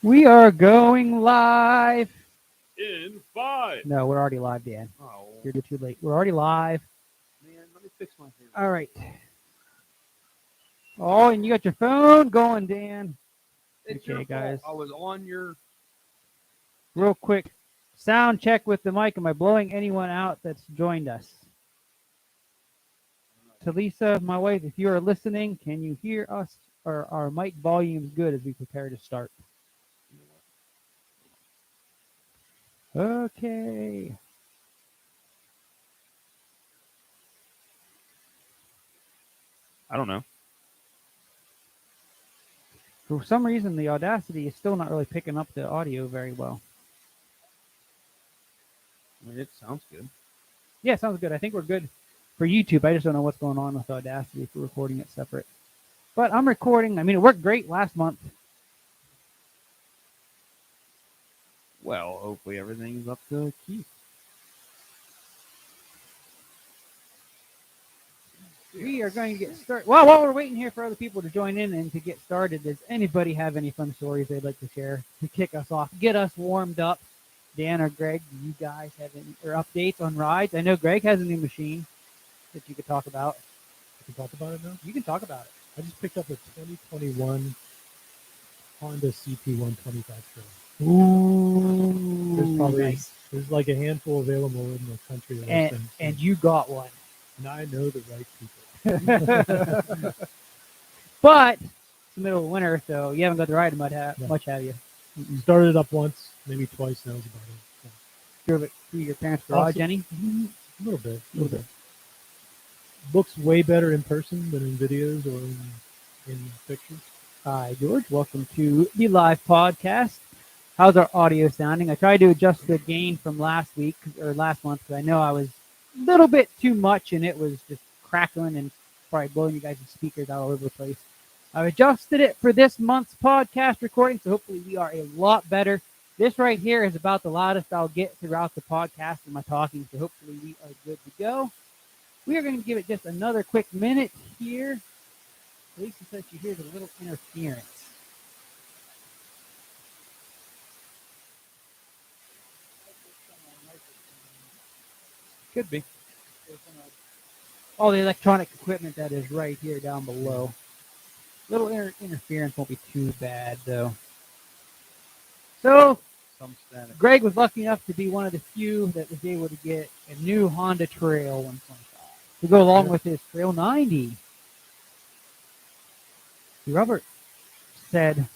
We are going live. In 5. No, we're already live, Dan. Oh, You're too late. We're already live. man, let me fix my hair. All right. Oh, and you got your phone going, Dan. It's Okay, your guys. fault. I was on your... Real quick, sound check with the mic. Am I blowing anyone out that's joined us? Talisa, my wife, if you are listening, can you hear us? Are our mic volumes good as we prepare to start? Okay. I don't know. For some reason, the Audacity is still not really picking up the audio very well. I mean, it sounds good. Yeah, sounds good. I think we're good for YouTube. I just don't know what's going on with Audacity if we're recording it separate. But I'm recording. I mean, it worked great last month. Well, hopefully everything's up to key. We are going to get started. Well, while we're waiting here for other people to join in and to get started, does anybody have any fun stories they'd like to share to kick us off, get us warmed up? Dan or Greg, do you guys have any or updates on rides? I know Greg has a new machine that you could talk about. I can talk about it now. You can talk about it. I just picked up a 2021 Honda CP125 Trail. Ooh, There's probably nice. there's like a handful available in the country. That I think, And you got one. and I know the right people. But it's the middle of winter, so you haven't got to ride much, have you? Started it up once, maybe twice. That was about it. So, Drove it through your parents' garage, Also- Jenny? a little bit. Looks way better in person than in videos or in pictures. Hi, George. Welcome to the live podcast. How's our audio sounding? I tried to adjust the gain from last week or last month because I know I was a little bit too much and it was just crackling and probably blowing you guys' speakers all over the place. I've adjusted it for this month's podcast recording, so hopefully we are a lot better. This right here is about the loudest I'll get throughout the podcast in my talking, so hopefully we are good to go. We are going to give it just another quick minute here. Lisa says she hears a little interference. Could be. All the electronic equipment that is right here down below. Little interference won't be too bad, though. So, Some static. Greg was lucky enough to be one of the few that was able to get a new Honda Trail 125 to go along with his Trail 90. Robert said,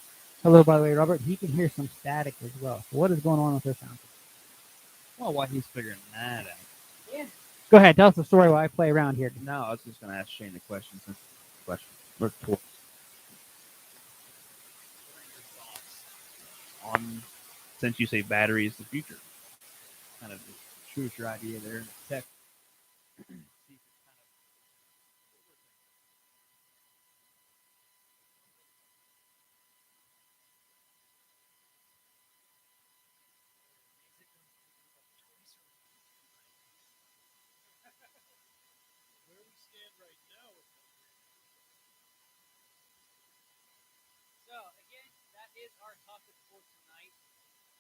hello, by the way, Robert. He can hear some static as well. So what is going on with this sound? Well, while he's figuring that out. Yeah. Go ahead. Tell us the story while I play around here. No, I was just going to ask Shane the question since the question. Or tour. What are your thoughts on, since you say battery is the future? Kind of just choose your idea there in the text. See if it's kind of Where we stand right now. So, again, that is our topic for tonight,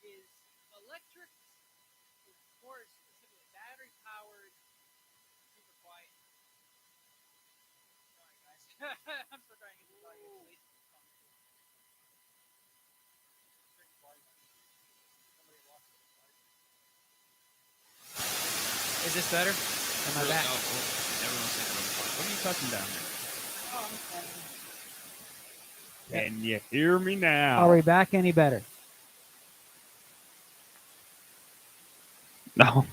is electric, or specifically battery-powered, super quiet. Sorry, guys. I'm still trying to get this audio at least. Is this better? Am I back? Everyone's thinking of the what are you touching down there? Can you hear me now? Are we back any better? No.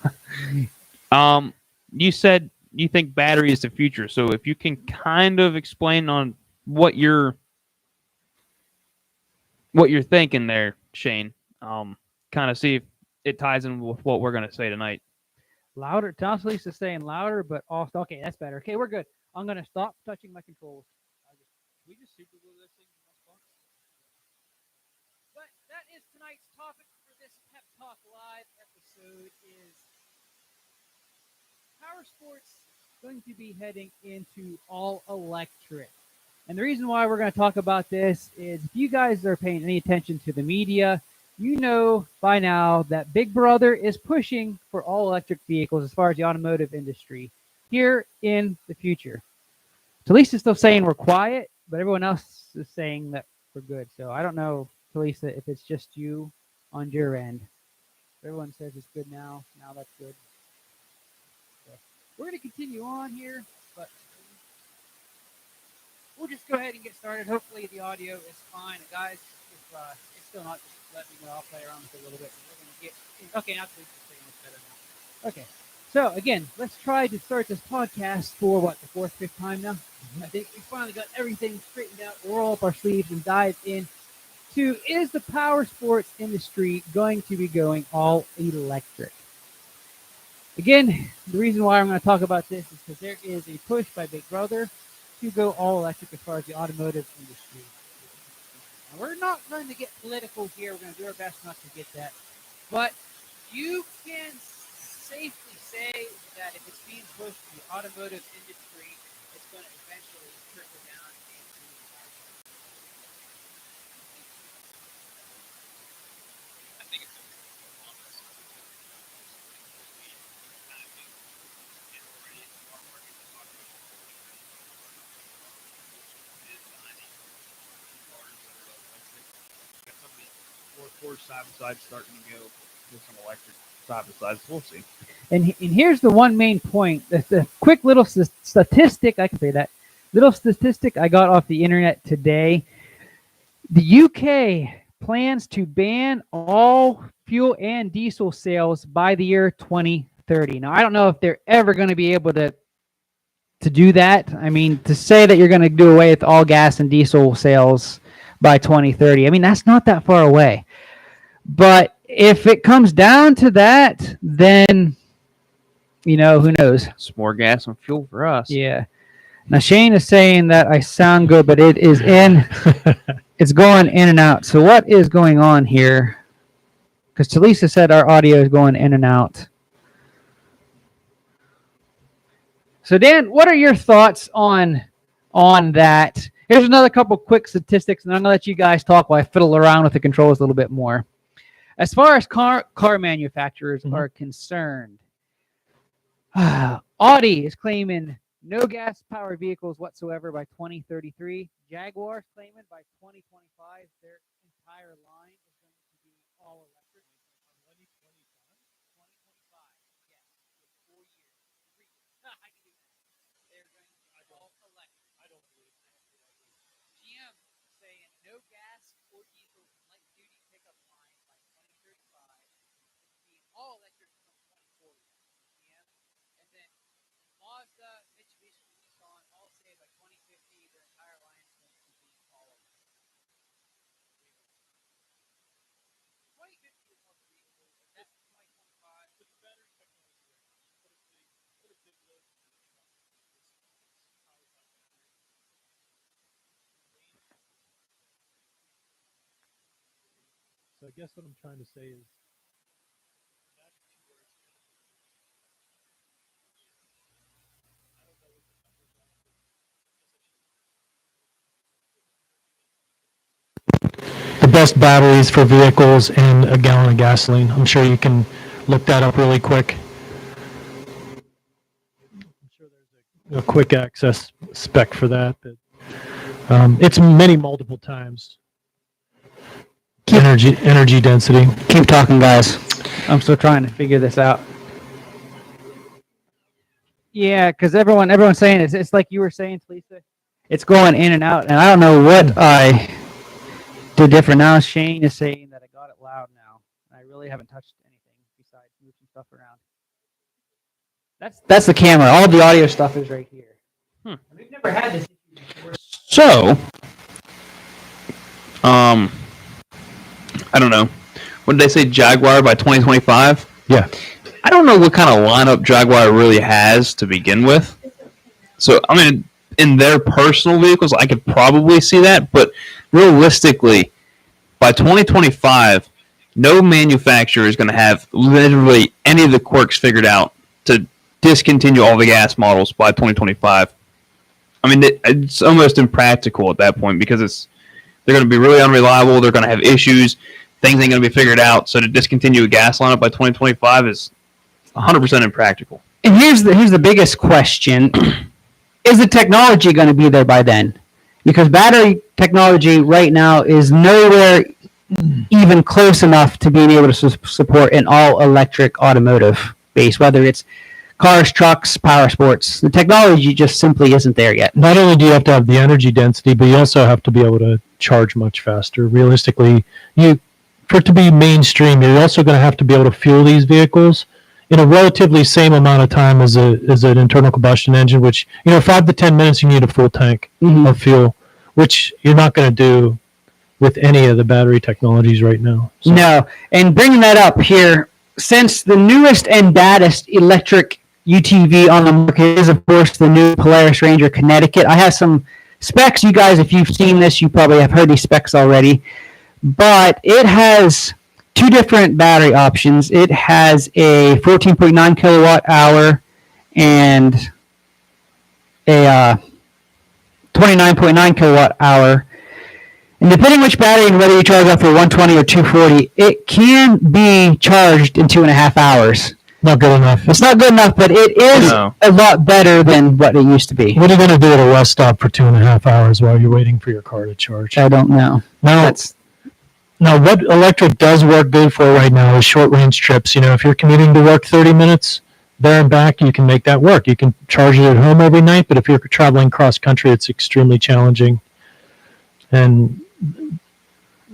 You said you think battery is the future. So if you can kind of explain on what you're thinking there, Shane, kind of see if it ties in with what we're gonna say tonight. Louder. Tell Lisa's saying louder, but also, okay, that's better. Okay, we're good. I'm going to stop touching my controls. We just super glue this thing. But that is tonight's topic for this Pep Talk Live episode is Powersports going to be heading into all electric. And the reason why we're going to talk about this is if you guys are paying any attention to the media, you know by now that Big Brother is pushing for all electric vehicles as far as the automotive industry here in the future. Talisa's still saying we're quiet, but everyone else is saying that we're good. So I don't know, Talisa, if it's just you on your end. Everyone says it's good now. Now that's good. So we're going to continue on here, but we'll just go ahead and get started. Hopefully the audio is fine. And guys, if it's still not, just let me know. I'll play around with it a little bit. We're going to get okay. Now Talisa's saying it's better now. Okay. So again, let's try to start this podcast for what, the fourth, fifth time now? I think we finally got everything straightened out. We'll roll up our sleeves and dive in to, is the power sports industry going to be going all electric? Again, the reason why I'm going to talk about this is because there is a push by Big Brother to go all electric as far as the automotive industry. Now, we're not going to get political here. We're going to do our best not to get that. But you can safely say that if it's being pushed in the automotive industry, it's going to eventually trickle down into the market. I think it's Four side by side starting to go with some electric side by sides. We'll see. And here's the one main point. The quick little statistic, I can say that, little statistic I got off the internet today. The UK plans to ban all fuel and diesel sales by the year 2030. Now, I don't know if they're ever going to be able to do that. I mean, to say that you're going to do away with all gas and diesel sales by 2030, I mean, that's not that far away. But if it comes down to that, then, you know, who knows? It's more gas and fuel for us. Yeah. Now, Shane is saying that I sound good, but it is it's going in and out. So what is going on here? Because Talisa said our audio is going in and out. So, Dan, what are your thoughts on that? Here's another couple quick statistics, and I'm going to let you guys talk while I fiddle around with the controls a little bit more. As far as car manufacturers are concerned, Audi is claiming no gas-powered vehicles whatsoever by 2033. Jaguar is claiming by 2025 their entire line is going to be all electric. 2025, yes, 4 years. I can do that. They're going to be all electric. I don't believe that. GM saying no gas or diesel light-duty pickup line by 2035, being all electric from 2040. GM, and then Mazda, Mitsubishi, Nissan all say by 2050 their entire line is going to be all electric. 2050 is more believable, but that's 2025. With the battery technology right now, put a big load on the truck. So I guess what I'm trying to say is the best batteries for vehicles and a gallon of gasoline. I'm sure you can look that up really quick. I'm sure there's a quick access spec for that. It's multiple times. Energy density. Keep talking, guys. I'm still trying to figure this out. Yeah, because everyone's saying it's like you were saying, Lisa. It's going in and out, and I don't know what I did different now. Shane is saying that I got it loud now. I really haven't touched anything besides moving stuff around. That's the camera. All the audio stuff is right here. We've never had this issue before. So, I don't know. What did they say? Jaguar by 2025? Yeah. I don't know what kind of lineup Jaguar really has to begin with. So, I mean, in their personal vehicles, I could probably see that. But realistically, by 2025, no manufacturer is going to have literally any of the quirks figured out to discontinue all the gas models by 2025. I mean, it's almost impractical at that point because they're going to be really unreliable. They're going to have issues. Things ain't going to be figured out. So to discontinue a gas lineup by 2025 is 100% impractical. And here's the biggest question: is the technology going to be there by then? Because battery technology right now is nowhere even close enough to being able to support an all-electric automotive base, whether it's cars, trucks, power sports. The technology just simply isn't there yet. Not only do you have to have the energy density, but you also have to be able to charge much faster. Realistically, for it to be mainstream, you're also going to have to be able to fuel these vehicles in a relatively same amount of time as an internal combustion engine, which, 5 to 10 minutes, you need a full tank of fuel, which you're not going to do with any of the battery technologies right now. So. No, and bringing that up here, since the newest and baddest electric UTV on the market is, of course, the new Polaris Ranger Connecticut. I have some specs. You guys, if you've seen this, you probably have heard these specs already. But it has two different battery options. It has a 14.9 kilowatt hour and a 29.9 kilowatt hour. And depending which battery and whether you charge up for 120 or 240, it can be charged in 2.5 hours. Not good enough. It's not good enough, but it is a lot better than what it used to be. What are you going to do at a rest stop for 2.5 hours while you're waiting for your car to charge? I don't know. Now, what electric does work good for right now is short-range trips. If you're commuting to work 30 minutes, there and back, you can make that work. You can charge it at home every night, but if you're traveling cross-country, it's extremely challenging. And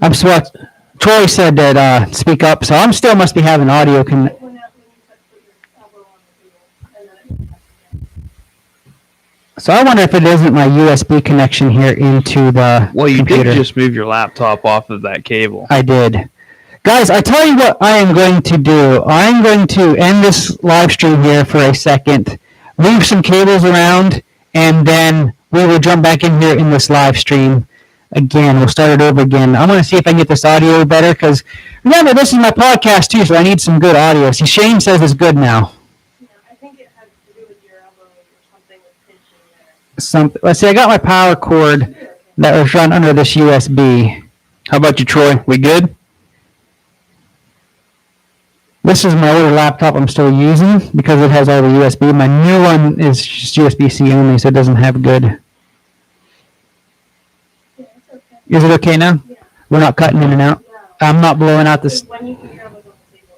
I'm sorry. Troy said that speak up, so I'm still must be having audio. So I wonder if it isn't my USB connection here into the computer. Did just move your laptop off of that cable. I did. Guys, I tell you what I am going to do. I'm going to end this live stream here for a second, move some cables around, and then we will jump back in here in this live stream again. We'll start it over again. I want to see if I can get this audio better because, remember, this is my podcast too, so I need some good audio. See, Shane says it's good now. Let's see, I got my power cord that was run under this USB. How about you, Troy? We good? This is my older laptop I'm still using because it has all the USB. My new one is just USB-C only, so it doesn't have good. Yeah, it's okay. Is it okay now? Yeah. We're not cutting in and out? No. I'm not blowing out this. When you can hear what's on the table,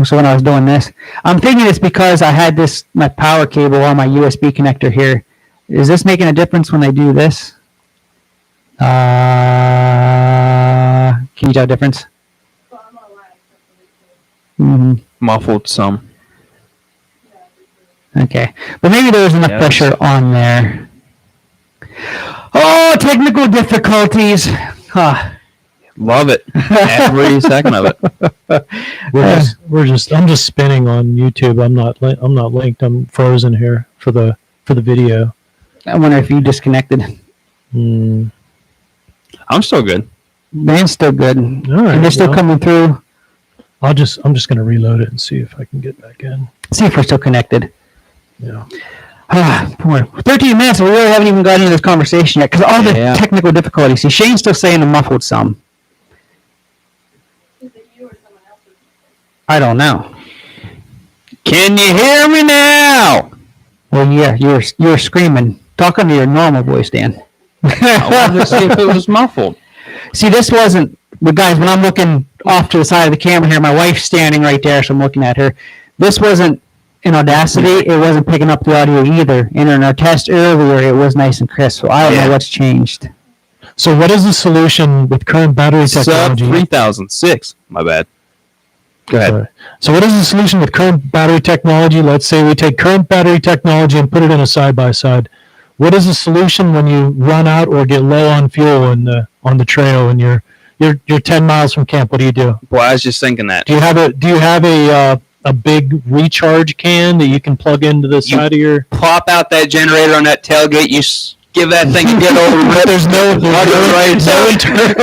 So when I was doing this, I'm thinking it's because I had my power cable on my USB connector here. Is this making a difference when I do this? Can you tell a difference? well, I'm on line. Muffled some. Okay. But maybe there was enough pressure on there. Oh, technical difficulties. Huh. Love it. Every second of it. I'm just spinning on YouTube. I'm not linked. I'm frozen here for the video. I wonder if you disconnected. I'm still good. Man's still good. All right, and they're still coming through. I'm just going to reload it and see if I can get back in. See if we're still connected. Yeah. 13 minutes, and we really haven't even gotten into this conversation yet because all the technical difficulties. See, Shane's still saying a muffled some. Is it you or someone else's? I don't know. Can you hear me now? Well, yeah, you're screaming. Talk under your normal voice, Dan. I wanted to see if it was muffled. See, this wasn't. But guys, when I'm looking off to the side of the camera here, my wife's standing right there, so I'm looking at her. This wasn't in Audacity. It wasn't picking up the audio either. And in our test earlier, it was nice and crisp. So I don't know what's changed. So what is the solution with current battery technology? 3006. My bad. Go ahead. Sorry. So what is the solution with current battery technology? Let's say we take current battery technology and put it in a side-by-side. What is the solution when you run out or get low on fuel on the trail and you're 10 miles from camp? What do you do? Boy, I was just thinking that. Do you have a big recharge can that you can plug into the side of your? Plop out that generator on that tailgate. You give that thing a good old rip. There's no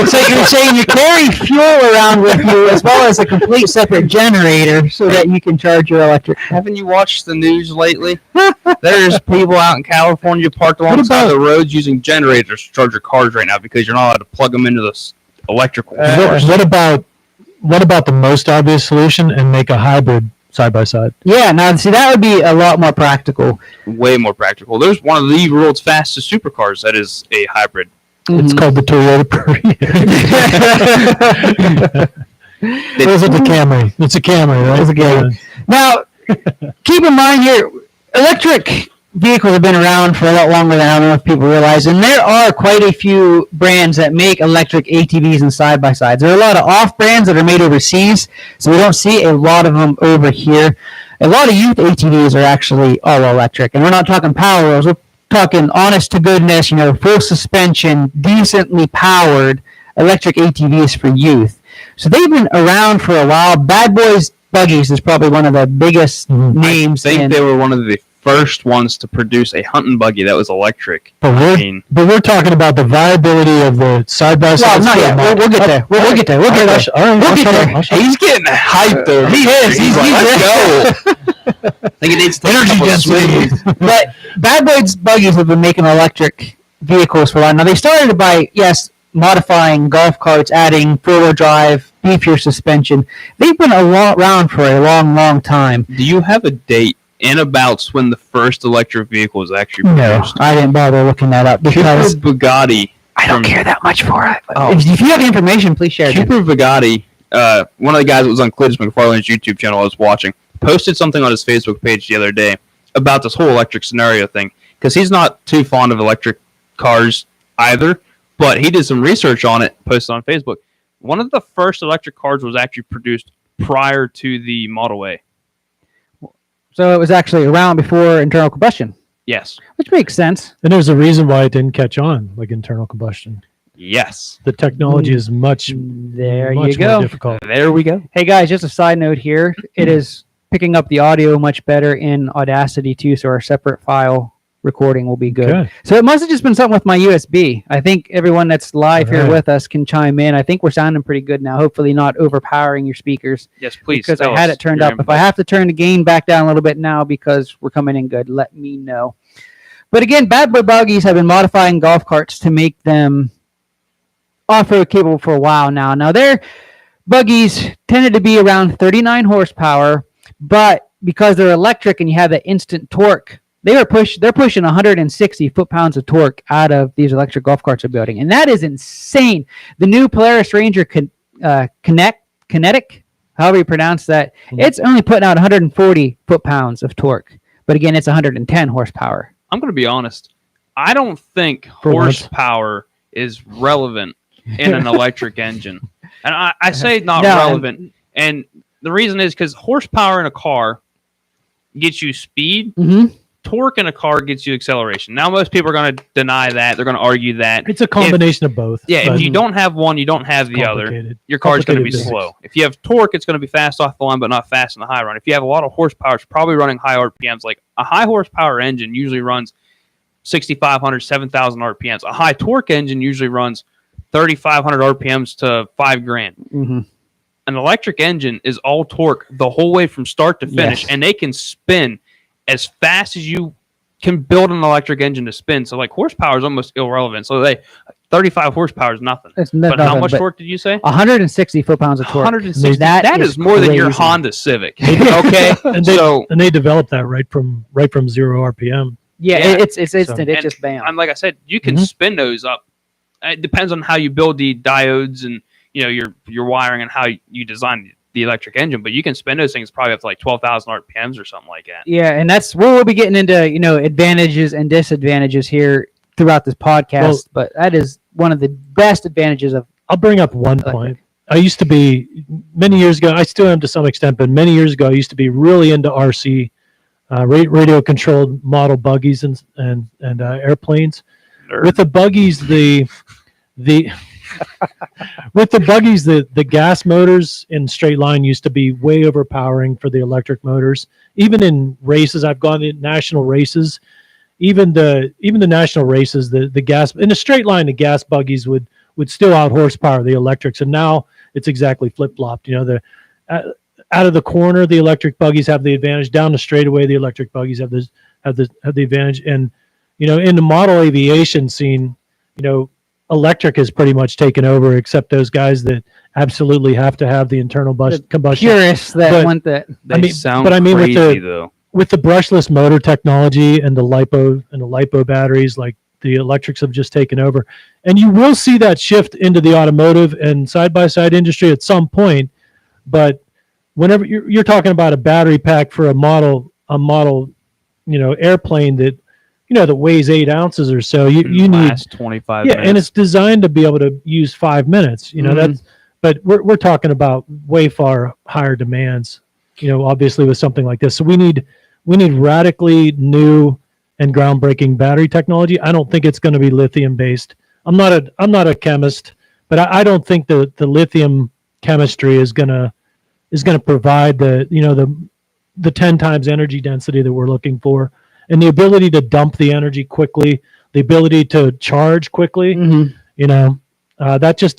So you're saying you carry fuel around with you as well as a complete separate generator so that you can charge your electric. Haven't you watched the news lately? There's people out in California parked alongside the roads using generators to charge your cars right now because you're not allowed to plug them into this electrical. What about the most obvious solution and make a hybrid side by side? Yeah, now see that would be a lot more practical. Way more practical. There's one of the world's fastest supercars that is a hybrid. It's called the Toyota Prius. It's a Camry. It's a Camry, right? It's a Camry. Now, keep in mind here, electric vehicles have been around for a lot longer than I don't know if people realize, and there are quite a few brands that make electric ATVs and side-by-sides. There are a lot of off-brands that are made overseas, so we don't see a lot of them over here. A lot of youth ATVs are actually all electric, and we're not talking power wheels. We're talking honest-to-goodness, full suspension, decently powered electric ATVs for youth. So they've been around for a while. Bad Boys Buggies is probably one of the biggest names. I think they were one of the first ones to produce a hunting buggy that was electric. But we're talking about the viability of the side by side. Well, not yet. We'll get there. We'll get there. We'll get there. We'll get there. He's getting hyped there. He is. He's let's go. I think it needs to Energy density. But Bad Boys Buggies have been making electric vehicles for a while. Now, they started by, modifying golf carts, adding four-wheel drive, beefier suspension. They've been around for a long, long time. Do you have a date and about when the first electric vehicle was actually No, produced? I didn't bother looking that up because Cooper Bugatti. I don't care that much for it. Oh. If you have the information, please share it. Cooper Bugatti, one of the guys that was on Cletus McFarlane's YouTube channel I was watching, posted something on his Facebook page the other day about this whole electric scenario thing, because he's not too fond of electric cars either, but he did some research on it, posted on Facebook. One of the first electric cars was actually produced prior to the Model A. So it was actually around before internal combustion, Yes. which makes sense. And there's a reason why it didn't catch on, like internal combustion. Yes. The technology is much There much you go. more difficult. There we go. Hey guys, just a side note here. It is picking up the audio much better in Audacity too, so our separate file recording will be good. Okay. So it must have just been something with my USB. I think everyone that's live here Right. with us can chime in. I think we're sounding pretty good now. Hopefully not overpowering your speakers. Yes, please. Because tell I had us it turned your up. If I input. have to turn the gain back down a little bit now because we're coming in good, let me know. But again, Bad Boy Buggies have been modifying golf carts to make them off-road capable for a while now. Now, their buggies tended to be around 39 horsepower, but because they're electric and you have that instant torque, they're pushing 160 foot-pounds of torque out of these electric golf carts they're building, and that is insane. The new Polaris Ranger Kinetic, however you pronounce that, it's only putting out 140 foot-pounds of torque, but again, it's 110 horsepower. I'm going to be honest. I don't think For once. horsepower is relevant in an electric engine. And I say not No, relevant. And the reason is because horsepower in a car gets you speed. Mm-hmm. Torque in a car gets you acceleration. Now, most people are going to deny that. They're going to argue that. It's a combination of both. Yeah, but if you don't have one, you don't have the other. complicated. Your car's going to be Complicated slow. If you have torque, it's going to be fast off the line, but not fast in the high run. If you have a lot of horsepower, it's probably running high RPMs. Like a high horsepower engine usually runs 6,500, 7,000 RPMs. A high torque engine usually runs 3,500 RPMs to $5,000. Mm-hmm. An electric engine is all torque the whole way from start to finish, Yes. and they can spin as fast as you can build an electric engine to spin. So, like, horsepower is almost irrelevant. So, 35 horsepower is nothing. But how much torque did you say? 160 foot-pounds of torque. 160. That That is more than your crazy. Honda Civic. Okay, And they developed that right from 0 RPM. Yeah, Yeah. it's instant. It's And just bam. I'm like I said, you can Mhm. spin those up. It depends on how you build the diodes and your wiring and how you design the electric engine. But you can spin those things probably up to like 12,000 RPMs or something like that. Yeah, and that's where we'll be getting into, advantages and disadvantages here throughout this podcast. Well- but that is one of the best advantages of. I'll bring up one Okay. point. I used to be, many years ago, I still am to some extent, but many years ago, I used to be really into RC, radio-controlled model buggies and airplanes. Nerd. With the buggies, the with the buggies, the gas motors in straight line used to be way overpowering for the electric motors. Even in races, I've gone in national races. even the national races, the gas in a straight line, the gas buggies would still out horsepower the electrics, and now it's exactly flip flopped. Out of the corner, the electric buggies have the advantage. Down the straightaway, the electric buggies have the advantage. And in the model aviation scene, electric has pretty much taken over, except those guys that absolutely have to have the internal combustion. Purists that want that. They sound crazy though. With the brushless motor technology and the lipo batteries, like the electrics have just taken over, and you will see that shift into the automotive and side-by-side industry at some point. But whenever you're talking about a battery pack for a model, airplane that that weighs 8 ounces or so, you need 25 minutes. and it's designed to be able to use 5 minutes. But we're talking about way far higher demands. Obviously with something like this, so we need radically new and groundbreaking battery technology. I don't think it's going to be lithium based. I'm not a chemist, but I don't think the lithium chemistry is going to provide the 10 times energy density that we're looking for, and the ability to dump the energy quickly, the ability to charge quickly. That just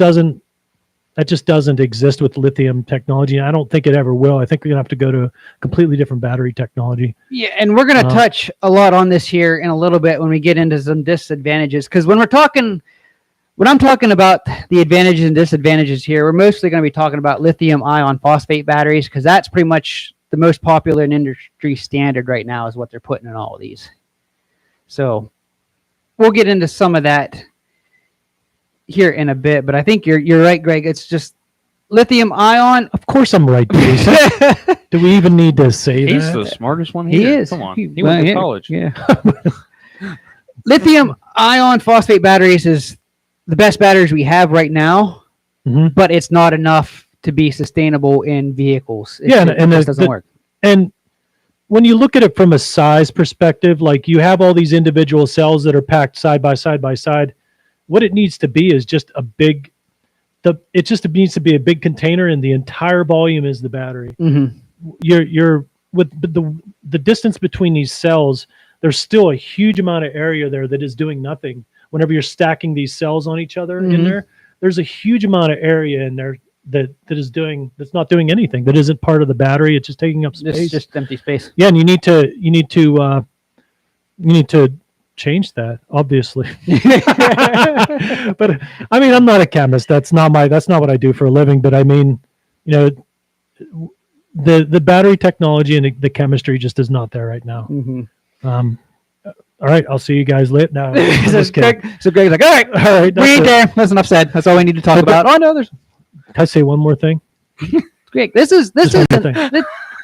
doesn't exist with lithium technology. I don't think it ever will. I think we're gonna have to go to a completely different battery technology. Yeah, and we're gonna touch a lot on this here in a little bit when we get into some disadvantages, because when I'm talking about the advantages and disadvantages here, we're mostly going to be talking about lithium ion phosphate batteries, because that's pretty much the most popular and industry standard right now is what they're putting in all of these. So we'll get into some of that here in a bit, but I think you're right, Greg. It's just lithium ion. Of course I'm right, Jason. Do we even need to say He's that? the smartest one He here. is. Come on. He went to college. Yeah. Lithium ion phosphate batteries is the best batteries we have right now, but it's not enough to be sustainable in vehicles. It just doesn't work. And when you look at it from a size perspective, like you have all these individual cells that are packed side by side. What it needs to be is just it needs to be a big container, and the entire volume is the battery. You're with the distance between these cells, there's still a huge amount of area there that is doing nothing. Whenever you're stacking these cells on each other in there's a huge amount of area in there that's not doing anything, that isn't part of the battery. It's just taking up space. It's just empty space. Yeah, and you need to change that, obviously. But I mean, I'm not a chemist. That's not what I do for a living. But I mean, the battery technology and the chemistry just is not there right now. All right, I'll see you guys later. No, so Greg's like, all right, we ain't there. That's enough said. That's all we need to talk about. Oh no, Can I say one more thing? Greg, this is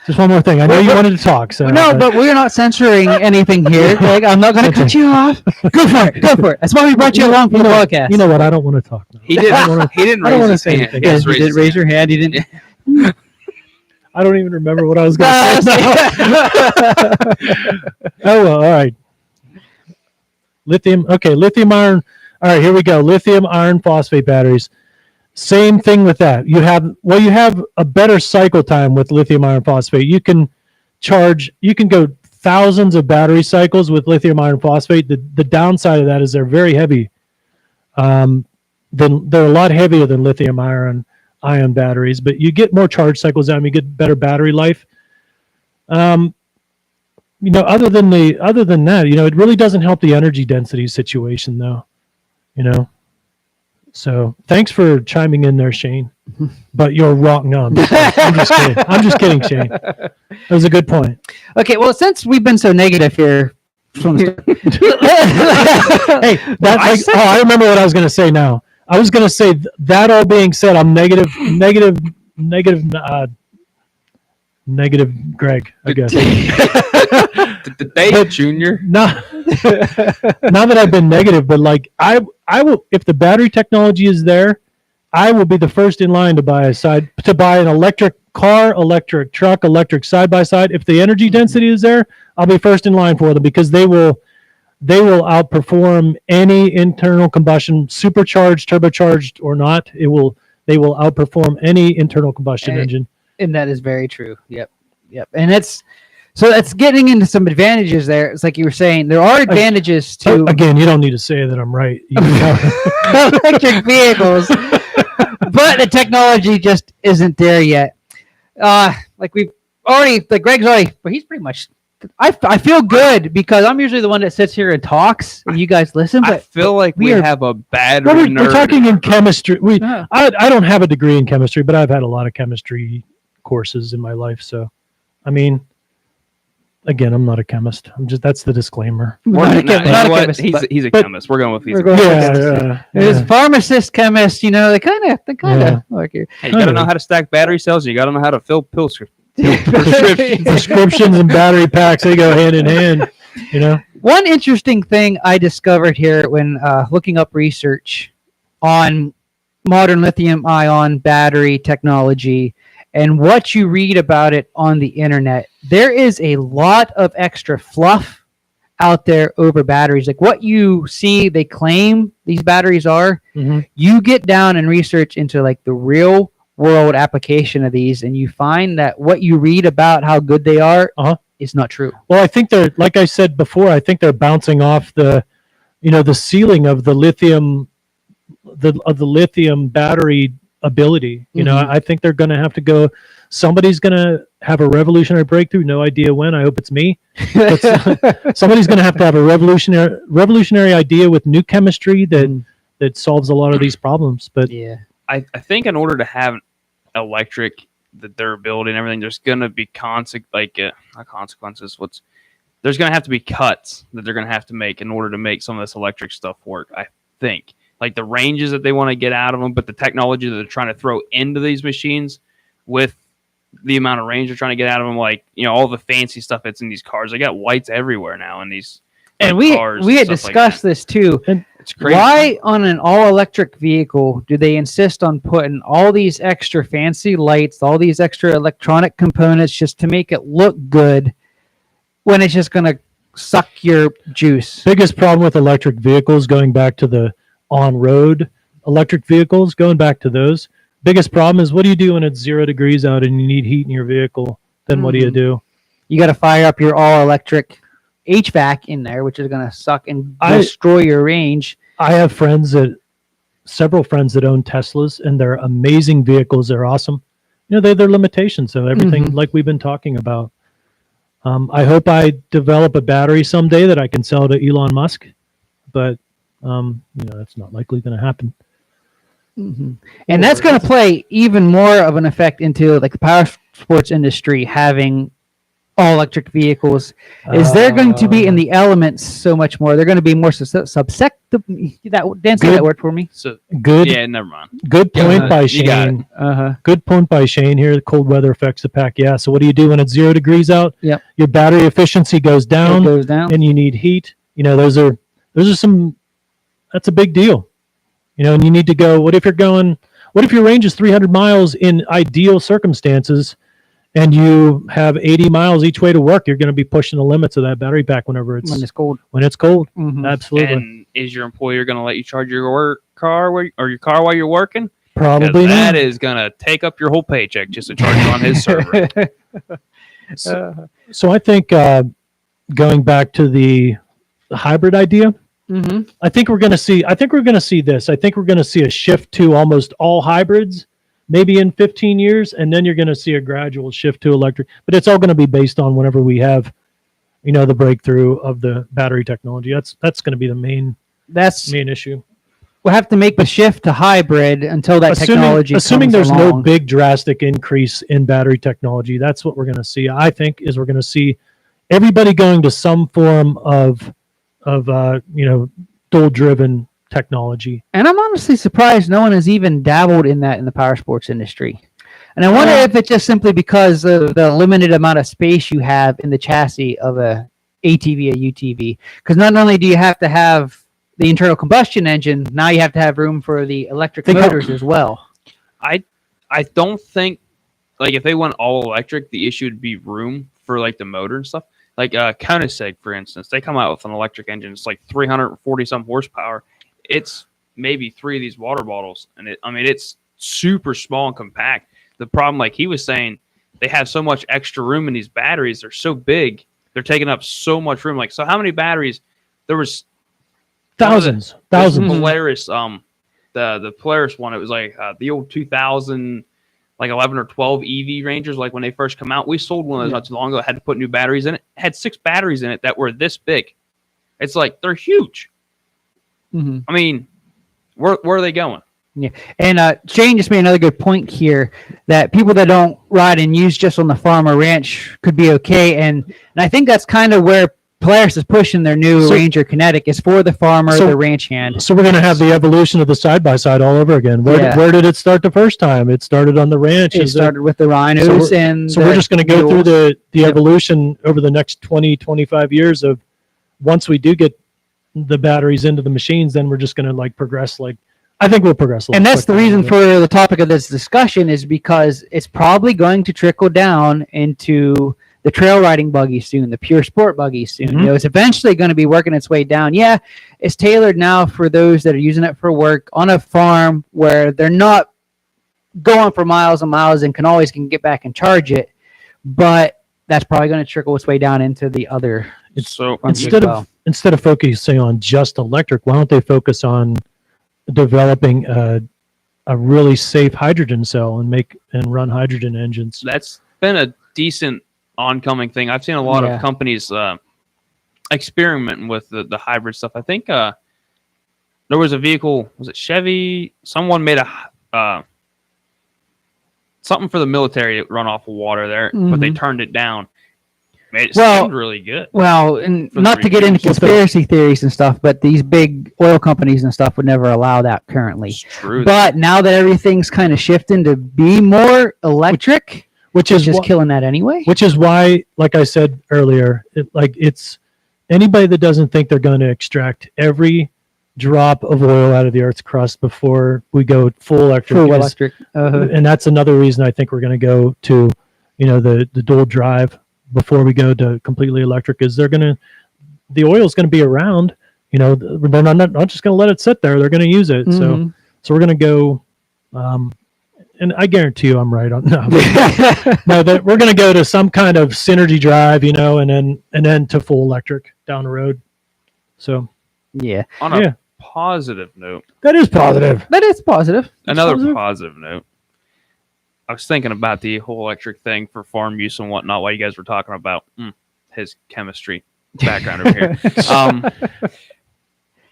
Just one more thing. I know you wanted to talk. So no, but we're not censoring anything here, Greg. I'm not going to cut you off. Go for it. That's why we brought you along for the podcast. You know what? I don't want to talk now. He didn't raise his hand. anything. Yes, you didn't raise your hand. You didn't. I don't even remember what I was going to say. Oh well, all right. Lithium iron. All right, here we go. Lithium iron phosphate batteries. Same thing with that. You have a better cycle time with lithium iron phosphate. You can go thousands of battery cycles with lithium iron phosphate. The downside of that is they're very heavy. They're a lot heavier than lithium ion batteries, but you get more charge cycles out of them. You get better battery life. Other than that, it really doesn't help the energy density situation though. So thanks for chiming in there, Shane. But you're wrong. No, I'm just kidding. I'm just kidding, Shane. That was a good point. Okay, well, since we've been so negative here from the Hey, I remember what I was going to say now. I was going to say that all being said, I'm negative Greg, I guess. Dave Junior. Not that I've been negative, but like I will, if the battery technology is there, I will be the first in line to buy an electric car, electric truck, electric side by side. If the energy density is there, I'll be first in line for them, because they will outperform any internal combustion, supercharged, turbocharged or not. They will outperform any internal combustion engine. And that is very true. Yep. And it's So that's getting into some advantages there. It's like you were saying, there are advantages to Again, you don't need to say that I'm right. You can electric vehicles, but the technology just isn't there yet. Like we've already, like Greg's already, but he's pretty much. I feel good because I'm usually the one that sits here and talks, and you guys listen. But I feel like we have a battery Well, we're nerd. talking in chemistry. Yeah. I don't have a degree in chemistry, but I've had a lot of chemistry courses in my life. So, I mean, again, I'm not a chemist. That's the disclaimer. Not a You know what? chemist, He's a but- chemist. We're going with he's We're a going chemist. with Yeah, There's pharmacist, chemist, they kind of Yeah. like you. Hey, you got to know how to stack battery cells. You got to know how to fill pill prescriptions and battery packs, they go hand in hand. One interesting thing I discovered here when looking up research on modern lithium-ion battery technology and what you read about it on the internet, there is a lot of extra fluff out there over batteries. Like what you see, they claim these batteries are. Mhm. You get down and research into like the real world application of these, and you find that what you read about how good they are is not true. Well, I think they're, like I said before, I think they're bouncing off the ceiling of the lithium, the lithium battery ability. I think they're going to have to go. Somebody's going to have a revolutionary breakthrough. No idea when. I hope it's me. But somebody's going to have a revolutionary idea with new chemistry that solves a lot of these problems. But Yeah. I think in order to have electric, the durability and everything, there's going to be not consequences. There's going to have to be cuts that they're going to have to make in order to make some of this electric stuff work. I think like the ranges that they want to get out of them, but the technology that they're trying to throw into these machines with the amount of range they're trying to get out of them, like all the fancy stuff that's in these cars. They got lights everywhere now in these. And cars we had stuff like discussed that. this too. It's crazy. Why on an all-electric vehicle do they insist on putting all these extra fancy lights, all these extra electronic components just to make it look good when it's just going to suck your juice? biggest problem with electric vehicles, going back to the on-road electric vehicles, going back to those, biggest problem is what do you do when it's 0 degrees out and you need heat in your vehicle? Then what do you do? You got to fire up your all-electric HVAC in there, which is going to suck and destroy your range. I have several friends that own Teslas, and they're amazing vehicles. They're awesome. They're their limitations of everything like we've been talking about. I hope I develop a battery someday that I can sell to Elon Musk, but that's not likely going to happen. And that's going to play even more of an effect into like the power sports industry having all electric vehicles. Is they're going to be in the elements so much more. They're going to be more susceptible. That word for me. So Good. yeah, never mind. Good point by you got Shane. Uh-huh. Good point by Shane here. The cold weather affects the pack. Yeah. So what do you do when it's 0 degrees out? Yep. Your battery efficiency goes down, It goes down. and you need heat. Those are some. That's a big deal. And you need to go. What if your range is 300 miles in ideal circumstances, and you have 80 miles each way to work? You're going to be pushing the limits of that battery pack when it's cold. When it's cold. Mhm. Absolutely. And is your employer going to let you charge your car while you're working? 'Cause Probably that not. is going to take up your whole paycheck just to charge you on his server. So I think going back to the hybrid idea, I think we're going to see this. I think we're going to see a shift to almost all hybrids, maybe in 15 years, and then you're going to see a gradual shift to electric. But it's all going to be based on whenever we have, the breakthrough of the battery technology. That's going to be the main issue. We'll have to make the shift to hybrid until that technology Assuming comes there's no along. big drastic increase in battery technology, that's what we're going to see. I think we're going to see everybody going to some form of dual driven technology. And I'm honestly surprised no one has even dabbled in that in the power sports industry. And I wonder if it's just simply because of the limited amount of space you have in the chassis of a ATV, a UTV. Because not only do you have to have the internal combustion engine, now you have to have room for the electric motors as well. I don't think, like, if they went all electric, the issue would be room for like the motor and stuff. Like Koenigsegg, for instance, they come out with an electric engine. It's like 340 some horsepower. It's maybe 3 of these water bottles, and it's super small and compact. The problem, like he was saying, they have so much extra room in these batteries. They're so big. They're taking up so much room. Like, so how many batteries? There was Thousands. Polaris, the Polaris one. It was like the old 2000, like 11 or 12 EV Rangers. Like when they first come out, we sold one of those not too long ago. Had to put new batteries in it. It had 6 batteries in it that were this big. It's like they're huge. Mhm. I mean, where are they going? Yeah, and Shane just made another good point here that people that don't ride and use just on the farm or ranch could be okay, and I think that's kind of where Polaris is pushing their new Ranger Kinetic is for the farmer, the ranch hand. So we're going to have the evolution of the side-by-side all over again. Where did it start the first time? It started on the ranch. It started with the Rhinos. So we're just going to go through the evolution over the next 20, 25 years of once we do get the batteries into the machines, then we're just going to like progress. Like I think we'll progress. And that's the reason for the topic of this discussion is because it's probably going to trickle down into the trail riding buggy soon, the pure sport buggy soon. Mm-hmm. You know, it's eventually going to be working its way down. Yeah, it's tailored now for those that are using it for work on a farm where they're not going for miles and miles and can get back and charge it. But that's probably going to trickle its way down into the other. So instead of focusing on just electric, why don't they focus on developing a really safe hydrogen cell and run hydrogen engines? That's been a decent oncoming thing. I've seen a lot of companies experimenting with the hybrid stuff. I think there was a vehicle, was it Chevy? Someone made a something for the military to run off of water there, but they turned it down. It seemed really good. Well, and not to get into conspiracy theories and stuff, but these big oil companies and stuff would never allow that currently. It's true. But now that everything's kind of shifting to be more electric, which is just killing that anyway. Which is why, like I said earlier, it's anybody that doesn't think they're going to extract every drop of oil out of the Earth's crust before we go full electric. And that's another reason I think we're going to go to, the dual drive before we go to completely electric. Is the oil is going to be around. They're not just going to let it sit there. They're going to use it. So we're going to go. And I guarantee you, I'm right on that we're going to go to some kind of synergy drive, and then to full electric down the road. So, On a positive note, that is positive. Another positive note. I was thinking about the whole electric thing for farm use and whatnot while you guys were talking about his chemistry background over here.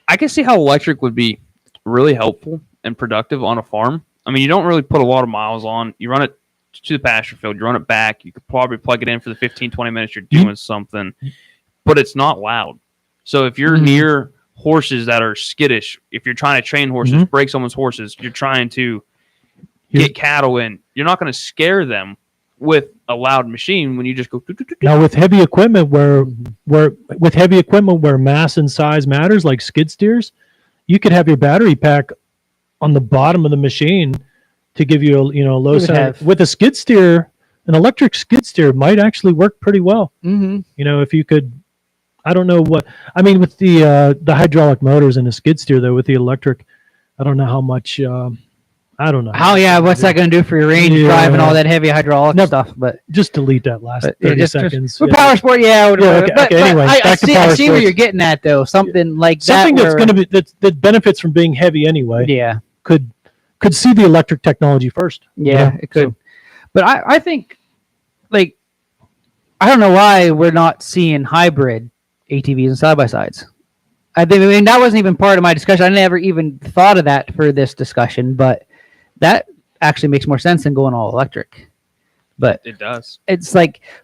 I can see how electric would be really helpful and productive on a farm. I mean, you don't really put a lot of miles on. You run it to the pasture field. You run it back. You could probably plug it in for the 15, 20 minutes you're doing something. But it's not loud. So if you're near horses that are skittish, if you're trying to train horses, break someone's horses, you're trying to get cattle in, you're not going to scare them with a loud machine when you just go. Now with heavy equipment where mass and size matters, like skid steers, you could have your battery pack on the bottom of the machine to give you a low sound. With a skid steer, an electric skid steer might actually work pretty well. If you could, I don't know what I mean with the hydraulic motors and the skid steer though. With the electric, I don't know how much. I don't know. What's that going to do for your range drive and all that heavy hydraulic stuff? But just delete that last 30 seconds. With Powersport, anyway, I see where you're getting at though. Something like something that's going to be that benefits from being heavy anyway. Yeah, could see the electric technology first. Yeah, it could. So. But I think, I don't know why we're not seeing hybrid ATVs and side by sides. I mean, that wasn't even part of my discussion. I never even thought of that for this discussion, but that actually makes more sense than going all electric. But it does. It's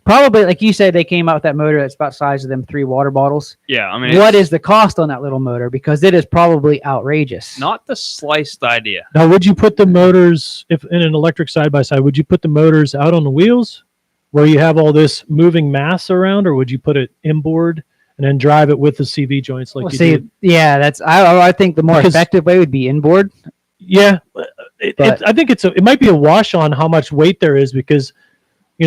probably like you said, they came out with that motor that's about the size of them 3 water bottles. Yeah, I mean, what is the cost on that little motor? Because it is probably outrageous. Not the sliced idea. Now, would you put the motors, if in an electric side by side, would you put the motors out on the wheels where you have all this moving mass around, or would you put it inboard and then drive it with the CV joints did? Yeah, that's I think the more effective way would be inboard. Yeah, I think it might be a wash on how much weight there is because,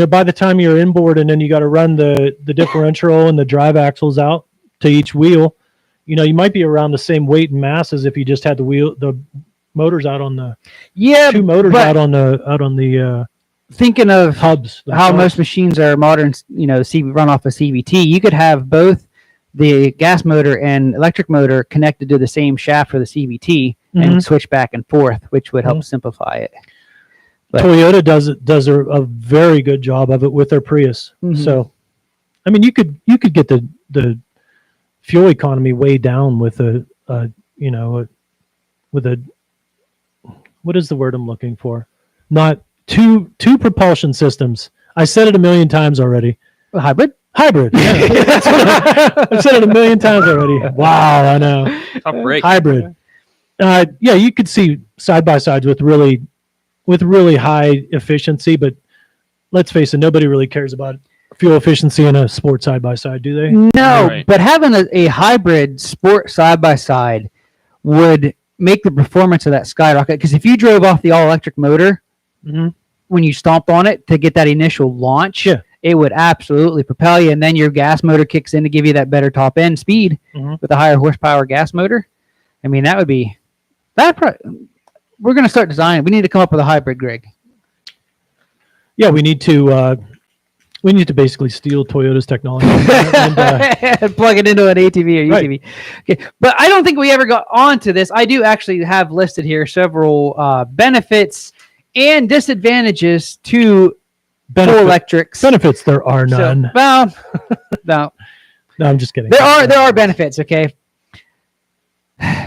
by the time you're inboard and then you got to run the differential and the drive axles out to each wheel, you might be around the same weight and mass as if you just had the motors out on the 2 motors out on the thinking of hubs. the how hubs. most machines are modern, run off of CVT, you could have both the gas motor and electric motor connected to the same shaft for the CVT and Mhm. switch back and forth, which would help Mhm. simplify it. But- Toyota does a very good job of it with their Prius. Mhm. So, I mean, you could get the fuel economy way down with with a what is the word I'm looking for? Not two propulsion systems. I said it a million times already. A hybrid? Hybrid. Yeah. That's what I've said it a million times already. Wow, I know. Tough break. Hybrid. Yeah, you could see side by sides with really high efficiency, but let's face it, nobody really cares about fuel efficiency in a sport side by side, do they? No, Right. but having a hybrid sport side by side would make the performance of that skyrocket. Because if you drove off the all electric motor Mm-hmm. when you stomped on it to get that initial launch, Yeah. it would absolutely propel you. And then your gas motor kicks in to give you that better top end speed Mhm. with a higher horsepower gas motor. I mean, that would be that. We're going to start designing. We need to come up with a hybrid, Greg. Yeah, we need to basically steal Toyota's technology and Plug it into an ATV or Right. UTV. Okay, but I don't think we ever got onto this. I do actually have listed here several benefits and disadvantages to full electrics. benefits. There are So, none. well, no, No, I'm just kidding. there are benefits. Okay.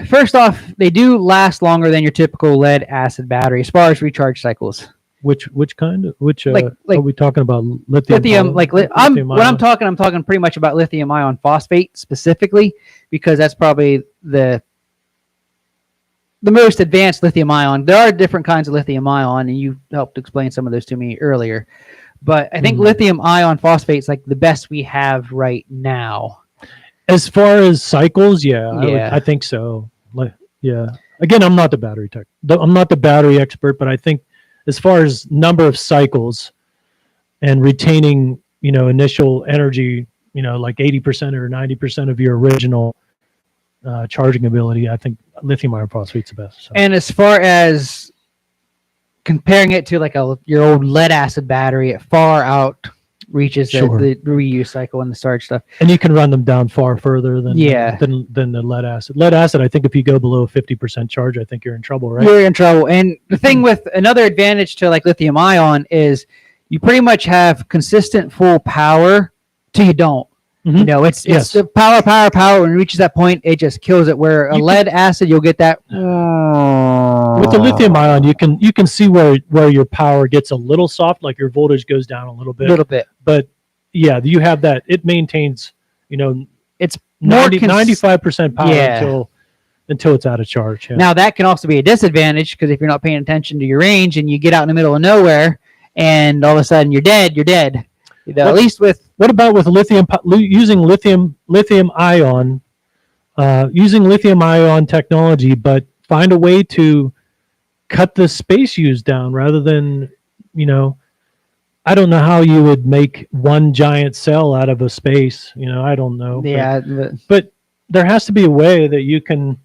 First off, they do last longer than your typical lead acid battery as far as recharge cycles. Which kind of Like- are we talking about? Lithium. Lithium, I'm talking pretty much about lithium ion phosphate specifically, because that's probably the most advanced lithium ion. There are different kinds of lithium ion, and you helped explain some of those to me earlier. But I think Mhm. lithium ion phosphate is like the best we have right now. As far as cycles, yeah, Yeah. I think so. Yeah. Again, I'm not the battery tech. I'm not the battery expert, but I think as far as number of cycles and retaining, initial energy, like 80% or 90% of your original charging ability, I think lithium iron phosphate's the best. So. And as far as comparing it to like your old lead acid battery, it far out reaches Sure. the reuse cycle and the storage stuff. And you can run them down far further than Yeah. than the lead acid. Lead acid, I think if you go below 50% charge, I think you're in trouble, right? You're in trouble. And the thing with another advantage to like lithium ion is you pretty much have consistent full power till you don't. Mhm. It's Yes. the power. When it reaches that point, it just kills it. Where a You lead acid, you'll get that. With the lithium ion, you can see where your power gets a little soft, like your voltage goes down a little bit. little bit. But yeah, you have that. It maintains, It's more 95% power Yeah. until it's out of charge. Yeah. Now that can also be a disadvantage because if you're not paying attention to your range and you get out in the middle of nowhere and all of a sudden you're dead. At least with What about with using lithium ion, using lithium ion technology, but find a way to cut the space used down rather than, I don't know how you would make one giant cell out of a space. I don't know. yeah, But there has to be a way that you can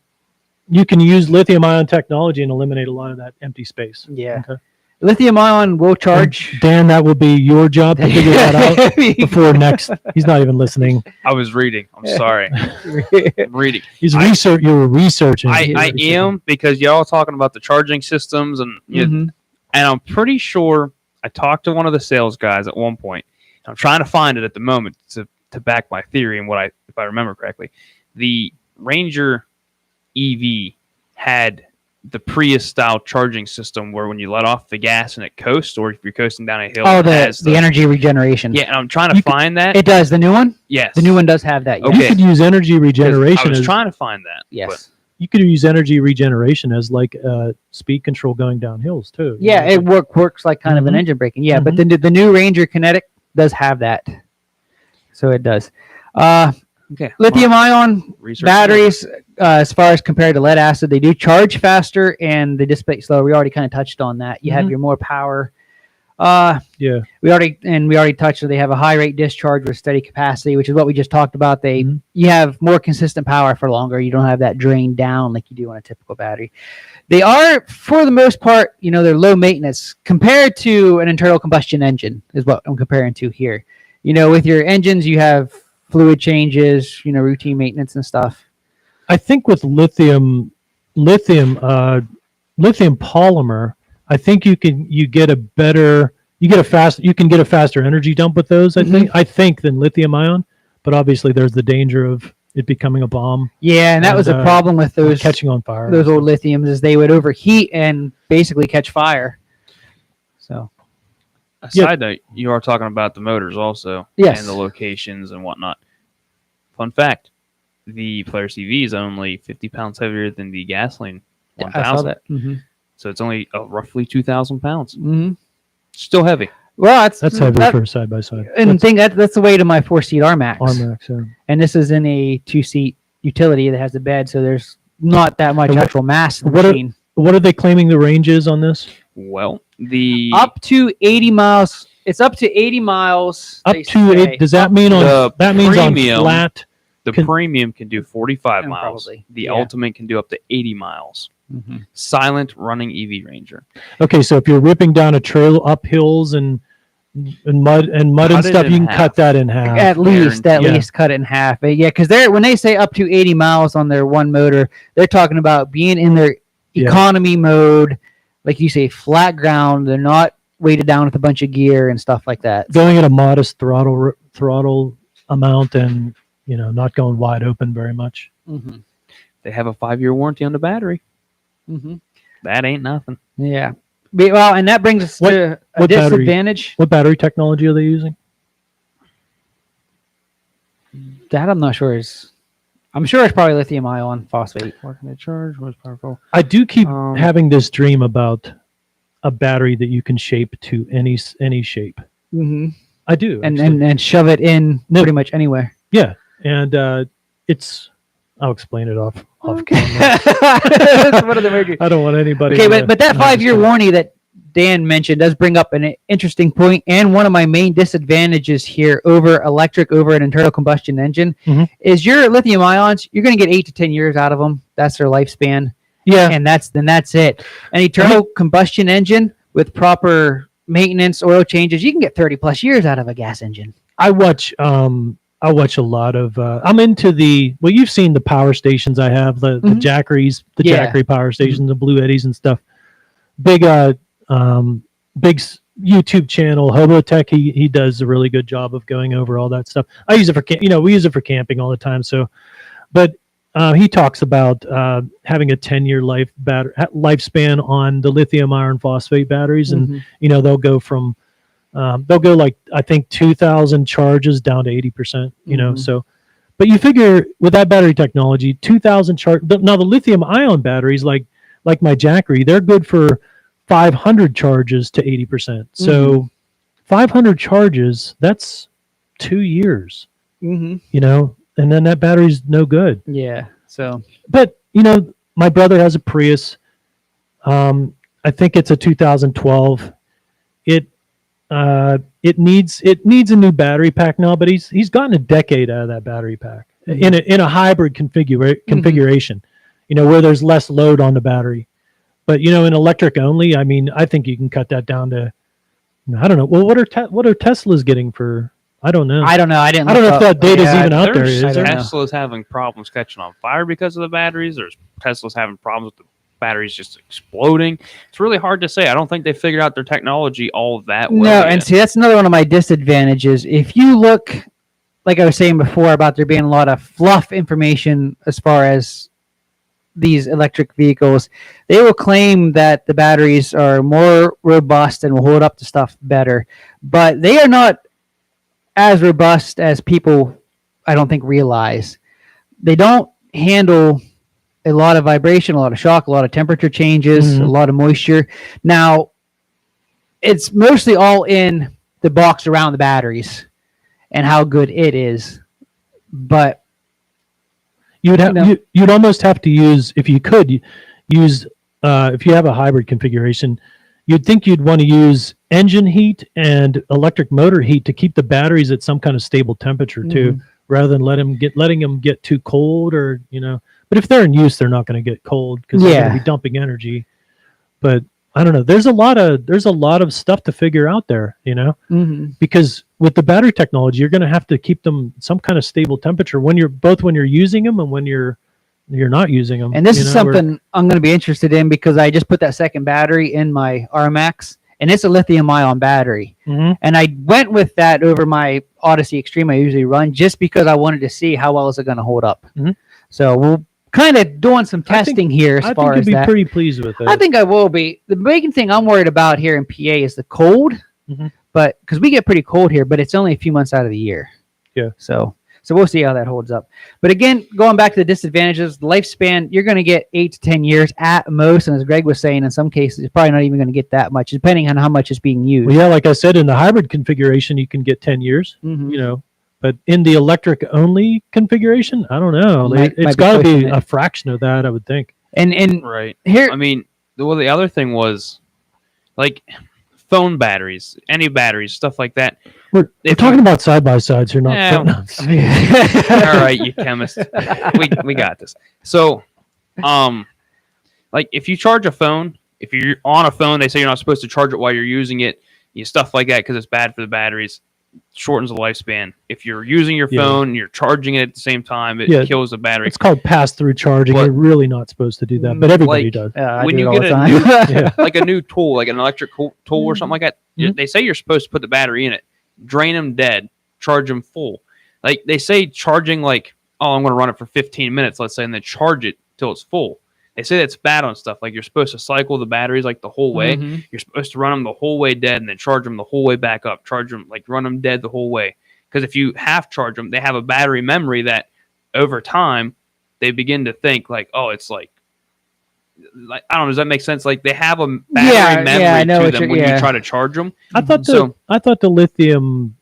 use lithium ion technology and eliminate a lot of that empty space. yeah. Okay. Lithium ion will charge. Dan, that will be your job to figure that out before next. He's not even listening. I was reading. I'm sorry. I'm reading. He's I- You're researching. I am, because y'all talking about the charging systems and Mhm. and I'm pretty sure I talked to one of the sales guys at one point. I'm trying to find it at the moment to back my theory and if I remember correctly. The Ranger EV had the Prius style charging system where when you let off the gas and it coasts, or if you're coasting down a hill, Oh, it has the energy regeneration. Yeah, and I'm trying to find that. It does. The new one? Yes. The new one does have that. Yes. Okay. You could use energy 'Cause regeneration I was as trying to find that. Yes. you could use energy regeneration as like speed control going down hills too. Yeah, it works like kind of an Mhm. engine braking. Yeah, but the new Ranger Kinetic does have that. So it does. Okay. Lithium ion Research batteries, as far as compared to lead acid, they do charge faster and they dissipate slower. We already kind of touched on that. You have Mhm. your more power. Yeah. We already touched that they have a high rate discharge with steady capacity, which is what we just talked about. You have more consistent power for longer. You don't have that drain down like you do on a typical battery. They are, for the most part, they're low maintenance compared to an internal combustion engine is what I'm comparing to here. With your engines, you have fluid changes, routine maintenance and stuff. I think with lithium polymer, I think you can get a faster energy dump with those. I think than lithium ion, but obviously there's the danger of it becoming a bomb. Yeah, and that was a problem with those catching on fire. Those old lithiums is they would overheat and basically catch fire. So, aside that, you are talking about the motors also, yes, and the locations and whatnot. Fun fact: the Polaris EV is only 50 pounds heavier than the gasoline 1000. I saw that. Mm-hmm. So it's only roughly 2,000 pounds. Mm-hmm. Still heavy. Well, that's heavy for a side by side. And that's the weight of my 4-seat R-Max. Yeah. And this is in a 2-seat utility that has a bed, so there's not that much actual mass in the machine. What are they claiming the range is on this? Well, up to 80 miles. It's up to 80 miles. Up to 8. Does that mean on flat? The premium can do 45 miles. Probably. The ultimate can do up to 80 miles. Mm-hmm. Silent running EV Ranger. Okay, so if you're ripping down a trail up hills and mud and stuff, you can cut that in half. At least cut it in half. Yeah, because when they say up to 80 miles on their one motor, they're talking about being in their economy mode, like you say, flat ground. They're not weighted down with a bunch of gear and stuff like that. Going at a modest throttle amount and not going wide open very much. Mm-hmm. They have a 5-year warranty on the battery. Mm-hmm. That ain't nothing. Yeah. Well, and that brings us to a disadvantage. What battery technology are they using? That I'm not sure I'm sure it's probably lithium ion phosphate. Working the charge was powerful. I do keep having this dream about a battery that you can shape to any shape. Mm-hmm. I do. And shove it in pretty much anywhere. Yeah. And I'll explain it off camera. I don't want anybody. Okay, but that 5-year warranty that Dan mentioned does bring up an interesting point, and one of my main disadvantages here over an internal combustion engine is your lithium ions. You're going to get 8 to 10 years out of them. That's their lifespan. Yeah, and that's it. An internal combustion engine with proper maintenance, oil changes, you can get 30+ years out of a gas engine. I watch a lot of. I'm into you've seen the power stations I have, the Jackeries, Jackery power stations, the Blue Eddies and stuff. Big YouTube channel, Hobotech. He does a really good job of going over all that stuff. I use it for we use it for camping all the time. So, but he talks about having a 10-year lifespan on the lithium iron phosphate batteries, and they'll go from like I think 2,000 charges down to 80%. So, but you figure with that battery technology, 2,000 charge. Now the lithium ion batteries, like my Jackery, they're good for 500 charges to 80%. So 500 charges, that's 2 years. And then that battery's no good. Yeah. So, but my brother has a Prius. I think it's a 2012. It needs a new battery pack now, but he's gotten a decade out of that battery pack in a hybrid configuration. Where there's less load on the battery. But in electric only, I mean, I think you can cut that down to, I don't know. Well, what are Teslas getting for? I don't know. I don't know. I don't know if that data's even out there. Is there? Tesla's having problems catching on fire because of the batteries. There's Tesla's having problems with the batteries just exploding. It's really hard to say. I don't think they figured out their technology all that well. No, and see, that's another one of my disadvantages. If you look, like I was saying before, about there being a lot of fluff information as far as these electric vehicles, they will claim that the batteries are more robust and will hold up to stuff better, but they are not as robust as people, I don't think, realize. They don't handle a lot of vibration, a lot of shock, a lot of temperature changes, a lot of moisture. Now, it's mostly all in the box around the batteries and how good it is, but you'd almost have to use, if you could use, if you have a hybrid configuration, you'd think you'd want to use engine heat and electric motor heat to keep the batteries at some kind of stable temperature too, rather than letting them get too cold or But if they're in use, they're not going to get cold because they're going to be dumping energy. But I don't know. There's a lot of stuff to figure out there, because with the battery technology, you're going to have to keep them some kind of stable temperature when you're using them and when you're not using them. And this is something I'm going to be interested in because I just put that second battery in my RMAX, and it's a lithium-ion battery. And I went with that over my Odyssey Extreme I usually run just because I wanted to see how well is it going to hold up. So we'll kind of doing some testing here as far as that. I think you'll be pretty pleased with it. I think I will be. The main thing I'm worried about here in PA is the cold, but because we get pretty cold here, but it's only a few months out of the year. Yeah. So we'll see how that holds up. But again, going back to the disadvantages, the lifespan, you're going to get 8 to 10 years at most. And as Greg was saying, in some cases, you're probably not even going to get that much, depending on how much is being used. Well, yeah, like I said, in the hybrid configuration, you can get 10 years, But in the electric only configuration, I don't know. It's got to be a fraction of that, I would think. And right here, I mean, the other thing was like phone batteries, any batteries, stuff like that. We're talking about side by sides here, not phone. All right, you chemist, we got this. So, like if you charge a phone, if you're on a phone, they say you're not supposed to charge it while you're using it. Stuff like that because it's bad for the batteries. Shortens the lifespan. If you're using your phone and you're charging it at the same time, it kills the battery. It's called pass-through charging. You're really not supposed to do that, but everybody does. When you get a new, like a new tool, like an electric tool or something like that, they say you're supposed to put the battery in it, drain them dead, charge them full. Like they say charging like, I'm going to run it for 15 minutes, let's say, and then charge it till it's full. They say that's bad on stuff. Like you're supposed to cycle the batteries like the whole way. You're supposed to run them the whole way dead and then charge them the whole way back up. Charge them, like run them dead the whole way. Because if you half charge them, they have a battery memory that over time they begin to think like, it's like I don't know. Does that make sense? Like they have a battery memory to them when you try to charge them. I thought the lithium.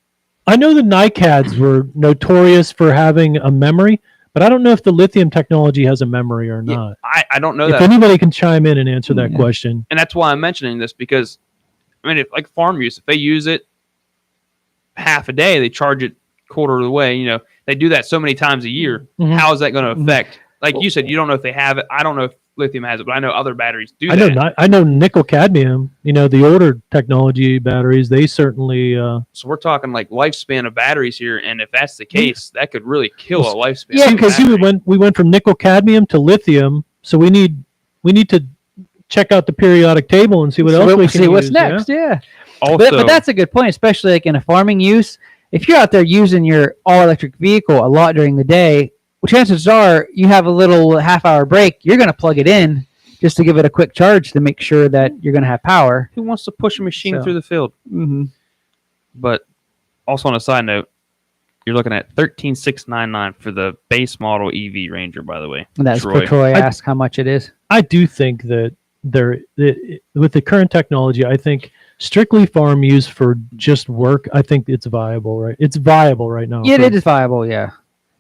I know the NiCads were notorious for having a memory. But I don't know if the lithium technology has a memory or not. I don't know if that. If anybody can chime in and answer that question. And that's why I'm mentioning this because, I mean, if like farm use, if they use it half a day, they charge it quarter of the way. They do that so many times a year. How is that going to affect? Like you said, you don't know if they have it. I don't know if lithium has it, but I know other batteries do that. I know nickel cadmium, the older technology batteries, they certainly so we're talking like lifespan of batteries here, and if that's the case, that could really kill a lifespan. Yeah, because we went from nickel cadmium to lithium, so we need to check out the periodic table and see what else we can see what's next. Also, but that's a good point, especially like in a farming use. If you're out there using your all electric vehicle a lot during the day, well, chances are you have a little half-hour break. You're going to plug it in just to give it a quick charge to make sure that you're going to have power. Who wants to push a machine through the field? But also on a side note, you're looking at $13,699 for the base model EV Ranger, by the way. And that's for Troy asked how much it is. I do think that with the current technology, I think strictly farm use for just work, I think it's viable, right? It's viable right now. Yeah, it is viable, yeah.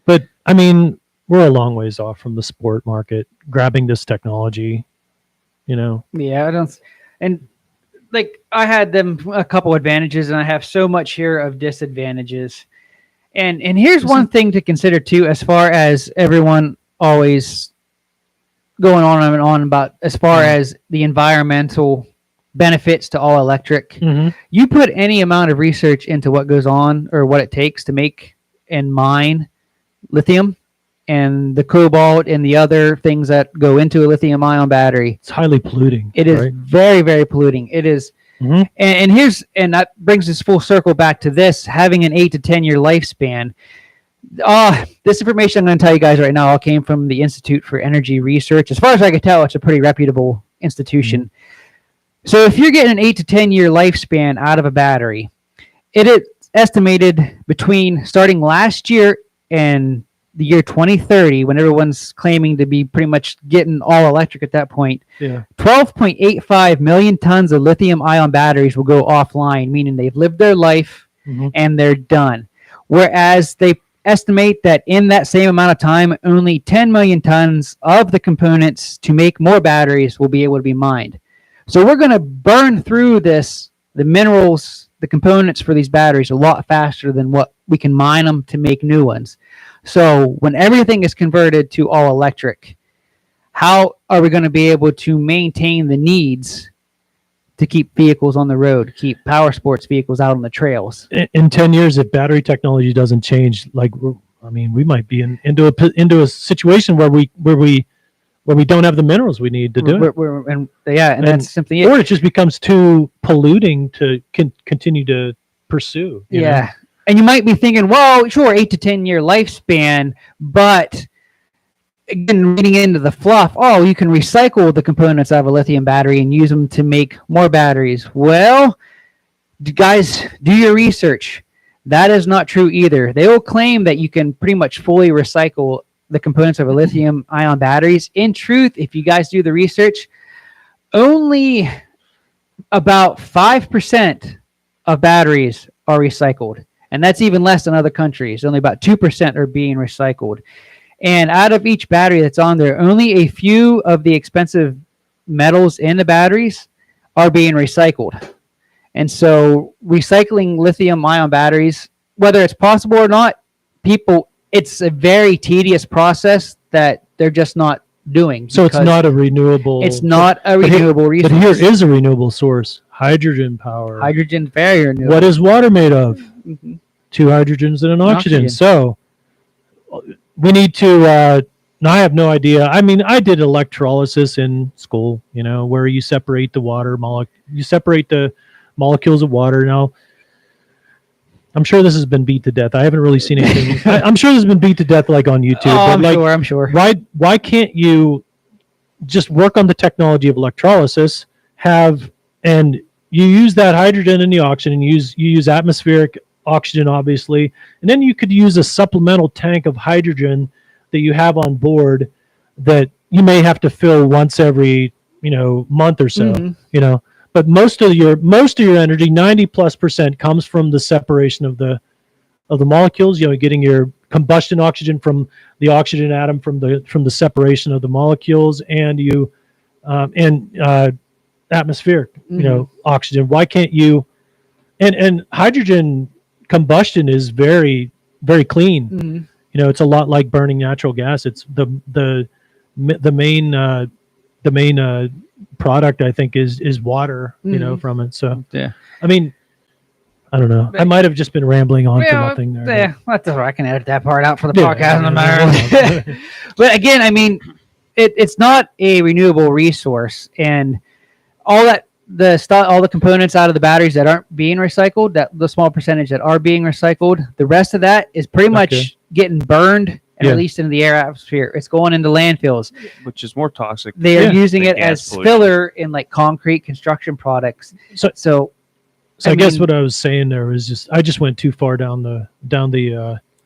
But I mean, we're a long ways off from the sport market grabbing this technology, Yeah, I don't. And like I had them a couple advantages, and I have so much here of disadvantages. And here's one thing to consider too, as far as everyone always going on and on about, as far as the environmental benefits to all electric. You put any amount of research into what goes on or what it takes to make and mine lithium and the cobalt and the other things that go into a lithium ion battery. It's highly polluting. It is very, very polluting. It is. And that brings us full circle back to this, having an 8 to 10 year lifespan. This information I'm going to tell you guys right now all came from the Institute for Energy Research. As far as I can tell, it's a pretty reputable institution. So if you're getting an 8 to 10 year lifespan out of a battery, it is estimated between starting last year and the year 2030, when everyone's claiming to be pretty much getting all electric at that point, 12.85 million tons of lithium-ion batteries will go offline, meaning they've lived their life and they're done. Whereas they estimate that in that same amount of time, only 10 million tons of the components to make more batteries will be able to be mined. So we're going to burn through this the minerals, the components for these batteries are a lot faster than what we can mine them to make new ones. So when everything is converted to all electric, how are we going to be able to maintain the needs to keep vehicles on the road, keep power sports vehicles out on the trails? In 10 years, if battery technology doesn't change, we might be into a situation where we don't have the minerals we need to do it. And that's simply it. Or it just becomes too polluting to continue to pursue. you know? And you might be thinking, well, sure, 8 to 10 year lifespan, but again, getting into the fluff, you can recycle the components out of a lithium battery and use them to make more batteries. Well, guys, do your research. That is not true either. They will claim that you can pretty much fully recycle the components of a lithium ion batteries. In truth, if you guys do the research, only about 5% of batteries are recycled. And that's even less than other countries. Only about 2% are being recycled. And out of each battery that's on there, only a few of the expensive metals in the batteries are being recycled. And so recycling lithium ion batteries, whether it's possible or not, it's a very tedious process that they're just not doing. So it's not a renewable. It's not a renewable resource. But here is a renewable source: hydrogen power. Hydrogen, very renewable. What is water made of? 2 hydrogens and an oxygen. So we need to. I have no idea. I mean, I did electrolysis in school. Where you separate the water you separate the molecules of water. Now, I'm sure this has been beat to death. I haven't really seen anything. I'm sure this has been beat to death, like on YouTube. I'm sure. Why can't you just work on the technology of electrolysis? And you use that hydrogen and the oxygen. You use atmospheric oxygen, obviously, and then you could use a supplemental tank of hydrogen that you have on board that you may have to fill once every month or so. But most of your energy, 90+%, comes from the separation of the molecules. Getting your combustion oxygen from the oxygen atom from the separation of the molecules, and atmospheric oxygen. Why can't you? And hydrogen combustion is very, very clean. It's a lot like burning natural gas. It's the main product, I think, is water, from it. So I mean, I don't know. I might have just been rambling on for nothing there. Yeah, that's all right. I can edit that part out for the podcast. But again, I mean, it's not a renewable resource, and all the components out of the batteries that aren't being recycled, that the small percentage that are being recycled, the rest of that is pretty much getting burned and released into the air atmosphere. It's going into landfills, which is more toxic. They are using it as filler in like concrete construction products. So I guess what I was saying there was I just went too far down the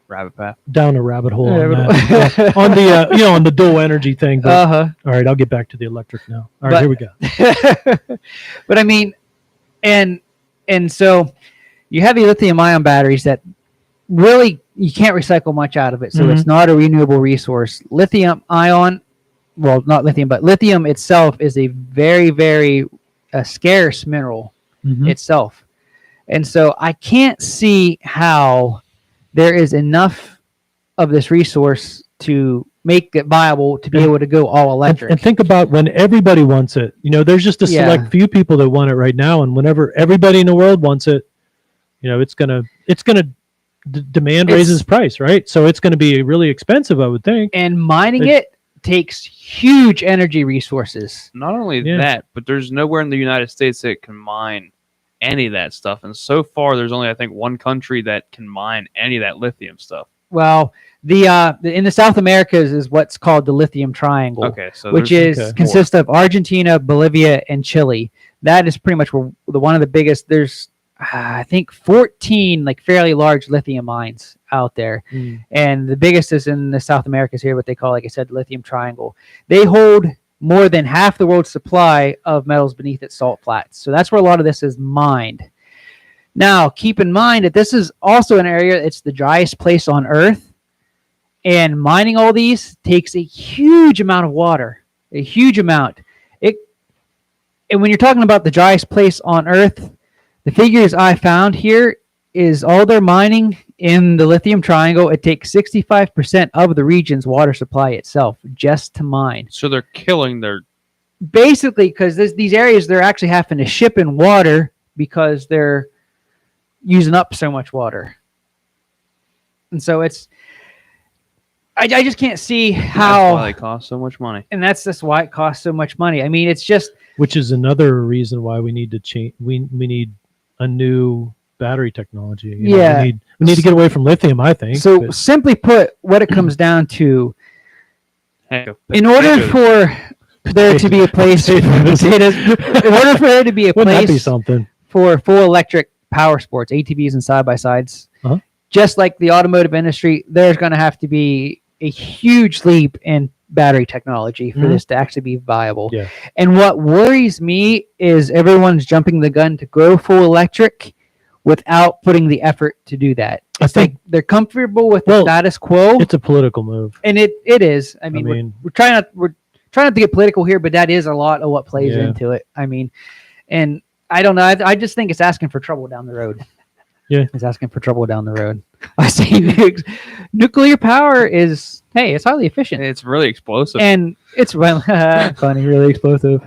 rabbit path, down a rabbit hole on that. On the on the dual energy thing. But, all right, I'll get back to the electric now. All right, here we go. But I mean, and so you have the lithium ion batteries that really you can't recycle much out of it, so it's not a renewable resource. Lithium ion, well, not lithium, but lithium itself is a very, very scarce mineral itself, and so I can't see how there is enough of this resource to make it viable to be able to go all electric. And think about when everybody wants it. There's just a select few people that want it right now, and whenever everybody in the world wants it, it's gonna demand raises price, right? So it's going to be really expensive, I would think. And mining it takes huge energy resources. Not only that, but there's nowhere in the United States that can mine any of that stuff. And so far, there's only, I think, one country that can mine any of that lithium stuff. Well, in the South Americas is what's called the lithium triangle, which consists of Argentina, Bolivia, and Chile. That is pretty much one of the biggest. There's I think 14 like fairly large lithium mines out there, and the biggest is in the South Americas here, what they call, like I said, lithium triangle. They hold more than half the world's supply of metals beneath its salt flats, so that's where a lot of this is mined. Now, keep in mind that this is also an area, it's the driest place on Earth, and mining all these takes a huge amount of water, a huge amount. And when you're talking about the driest place on Earth, The figures I found here is all their mining in the lithium triangle. It takes 65% of the region's water supply itself just to mine. So they're killing their. Basically, because these areas they're actually having to ship in water because they're using up so much water, and so it's. I just can't see how. That's why they cost so much money. And that's just why it costs so much money. I mean, it's just. Which is another reason why we need to change. We need a new battery technology. You know, Yeah. we need to get away from lithium, I think. So but- simply put, what it comes down to, Heck, in order for there to be a place, in order for there to be a wouldn't that be place something? for full electric power sports, ATVs and side by sides, Uh-huh. just like the automotive industry, there's going to have to be a huge leap in battery technology for Mhm. this to actually be viable. Yeah. And what worries me is everyone's jumping the gun to go full electric without putting the effort to do that. I It's think like they're comfortable with the Well, status quo, it's a political move. and it is. I mean, we're trying not to get political here, but that is a lot of what plays Yeah. into it. I mean, and I don't know. I just think it's asking for trouble down the road. Yeah. It's asking for trouble down the road. I say nuclear power is, hey, it's highly efficient. It's really explosive. And it's funny, really explosive.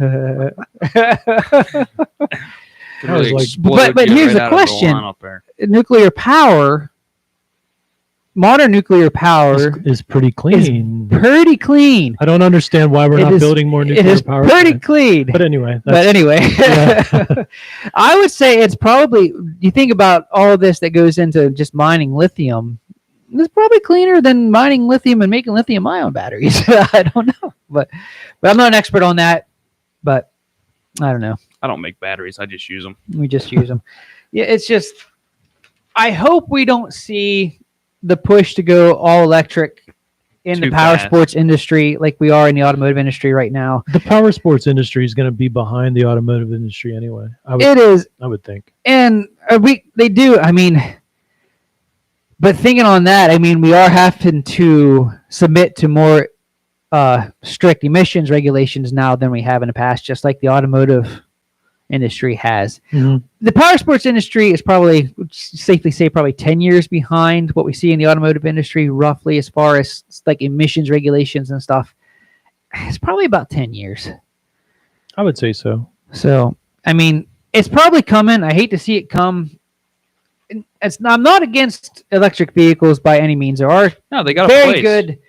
It really like- explode but you here's the out of question. line up there. Nuclear power, modern nuclear power, Is pretty clean. pretty clean. I don't understand why we're It not is- building more It nuclear is power pretty plants. clean. But anyway, But that's, anyway, Yeah. I would say it's probably, you think about all of this that goes into just mining lithium, it's probably cleaner than mining lithium and making lithium ion batteries. I don't know. But I'm not an expert on that. But I don't know. I don't make batteries. I just use them. We just use them. Yeah, it's just, I hope we don't see the push to go all electric in the Too power fast. sports industry like we are in the automotive industry right now. the power sports industry is going to be behind the automotive industry anyway. It is, I would think. and they do. I mean, but thinking on that, I mean, we are having to submit to more strict emissions regulations now than we have in the past, just like the automotive industry has. Mhm. The power sports industry is probably, safely say, probably 10 years behind what we see in the automotive industry, roughly, as far as like emissions regulations and stuff. It's probably about 10 years. I would say so. So, I mean, it's probably coming. I hate to see it come. I'm not against electric vehicles by any means. There are No, they got a very place. good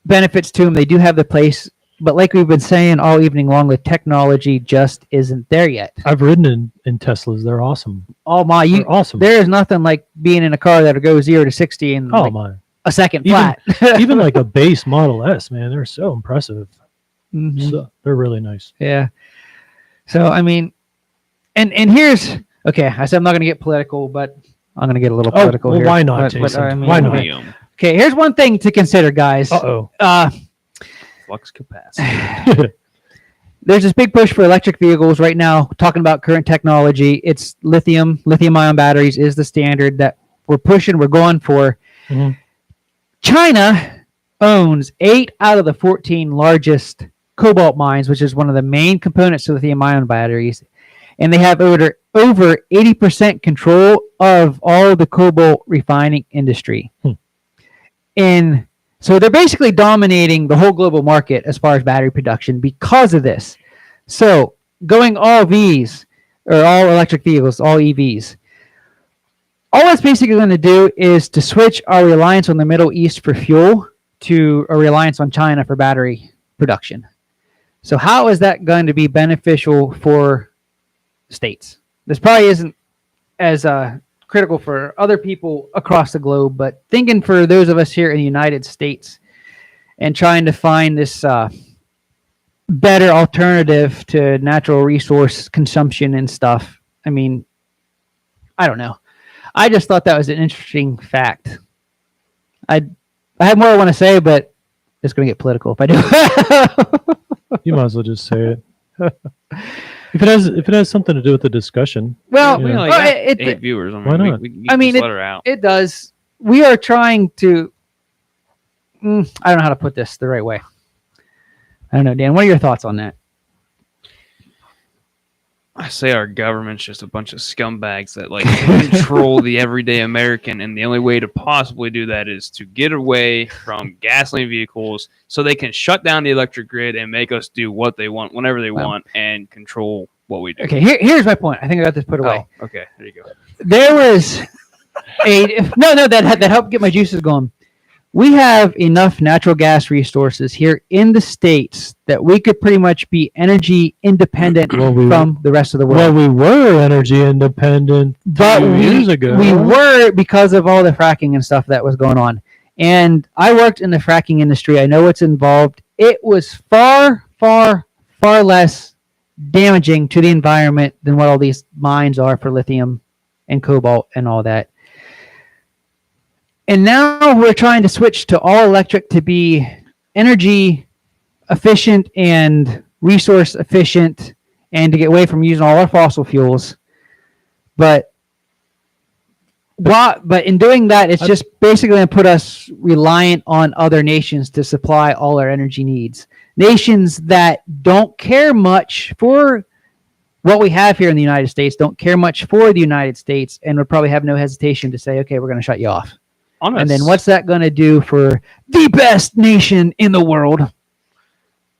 benefits to them. They do have the place. But like we've been saying all evening long, the technology just isn't there yet. I've ridden in Teslas. They're awesome. Oh my, They're awesome. there is nothing like being in a car that'll go 0 to 60 in Oh like my. a second Even- flat. Even like a base Model S, man, they're so impressive. Mhm. So, they're really nice. Yeah. So I mean, and here's, okay. I said I'm not going to get political, but I'm going to get a little Oh, political well, here. why not, But, Jason? I mean, Why not? Lithium. Okay, here's one thing to consider, guys. Uh-oh. Flux capacity. There's this big push for electric vehicles right now, talking about current technology. It's lithium ion batteries is the standard that we're pushing, we're going for. Mhm. China owns 8 out of the 14 largest cobalt mines, which is one of the main components of lithium ion batteries. And they have over 80% control of all the cobalt refining industry. And so they're basically dominating the whole global market as far as battery production because of this. So going all Vs, or all electric vehicles, all EVs, all that's basically going to do is to switch our reliance on the Middle East for fuel to a reliance on China for battery production. So how is that going to be beneficial for states? This probably isn't as critical for other people across the globe, but thinking for those of us here in the United States and trying to find this better alternative to natural resource consumption and stuff. I mean, I don't know. I just thought that was an interesting fact. I have more I want to say, but it's going to get political if I do. You might as well just say it. If it has something to do with the discussion. Well, Yeah. We only well, got it- 8 viewers. I mean, Why not? We I mean, just let her out. it does. We are trying to. I don't know how to put this the right way. I don't know, Dan. What are your thoughts on that? I say our government's just a bunch of scumbags that like control the everyday American, and the only way to possibly do that is to get away from gasoline vehicles so they can shut down the electric grid and make us do what they want whenever they want and control what we do. Okay, here's my point. I think I got this put away. Oh, okay, there you go. There was that helped get my juices going. We have enough natural gas resources here in the States that we could pretty much be energy independent from the rest of the Well, world. we were energy independent But 2 years ago. we were, because of all the fracking and stuff that was going on. And I worked in the fracking industry. I know what's involved. It was far, far, far less damaging to the environment than what all these mines are for lithium and cobalt and all that. And now we're trying to switch to all electric to be energy efficient and resource efficient and to get away from using all our fossil fuels. But in doing that, it's just basically going to put us reliant on other nations to supply all our energy needs. Nations that don't care much for what we have here in the United States, don't care much for the United States, and would probably have no hesitation to say, okay, we're going to shut you off. And then what's that going to do for the best nation in the world?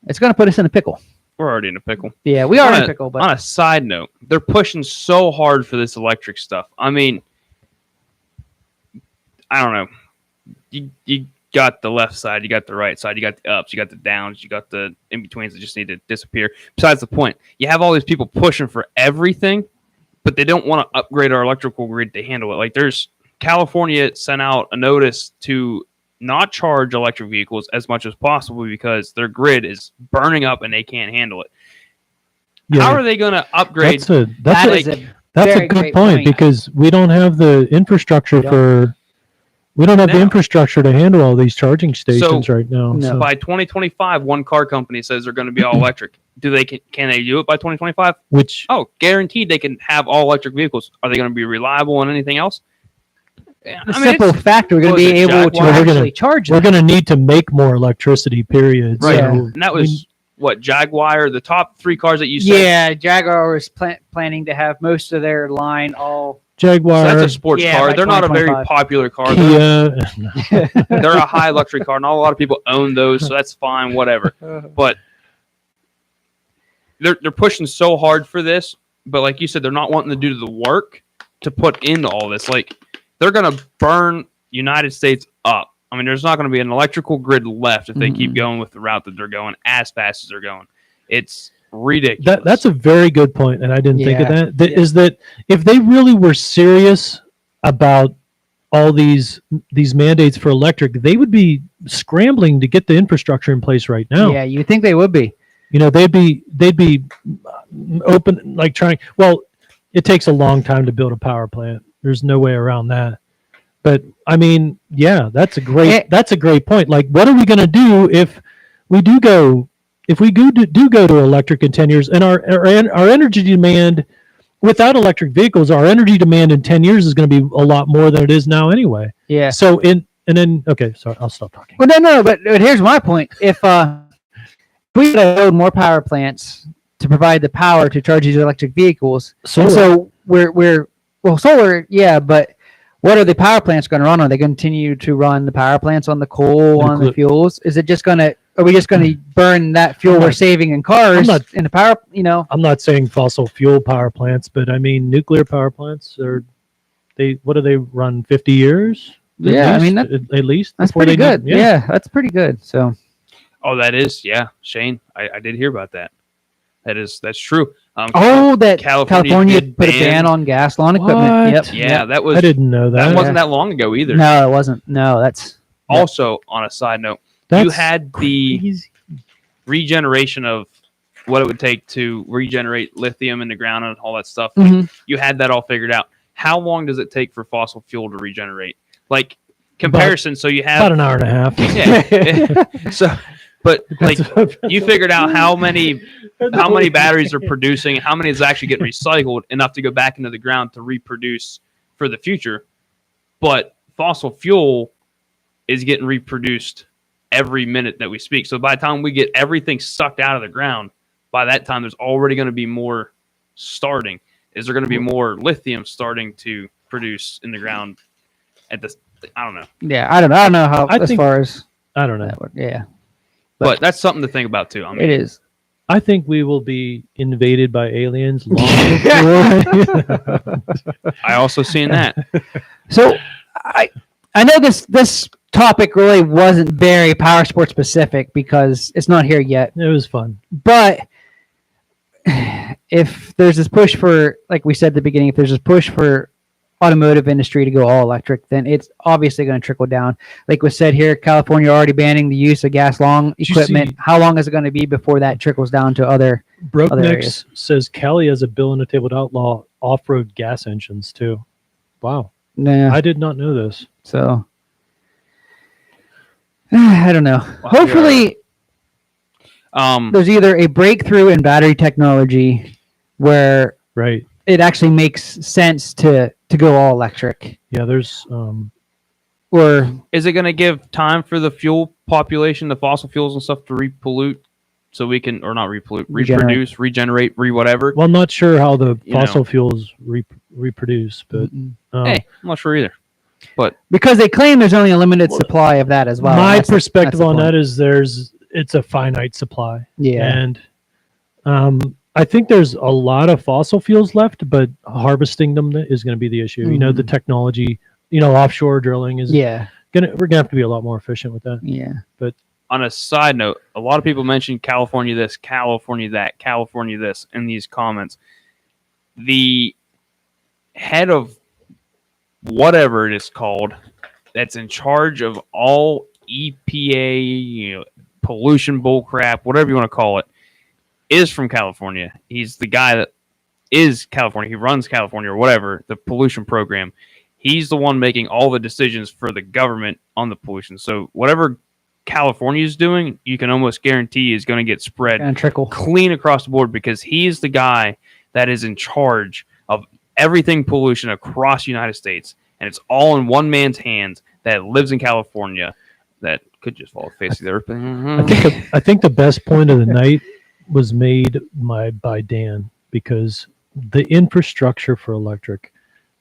It's going to put us in a pickle. We're already in a pickle. Yeah, we are in a pickle. But on a side note, they're pushing so hard for this electric stuff. I mean, I don't know. You got the left side, you got the right side, you got the ups, you got the downs, you got the in-betweens that just need to disappear. Besides the point, you have all these people pushing for everything, but they don't want to upgrade our electrical grid to handle it. Like California sent out a notice to not charge electric vehicles as much as possible because their grid is burning up and they can't handle it. Yeah. How are they going to upgrade? That's a good point because we don't have the infrastructure the infrastructure to handle all these charging stations right now. So by 2025, one car company says they're going to be all electric. Can they do it by 2025? Guaranteed they can have all electric vehicles. Are they going to be reliable and anything else? Simple fact, we're going to be able to actually charge them. We're going to need to make more electricity, period. Right. So, and that was Jaguar, the top 3 cars that you said? Yeah, Jaguar was planning to have most of their line all... Jaguar. So that's a sports car. They're not a very popular car. Kia. They're a high luxury car. Not a lot of people own those, so that's fine, whatever. But they're pushing so hard for this, but like you said, they're not wanting to do the work to put into all this. Like, they're going to burn United States up. I mean, there's not going to be an electrical grid left if they keep going with the route that they're going as fast as they're going. It's ridiculous. That's a very good point, and I didn't think of that. Is that if they really were serious about all these mandates for electric, they would be scrambling to get the infrastructure in place right now. Yeah, you think they would be. They'd be open, like trying. Well, it takes a long time to build a power plant. There's no way around that. But I mean, yeah, that's a great point. Like, what are we going to do if we do go to electric in 10 years, and our energy demand without electric vehicles, our energy demand in 10 years is going to be a lot more than it is now anyway. Yeah. So okay, sorry, I'll stop talking. Well, no, but here's my point. If we build more power plants to provide the power to charge these electric vehicles, so we're solar, yeah, but what are the power plants going to run on? Are they going to continue to run the power plants on the coal, on the fuels? Is it just going to? Are we just going to burn that fuel we're saving in cars in the power? I'm not saying fossil fuel power plants, but I mean nuclear power plants. What do they run? 50 years? Yeah, at least, I mean at least that's pretty good. Yeah, that's pretty good. So. Oh, that is Shane. I did hear about that. That's true. That California put a ban on gas lawn equipment. What? Yep. Yeah, that was. I didn't know that. That wasn't that long ago either. No, it wasn't. No, that's also on a side note. You had the regeneration of what it would take to regenerate lithium in the ground and all that stuff. Mm-hmm. You had that all figured out. How long does it take for fossil fuel to regenerate? Like comparison. So you have about an hour and a half. Yeah. So. But like you figured out how many batteries are producing, how many is actually getting recycled enough to go back into the ground to reproduce for the future. But fossil fuel is getting reproduced every minute that we speak. So by the time we get everything sucked out of the ground, by that time there's already going to be more starting? Is there going to be more lithium starting to produce in the ground at this? I don't know. Yeah, I don't know how I as think- far as I don't know. that would, yeah, But that's something to think about too. I mean, it is. I think we will be invaded by aliens long before. I also seen that. So I know this topic really wasn't very power sports specific because it's not here yet. It was fun. But if there's this push for, like we said at the beginning, if there's this push for automotive industry to go all electric, then it's obviously going to trickle down. Like was said here, California already banning the use of gas long Did you equipment. see- How long is it going to be before that trickles down to other? Broke Other Nicks areas. says Kelly has a bill on the table to outlaw off-road gas engines too. Wow, Nah, I did not know this. so I don't know. Well, Hopefully, there's either a breakthrough in battery technology where Right? it actually makes sense to go all electric, Yeah. There's or is it going to give time for the fuel population, the fossil fuels and stuff to repollute, so we can, or not repollute, Regenerate. reproduce, regenerate, whatever? well, not sure how the You know. fossil fuels reproduce, but Hey, I'm not sure either. because they claim there's only a limited supply of that as well. my That's the- perspective that's the on point. that is it's a finite supply. Yeah. And I think there's a lot of fossil fuels left, but harvesting them is going to be the issue. You know, the technology, offshore drilling is Yeah. we're gonna have to be a lot more efficient with that. Yeah. On a side note, a lot of people mention California this, California that, California this in these comments. The head of whatever it is called that's in charge of all EPA, pollution bullcrap, whatever you want to call it, is from California. He's the guy that is California. He runs California or whatever, the pollution program. He's the one making all the decisions for the government on the pollution. So whatever California is doing, you can almost guarantee is going to get spread And trickle. clean across the board because he's the guy that is in charge of everything pollution across the United States. And it's all in one man's hands that lives in California that could just fall face of the earth. I think the best point of the night was made by Dan, because the infrastructure for electric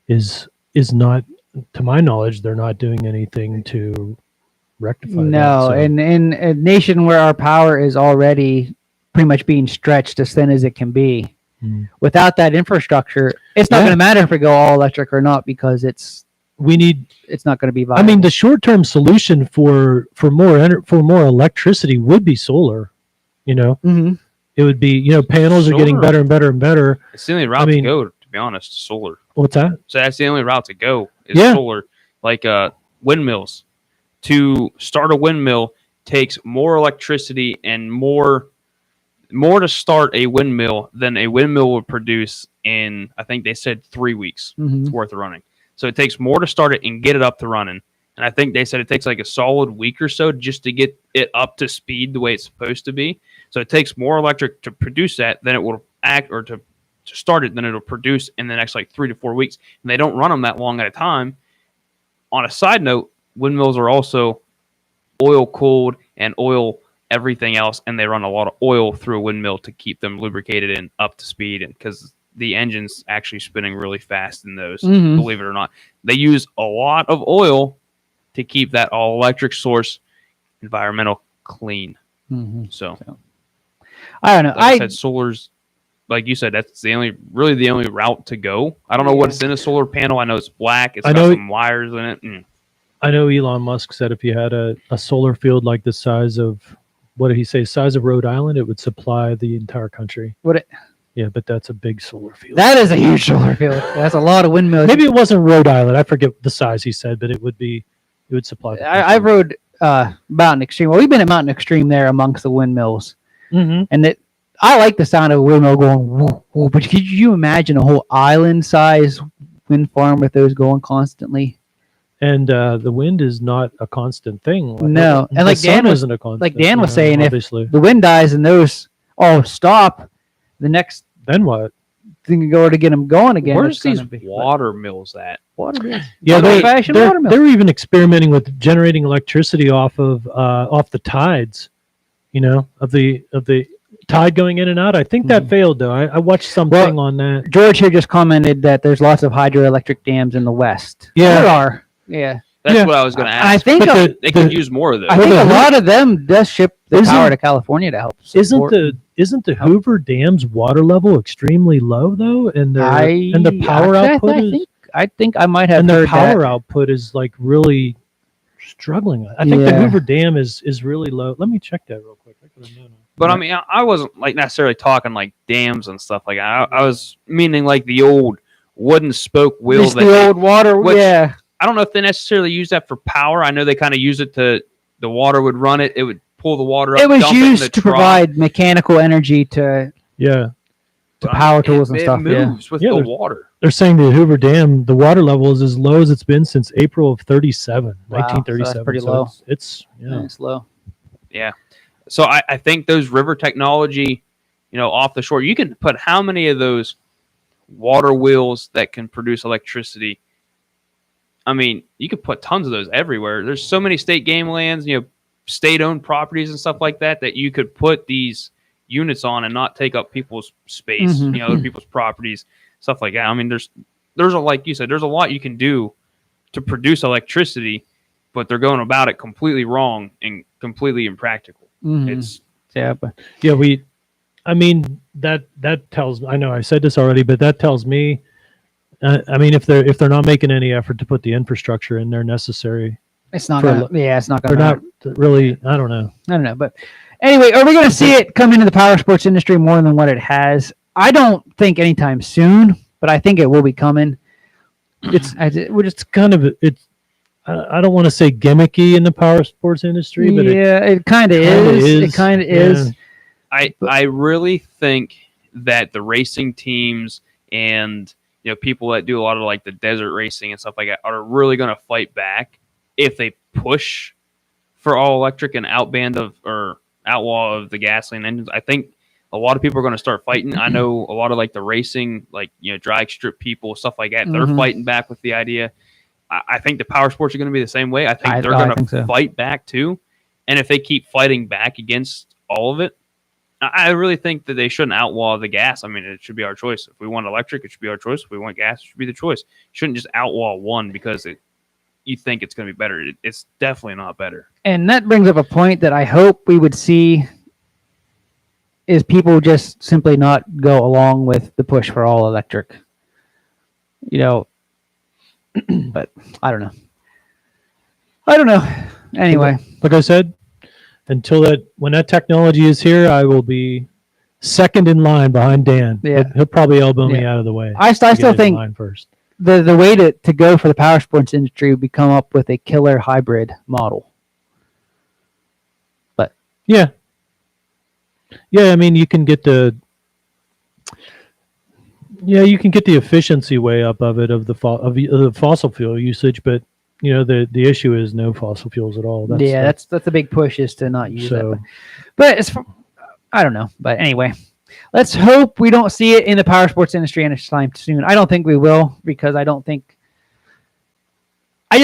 is not, to my knowledge, they're not doing anything to rectify that. No, So, and in a nation where our power is already pretty much being stretched as thin as it can be, without that infrastructure, it's not Yeah. going to matter if we go all electric or not because it's not going to be viable. I mean, the short-term solution for more electricity would be solar. Mhm. It would be, panels are getting Solar. better and better and better. It's the only route to go, to be honest, solar. What's that? So that's the only route to go is Yeah. solar. Like windmills. To start a windmill takes more electricity and more to start a windmill than a windmill would produce in, I think they said 3 weeks Mhm. worth of running. So it takes more to start it and get it up to running. And I think they said it takes like a solid week or so just to get it up to speed the way it's supposed to be. So it takes more electric to produce that than it will act, or to start it, than it'll produce in the next like 3 to 4 weeks. And they don't run them that long at a time. On a side note, windmills are also oil cooled and oil everything else, and they run a lot of oil through a windmill to keep them lubricated and up to speed, and because the engine's actually spinning really fast in those, Mhm. believe it or not. They use a lot of oil to keep that all electric source environmental clean. Mhm. So I don't know. like I said, solar's, like you said, that's the only route to go. I don't know what's in a solar panel. I know it's black. It's I got know- some wires in it. I know Elon Musk said if you had a solar field like the size of, what did he say, size of Rhode Island, it would supply the entire country. Yeah, but that's a big solar field. That is a huge solar field. That's a lot of windmills. Maybe it wasn't Rhode Island. I forget the size he said, but it would supply. the I rode Mountain Extreme. Well, we've been at Mountain Extreme there amongst the windmills, Mhm. and I like the sound of a windmill going woo, woo, but could you imagine a whole island-size wind farm with those going constantly? And the wind is not a constant thing. No, and the like sun Dan was- isn't a constant. like Dan was saying, if obviously, the wind dies and those all stop, the next then what? thing to go to get them going again. Where's it's gonna these be- water mills at? water mills? Yeah, Old-fashioned watermill. they're even experimenting with generating electricity off of the tides, of the tide going in and out. I think that failed though. I watched something on that. George here just commented that there's lots of hydroelectric dams in the West. Yeah. There are. Yeah. That's Yeah. what I was going to ask. I think But they could use more of those. I think Well, a the- lot of them does ship the Isn't- power to California to help support. Isn't the Hoover Dam's water level extremely low though, and the power output I think I might have and the heard power that. output is like really struggling. I think the Yeah. Hoover Dam is really low. Let me check that real quick. I could've known. But I mean, I wasn't like necessarily talking like dams and stuff like that. I was meaning like the old wooden spoke wheel. Just that the they- old water. which- Yeah. I don't know if they necessarily use that for power. I know they kind of use it to the water would run it. It would pull the water up. It was dump in the used to trough. provide mechanical energy to Yeah, But I power mean, tools and it stuff. Yeah. moves with Yeah, the there's- water. they're saying the Hoover Dam, the water level is as low as it's been since April of 37, Wow, 1937. so that's pretty So low. It's yeah. It's low. So I think those river technology, off the shore, you can put how many of those water wheels that can produce electricity. I mean, you could put tons of those everywhere. There's so many state game lands, state-owned properties and stuff like that you could put these units on and not take up people's space, Mhm. other people's properties, stuff like that. I mean, there's like you said, there's a lot you can do to produce electricity, but they're going about it completely wrong and completely impractical. Mhm. It's Yeah, but Yeah, I mean that tells. I know I said this already, but that tells me. I mean, if they're not making any effort to put the infrastructure in there necessary, it's not. For a Gonna, lo- yeah, it's not they're going to. not really. I don't know. I don't know, but anyway, are we going to see it come into the power sports industry more than what it has? I don't think anytime soon, but I think it will be coming. We're just It's kind of it's. I don't want to say gimmicky in the power sports industry, but it kind of kinda is. It is, kind of yeah. is. I really think that the racing teams and people that do a lot of like the desert racing and stuff like that are really going to fight back if they push for all electric and outlaw of the gasoline engines. I think a lot of people are going to start fighting. I know a lot of like the racing, like drag strip people, stuff like that. They're Mhm. fighting back with the idea. I think the power sports are going to be the same way. I think I they're going think to so. fight back too. And if they keep fighting back against all of it, I really think that they shouldn't outlaw the gas. I mean, it should be our choice. If we want electric, it should be our choice. If we want gas, it should be the choice. You shouldn't just outlaw one because you think it's going to be better. It's definitely not better. And that brings up a point that I hope we would see is people just simply not go along with the push for all electric. But I don't know. Anyway, like I said, when that technology is here, I will be second in line behind Dan. Yeah. He'll probably elbow me Yeah. out of the way. I to still get in think line first. the way to go for the power sports industry would be come up with a killer hybrid model. Yeah. Yeah, I mean, you can get the efficiency way up of it of the fossil fuel usage, but the issue is no fossil fuels at all. That's a big push is to not use So- that. But I don't know. But anyway, let's hope we don't see it in the power sports industry anytime soon. I don't think we will because I just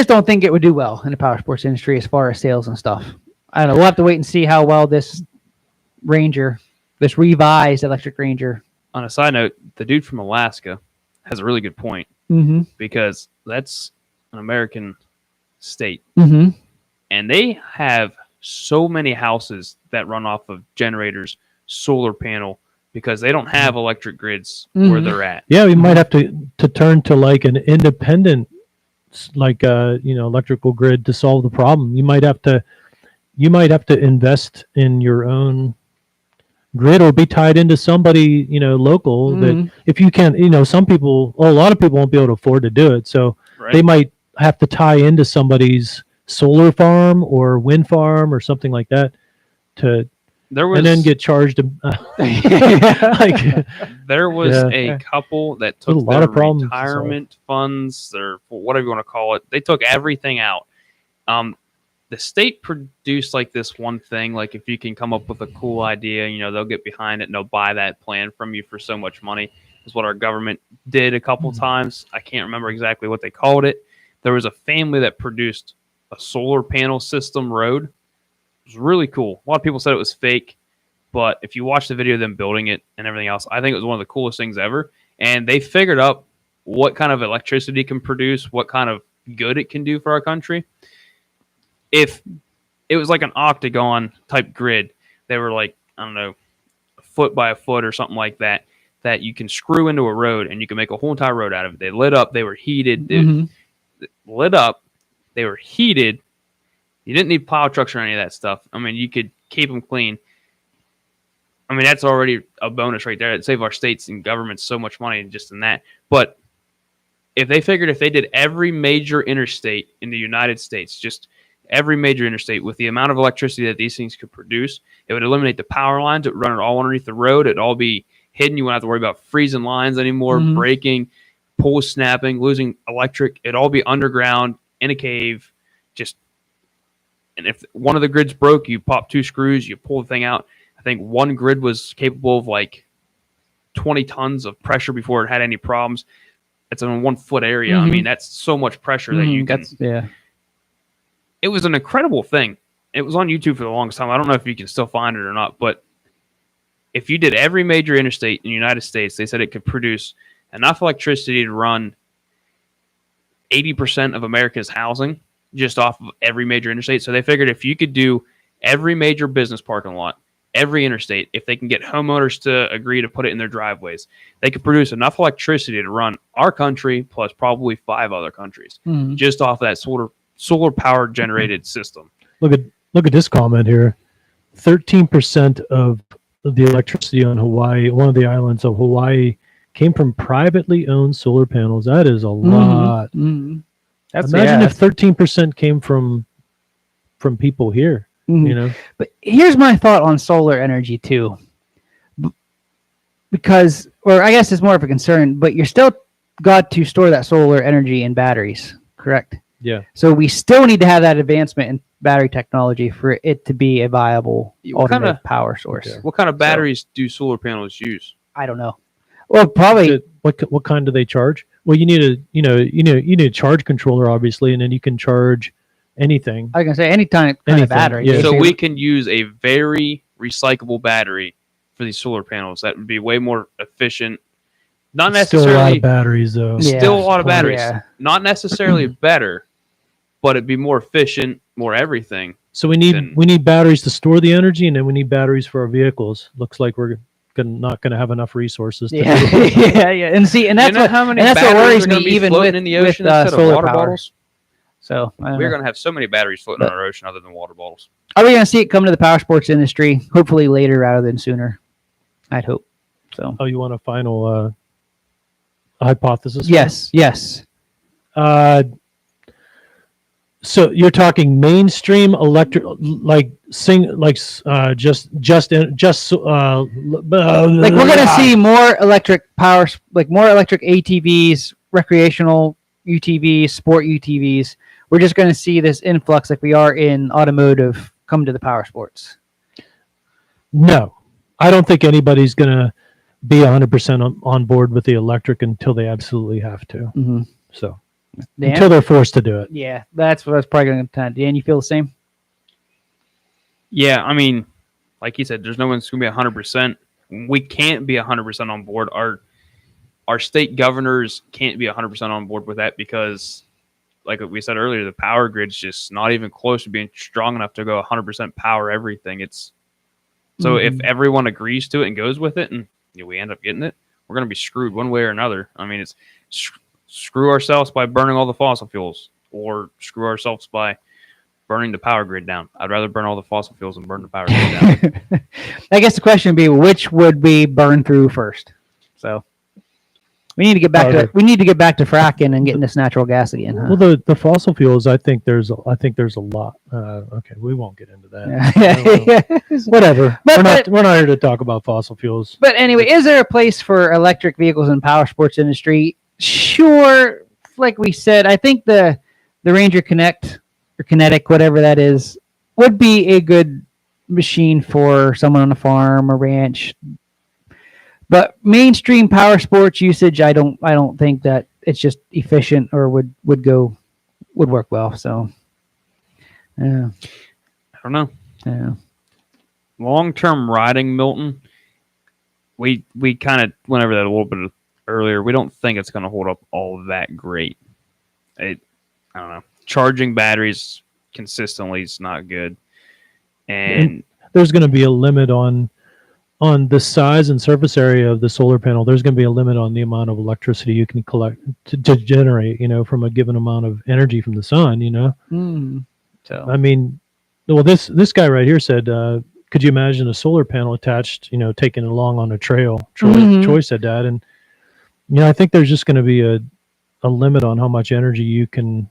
don't think it would do well in the power sports industry as far as sales and stuff. I don't know. We'll have to wait and see how well this revised electric Ranger. On a side note, the dude from Alaska has a really good point Mm-hmm. because that's an American state. Mm-hmm. And they have so many houses that run off of generators, solar panel, because they don't have electric grids where Mhm. they're at. Yeah, we might have to turn to like an independent, electrical grid to solve the problem. You might have to invest in your own grid or be tied into somebody local Mhm. that if you can't, a lot of people won't be able to afford to do it, so Right? they might have to tie into somebody's solar farm or wind farm or something like that and then get charged. There was Yeah. a couple that There's a took lot their of problems to retirement funds, their whatever you want to call it. They took everything out. The state produced like this one thing, like if you can come up with a cool idea, they'll get behind it and they'll buy that plan from you for so much money. Is what our government did a couple times. I can't remember exactly what they called it. There was a family that produced a solar panel system road. It was really cool. A lot of people said it was fake, But if you watch the video of them building it and everything else, I think it was one of the coolest things ever. And they figured out what kind of electricity it can produce, what kind of good it can do for our country. If it was like an octagon type grid, they were like, I don't know, a foot by a foot or something like that, that you can screw into a road and you can make a whole entire road out of it. They lit up, they were heated, lit up, they were heated. You didn't need plow trucks or any of that stuff. I mean, you could keep them clean. I mean, that's already a bonus right there. It'd save our states and governments so much money just in that. But if they figured if they did every major interstate in the United States, just every major interstate with the amount of electricity that these things could produce, it would eliminate the power lines. It would run it all underneath the road. It'd all be hidden. You wouldn't have to worry about freezing lines anymore, breaking, poles snapping, losing electric. It'd all be underground in a cave. And if one of the grids broke, you pop 2 screws, you pull the thing out. I think one grid was capable of like 20 tons of pressure before it had any problems. It's in a 1 foot area. I mean, that's so much pressure that you can. It was an incredible thing. It was on YouTube for the longest time. I don't know if you can still find it or not, but if you did every major interstate in the United States, they said it could produce enough electricity to run 80% of America's housing just off of every major interstate. So they figured if you could do every major business parking lot, every interstate, if they can get homeowners to agree to put it in their driveways, they could produce enough electricity to run our country plus probably 5 other countries just off that solar power generated system. Look at this comment here. 13% of the electricity on Hawaii, one of the islands of Hawaii, came from privately owned solar panels. That is a lot. Imagine if 13% came from people here. You know. But here's my thought on solar energy too, because, or I guess it's more of a concern, but you're still got to store that solar energy in batteries, correct? Yeah. So we still need to have that advancement in battery technology for it to be a viable alternative power source. Okay. What kind of batteries do solar panels use? I don't know. Well, probably. What kind do they charge? Well, you need a charge controller, obviously, and then you can charge anything. I was gonna say any kind of battery. Yeah. So we can use a very recyclable battery for these solar panels. That would be way more efficient. Not necessarily still a lot of batteries, though. Still a lot of batteries. Yeah. Not necessarily better, but it'd be more efficient, more everything. So we need batteries to store the energy, and then we need batteries for our vehicles. Looks like we're not going to have enough resources. To yeah. And see, and that's how many what worries me, be even floating in the ocean instead of solar water power. bottles. So we're going to have so many batteries floating in our ocean other than water bottles. Are we going to see it come to the power sports industry? Hopefully later rather than sooner. I'd hope. So. Oh, you want a final hypothesis? Yes. So you're talking mainstream electric, like just like we're going to see more electric power, like more electric ATVs, recreational UTVs, sport UTVs. We're just going to see this influx like we are in automotive come to the power sports. No, I don't think anybody's going to be 100% on board with the electric until they absolutely have to. So. Dan? Until they're forced to do it. Yeah, that's what I was probably going to. Dan, you feel the same? Yeah, I mean, like you said, there's no one's going to be 100%. We can't be 100% on board. Our state governors can't be 100% on board with that because, like we said earlier, the power grid's just not even close to being strong enough to go 100% power everything. It's so if everyone agrees to it and goes with it, and we end up getting it, we're going to be screwed one way or another. I mean, it's screw ourselves by burning all the fossil fuels, or screw ourselves by burning the power grid down. I'd rather burn all the fossil fuels than burn the power grid down. I guess the question would be, which would we burn through first? So we need to get back to fracking and getting this natural gas again. Huh? Well, the fossil fuels, I think there's a lot. Okay, we won't get into that. Whatever. We're not here to talk about fossil fuels. But anyway, is there a place for electric vehicles in power sports industry? Sure, like we said, I think the Ranger Connect or Kinetic, whatever that is, would be a good machine for someone on a farm or ranch. But mainstream power sports usage, I don't think that it's just efficient or would work well. So, yeah, I don't know. Yeah. long-term riding, Milton, we kind of went over that a little bit earlier. We don't think it's going to hold up all that great. I don't know. Charging batteries consistently is not good, and There's going to be a limit on the size and surface area of the solar panel. There's going to be a limit on the amount of electricity you can collect to generate, from a given amount of energy from the sun. So I mean, well, this guy right here said, could you imagine a solar panel attached, taking it along on a trail? Troy said that, and I think there's just going to be a limit on how much energy you can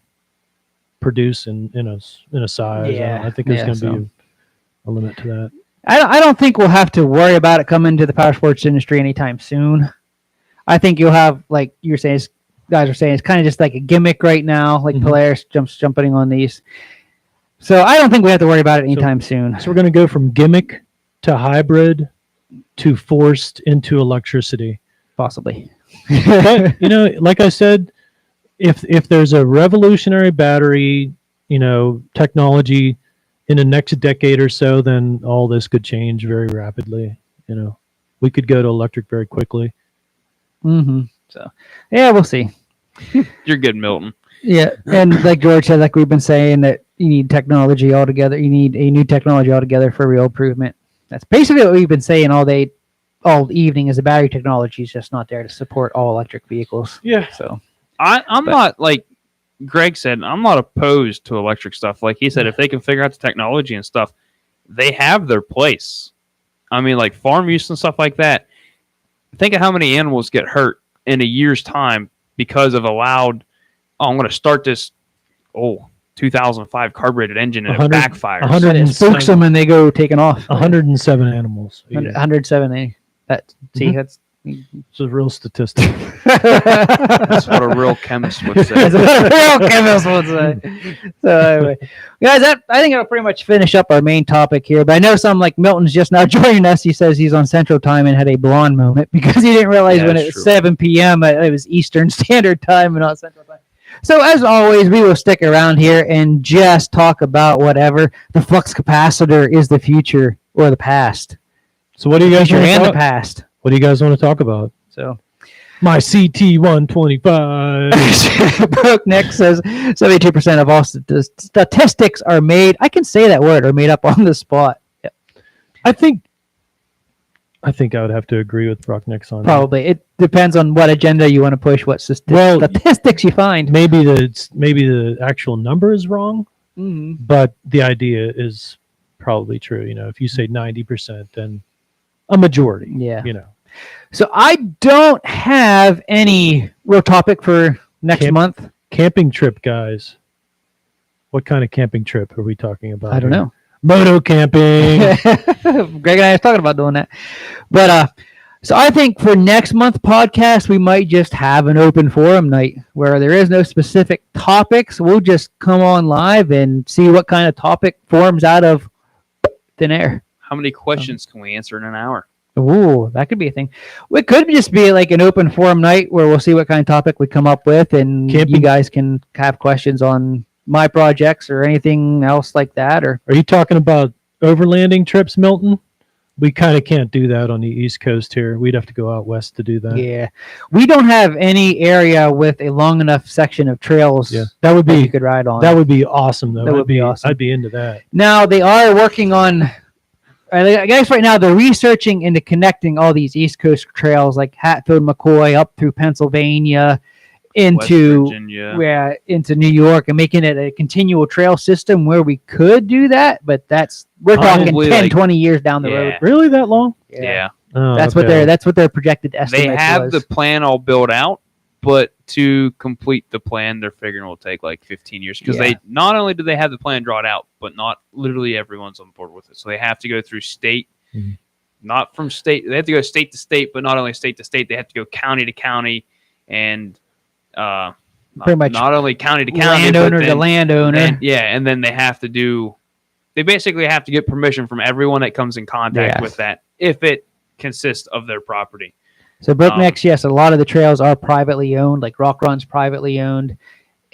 produce in a size. I think there's going to be a limit to that. I don't think we'll have to worry about it coming to the power sports industry anytime soon. I think you'll have, like you were saying, guys are saying, it's kind of just like a gimmick right now, like Polaris jumping on these. So I don't think we have to worry about it anytime soon. So we're going to go from gimmick to hybrid to forced into electricity. Possibly. But, like I said, if there's a revolutionary battery, technology in the next decade or so, then all this could change very rapidly. We could go to electric very quickly. So, yeah, we'll see. you're good, Milton. Yeah, and like George said, like we've been saying, that you need technology altogether. You need a new technology altogether for real improvement. That's basically what we've been saying all evening. Is the battery technology is just not there to support all electric vehicles. Yeah. So I'm not, like Greg said, I'm not opposed to electric stuff. Like he said, if they can figure out the technology and stuff, they have their place. I mean, like farm use and stuff like that. Think of how many animals get hurt in a year's time because of I'm going to start this 2005 carbureted engine and it backfires. 100 and spooks them and they go taking off. 107 animals. 107. That's It's a real statistic. That's what a real chemist would say. That's what a real chemist would say. So anyway, guys, I think it'll pretty much finish up our main topic here. But I know some, like Milton's just now joining us. He says he's on Central Time and had a blonde moment because he didn't realize when it was 7 p.m. It was Eastern Standard Time and not Central Time. So as always, we will stick around here and just talk about whatever. The flux capacitor is the future or the past. So what do you guys Future want and to the talk? past. What do you guys want to talk about? So My CT 125. Brooke Nick says 72% of all statistics are made. I can say that word, are made up on the spot. Yeah. I think I would have to agree with Brocknick's on Probably. It depends on what agenda you want to push, what statistics you find. that. Maybe the actual number is wrong, but the idea is probably true. If you say 90%, then a majority. Yeah. So I don't have any real topic for next month. Camping trip, guys. What kind of camping trip are we talking about? I don't know. Moto camping. Greg and I are talking about doing that. But so I think for next month podcast, we might just have an open forum night where there is no specific topics. We'll just come on live and see what kind of topic forms out of thin air. How many questions can we answer in an hour? Ooh, that could be a thing. It could just be like an open forum night where we'll see what kind of topic we come up with, and you guys can have questions on my projects or anything else like that. Or are you talking about overlanding trips, Milton? We kind of can't do that on the East Coast here. We'd have to go out west to do that. Yeah, we don't have any area with a long enough section of trails. Yeah, that would be you could ride on. That would be awesome, though. That would be awesome. I'd be into that. Now they are working on. I guess right now they're researching into connecting all these East Coast trails like Hatfield, McCoy, up through Pennsylvania, into New York, and making it a continual trail system where we could do that. But we're talking 10, 20 years down the road. Really, that long? Yeah. Oh, that's what their projected estimate. They have the plan all built out, but to complete the plan, they're figuring it will take like 15 years because they not only do they have the plan drawn out, but not literally everyone's on board with it. So they have to go through state, not from state. They have to go state to state, but not only state to state, they have to go county to county, and pretty much not only county to county, landowner to landowner. And then they have to do. They basically have to get permission from everyone that comes in contact with that if it consists of their property. So Brooknex, yes, a lot of the trails are privately owned, like Rock Run's privately owned,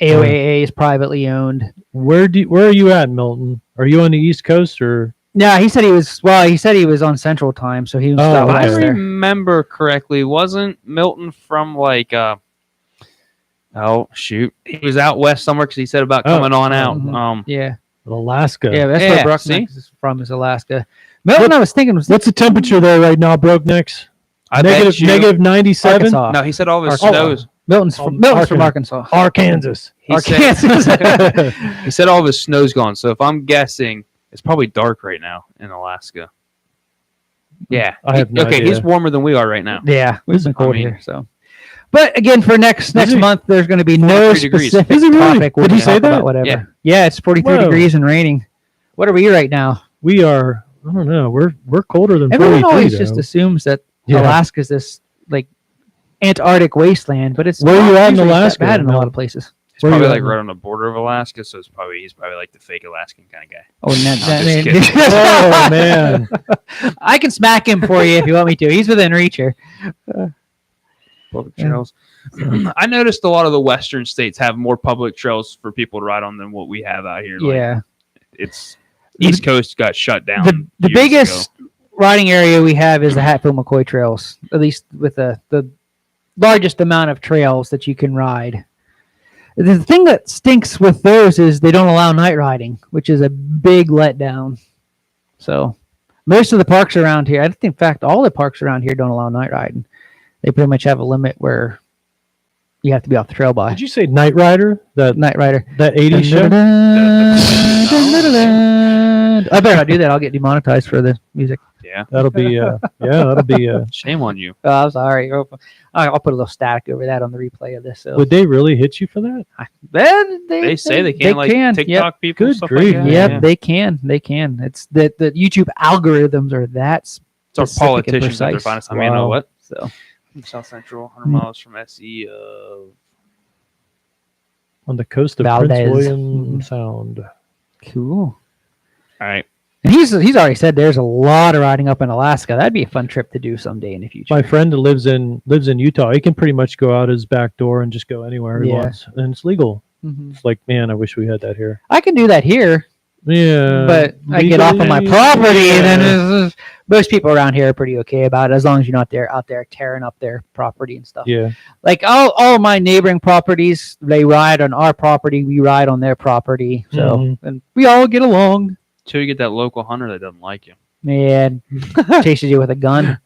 AOAA is privately owned. Where are you at, Milton? Are you on the East Coast or Yeah, he said he was. Well, he said he was on Central Time, so he was Oh, out If I west there. remember correctly, wasn't Milton from like oh shoot, he was out west somewhere because he said about Oh, coming on out. mhm. Yeah, Alaska. yeah, that's Yeah, where Brockneck is from. Is Alaska. Milton, I was thinking was What's the temperature there right now, Brokenecks? I bet you. Negative 97. Arkansas. No, he said all of his Arkansas. snows. Milton's from Arkansas. Arkansas. He said, he said all of his snow's gone. So if I'm guessing, it's probably dark right now in Alaska. Yeah. I have no okay, idea. he's warmer than we are right now. Yeah, it's been cold I mean- here. So, but again, for next it? month, there's going to be no 43 degrees. specific Is it really? topic. We're Did he gonna say talk that? about whatever. Yeah. Yeah, it's 43 Whoa. degrees and raining. What are we right now? We are. I don't know. We're colder than Everyone 43. always just though. assumes that Yeah. Alaska's this like Antarctic wasteland, but it's Where are not you at in usually that Alaska, bad in a Mel? lot of places. He's Where probably you like at? right on the border of Alaska, so he's probably like the fake Alaskan kind of guy. Oh, and just that, kidding. Oh man. I can smack him for you if you want me to. He's within reach here. Public trails. I noticed a lot of the western states have more public trails for people to ride on than what we have out here. Like, Yeah. it's East Coast got shut down. The years biggest ago. riding area we have is the Hatfield McCoy trails, at least with the largest amount of trails that you can ride. The thing that stinks with those is they don't allow night riding, which is a big letdown. So most of the parks around here, I think in fact all the parks around here don't allow night riding. They pretty much have a limit where you have to be off the trail by. Did you say Knight Rider? That Night Rider. 80s show? I better not do that. I'll get demonetized for the music. Yeah. That'll be that'll be Shame on you. Oh, I'm sorry. I'll put a little static over that on the replay of this. So. would they really hit you for that? They say they can, like can. TikTok Yep. people. Good Stuff grief, like that. Yep, Yeah. they can. They can. It's that the YouTube algorithms are that It's our specific and politicians that they're precise. finest. I mean, you know Wow. what? so. From South Central, 100 miles from SE of On the coast of Valdez. Prince William Mhm. Sound. Cool. all right. And he's already said there's a lot of riding up in Alaska. That'd be a fun trip to do someday in the future. My friend that lives in Utah. He can pretty much go out his back door and just go anywhere he Yeah. wants, and it's legal. Mhm. It's like, man, I wish we had that here. I can do that here, Yeah, but I get off on my legally, property, and then yeah. most people around here are pretty okay about it as long as you're not out there tearing up their property and stuff. Yeah, Like all my neighboring properties, they ride on our property, we ride on their property, so Mhm. and we all get along. Till you get that local hunter that doesn't like you. Man, chases you with a gun,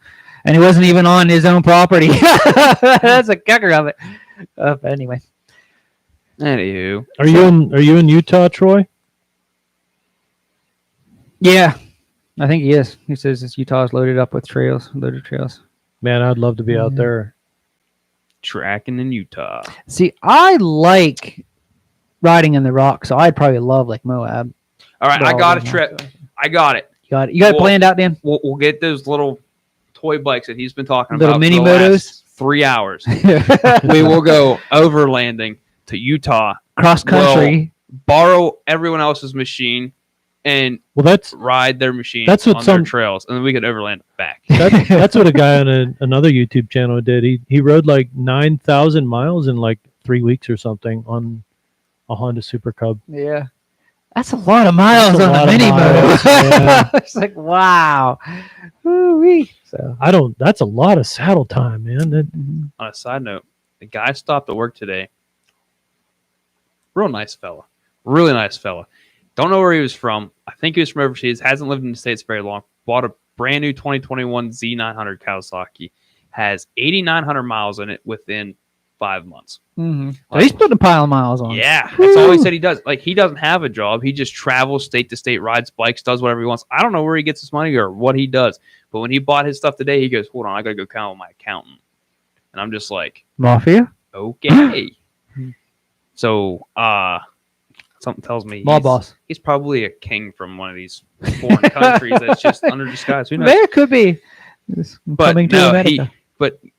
and he wasn't even on his own property. That's a kicker of it. But anyway, Anywho, are you in Utah, Troy? yeah, I think he is. He says this Utah is loaded up with loaded trails. Man, I'd love to be out Mhm. there. tracking in Utah. See, I like riding in the rock, so I'd probably love like Moab. All right, But I all got a those trip. mountains. I got it. You got it Well, planned out, Dan? We'll get those little toy bikes that he's been talking Little about. mini for the last motos? 3 hours. We will go overlanding to Utah, Cross country. borrow everyone else's machine, and Well, that's ride their machine That's what on their some- trails, and then we could overland back. that's what a guy on another YouTube channel did. He rode like 9,000 miles in like 3 weeks or something on a Honda Super Cub. Yeah. That's a lot of miles That's a on lot the of mini moto. miles, yeah. It's like, wow. Woo-wee. So, That's a lot of saddle time, man. On a side note, the guy stopped at work today. Real nice fella. Really nice fella. Don't know where he was from. I think he was from overseas. Hasn't lived in the States very long. Bought a brand new 2021 Z900 Kawasaki. Has 8,900 miles in it within 5 months. so he's putting a pile of miles on. Yeah, that's all he said he does. Like, he doesn't have a job. He just travels state to state, rides bikes, does whatever he wants. I don't know where he gets his money or what he does. But when he bought his stuff today, he goes, hold on, I got to go count with my accountant. And I'm just like, Mafia? okay. So, something tells me Mob boss. he's probably a king from one of these foreign countries that's just under disguise. Who knows? There could be. It's But coming to no, America.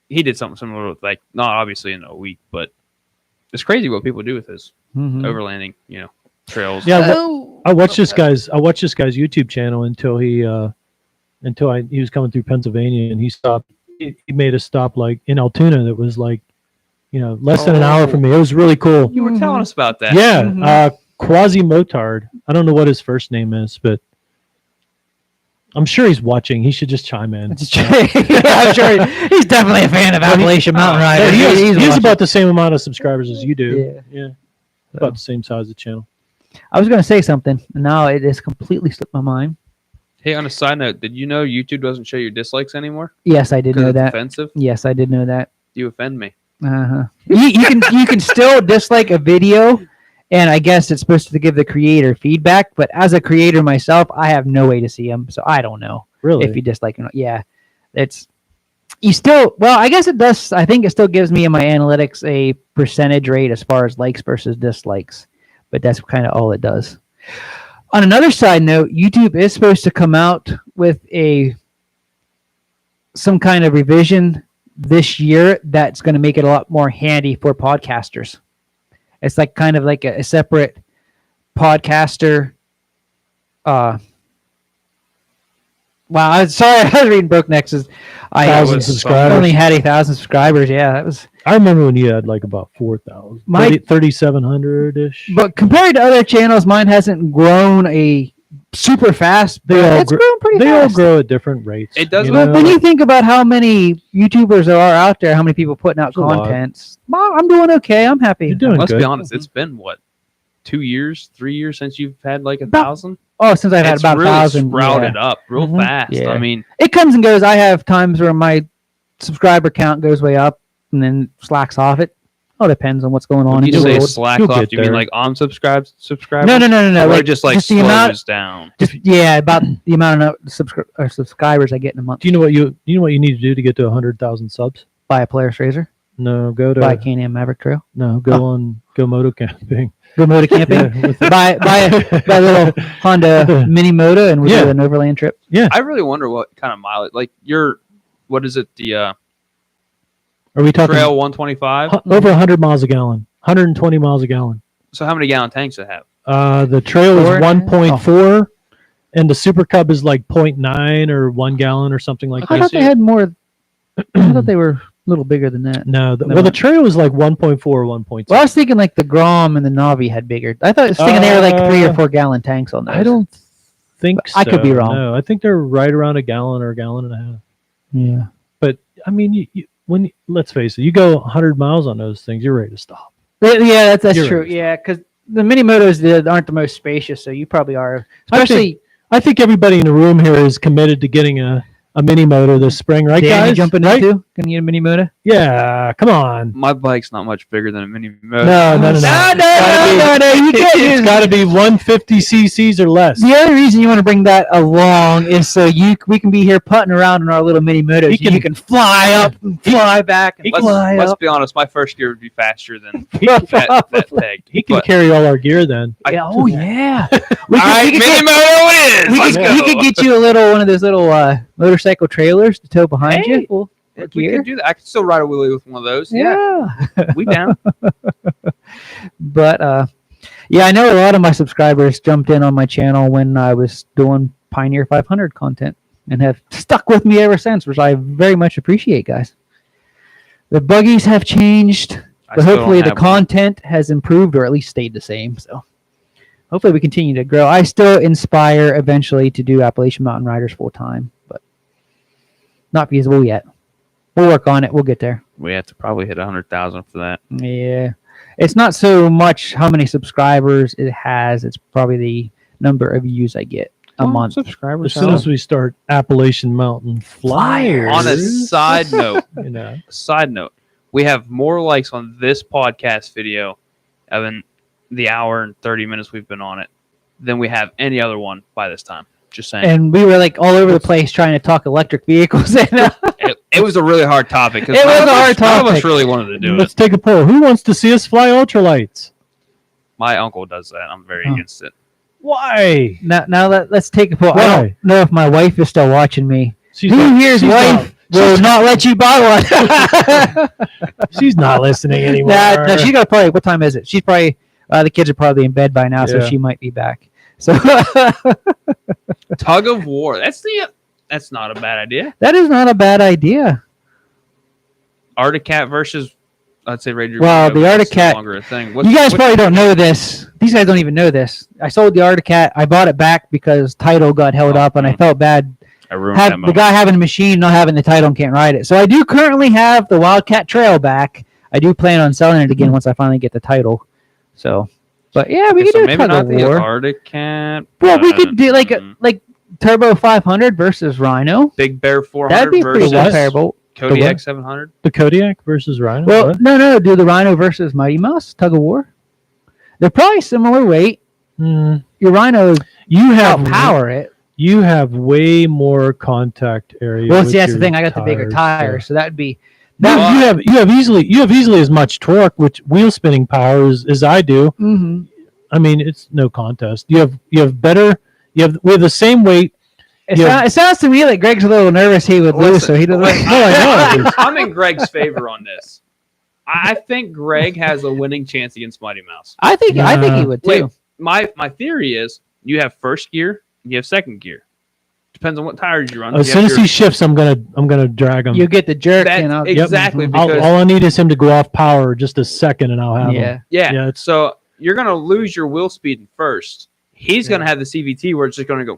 he did something similar with, like, not obviously in a week, but it's crazy what people do with this Mhm. overlanding, trails. Yeah, Oh. I watched this guy's YouTube channel until he was coming through Pennsylvania, and he stopped. He made a stop like in Altoona that was like, less than an hour from me. It was really cool. You were telling us about that. Yeah, Mhm. Quasi Motard. I don't know what his first name is, but I'm sure he's watching. He should just chime in. I'm sure he's definitely a fan of Appalachian Mountain Yeah, Riders. he has watching. about the same amount of subscribers as you do. Yeah. About the same size of the channel. I was going to say something, and now it has completely slipped my mind. Hey, on a side note, did you know YouTube doesn't show your dislikes anymore? Yes, I did Because know it's that. offensive? Yes, I did know that. You offend me. You can still dislike a video, and I guess it's supposed to give the creator feedback. But as a creator myself, I have no way to see them, so I don't know Really? if you dislike or not. Yeah, it's you still. Well, I guess it does. I think it still gives me in my analytics a percentage rate as far as likes versus dislikes, but that's kind of all it does. On another side note, YouTube is supposed to come out with some kind of revision this year that's going to make it a lot more handy for podcasters. It's like kind of like a separate podcaster. Wow, I'm sorry, I was reading Brokenex's. I 1,000 was subscribers. only had 1,000 subscribers. Yeah, that was. I remember when you had like about 4,000. 3,700-ish. But compared to other channels, mine hasn't grown super fast. But it's grown pretty They all fast. grow at different rates. It does you But know? when you think about how many YouTubers there are out there, how many people putting out It's a lot. content, well, I'm doing okay. I'm happy. You're doing Let's good. be honest. It's been, what, 2 years, 3 years since you've had like About 1,000? Oh, since I've had It's about really 1,000. sprouted Yeah. up real Mhm. fast. Yeah. I mean, It comes and goes. I have times where my subscriber count goes way up and then slacks off. It all depends on what's going on when in you the say world. slack You'll off, get do you mean there. like unsubscribed subscribers? No. Or Like, just like the slows amount, down. about the amount of subscribers I get in a month. Do you know what you need to do to get to 100,000 subs? Buy a Polaris Razor, No, go to buy a Can-Am Maverick Trail, go moto camping. go moto camping, Yeah, with- buy a little Honda Mini Moto, and we'll Yeah. do an overland trip. I really wonder what kind of mileage, like what is it, the Are we talking Trail 125? over 100 miles a gallon? 120 miles a gallon. So how many gallon tanks does it have? The trail is 4.5? 1.4, and the Super Cub is like 0.9 or 1 gallon or something like I that. thought they had more. I thought they were a little bigger than that. No, No. well, the trail is like 1.4 or 1.6. Well, I was thinking like the Grom and the Navi had bigger. I thought I was thinking they were like 3 or 4 gallon tanks on those. I don't think so. I could be wrong. No, I think they're right around a gallon or a gallon and a half. Yeah. But I mean, let's face it, you go 100 miles on those things, you're ready to stop. Yeah, that's You're true. right. Yeah, because the mini motos aren't the most spacious, so you probably are. I Especially I think everybody in the room here is committed to getting a mini moto this spring, right, Dan, you guys? jumping right? into? Can you get a mini moto? Yeah, come on. My bike's not much bigger than a mini moto. No. No, you can't It's use got to be 150 cc's or less. The other reason you want to bring that along is so we can be here putting around in our little mini motos. You can fly up and fly back and fly Let's up. be honest. My first gear would be faster than He, that peg. he can But- carry all our gear then. Yeah, oh yeah. All right, mini moto it is. Let's we go. could get you one of those little motorcycle trailers to tow behind Hey, you. Well, we gear. could do that. I could still ride a wheelie with one of those. Yeah. We down. But yeah, I know a lot of my subscribers jumped in on my channel when I was doing Pioneer 500 content and have stuck with me ever since, which I very much appreciate, guys. The buggies have changed, I but still hopefully don't the have one. content has improved or at least stayed the same. So hopefully we continue to grow. I still inspire eventually to do Appalachian Mountain Riders full time, but not feasible yet. We'll work on it. We'll get there. We have to probably hit 100,000 for that. Yeah. It's not so much how many subscribers it has. It's probably the number of views I get a month. Subscribers. As soon as we start Appalachian Mountain Flyers. On a side note, you know, we have more likes on this podcast video than the hour and 30 minutes we've been on it than we have any other one by this time. Just saying. And we were like all over the place trying to talk electric vehicles. It was a really hard topic. 'cause It was none of a us- hard None of us topic. really wanted to do let's it. take a poll. Who wants to see us fly ultralights? My uncle does that. I'm very Oh. against it. Why? now let's take a poll. I Why? don't know if my wife is still watching me. She's Who not- here's she's wife will not let you buy one? She's not listening anymore. No, she's got probably. What time is it? She's probably. The kids are probably in bed by now, so Yeah. she might be back. So Tug of war. That's not a bad idea. that is not a bad idea. Arctic Cat versus, I'd say Raider. Well, the Arctic It's no Cat- longer a thing. You guys probably don't know this. These guys don't even know this. I sold the Arctic Cat. I bought it back because title got held up, and I felt bad I ruined that have the moment. guy having a machine, not having the title, and can't ride it. So I do currently have the Wildcat Trail back. I do plan on selling it again once I finally get the title. So, but yeah, we Okay, could so do a maybe tug not of the war. Arctic Cat. Well, we but, could do like Turbo 500 versus Rhino. Big Bear 400 That'd be pretty versus comparable. Kodiak what? 700. The Kodiak versus Rhino. Well, What? no, do the Rhino versus Mighty Mouse tug of war. They're probably similar weight. Hmm. Your Rhino You have outpower it. You have way more contact area. Well, with see, that's the your thing. I got the bigger tires, so that'd be You have easily as much torque, which wheel spinning power as I do. Mm-hmm. I mean, it's no contest. We have the same weight. It sounds to me like Greg's a little nervous he would lose, so he doesn't. I know. I'm in Greg's favor on this. I think Greg has a winning chance against Mighty Mouse. I think he would too. Wait, my theory is you have first gear, you have second gear. Depends on what tires you run. As You soon have as your- he shifts, I'm gonna drag him. You get the jerk, That- and I'll, exactly, Yep. because- All I need is him to go off power just a second, and I'll have Yeah. him. yeah. Yeah, it's- So you're gonna lose your wheel speed in first. He's gonna have the CVT where it's just gonna go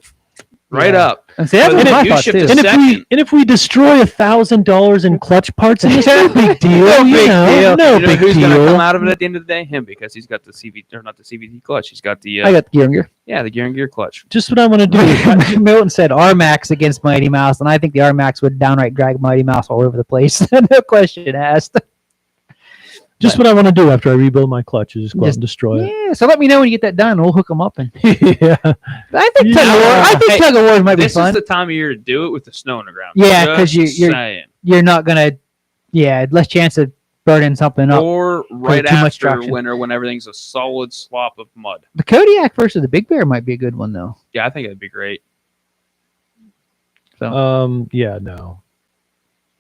right Yeah. up. And see, that's But what if my you thought shift too. to And if we destroy $1,000 in clutch parts, in this, no big deal. No you big know, deal. No You know big who's gonna come deal. out of it at the end of the day? Him, because he's got the CVT, or not the CVT clutch. He's got the I got the gear and gear. the gear and gear clutch. Just what I want to do. Milton said R-Max against Mighty Mouse, and I think the R-Max would downright drag Mighty Mouse all over the place. No question asked. Just what I want to do after I rebuild my clutch is just go out and destroy it. Yeah, so let me know when you get that done. We'll hook them up. And Yeah. I think tug of war. I think Hey, tug of war might be This fun. is the time of year to do it with the snow on the ground. Yeah, 'cause Just you're- saying. You're not gonna, less chance of burning something up. Or right too much after traction. winter when everything's a solid slop of mud. The Kodiak versus the Big Bear might be a good one though. Yeah, I think it'd be great. Yeah, no.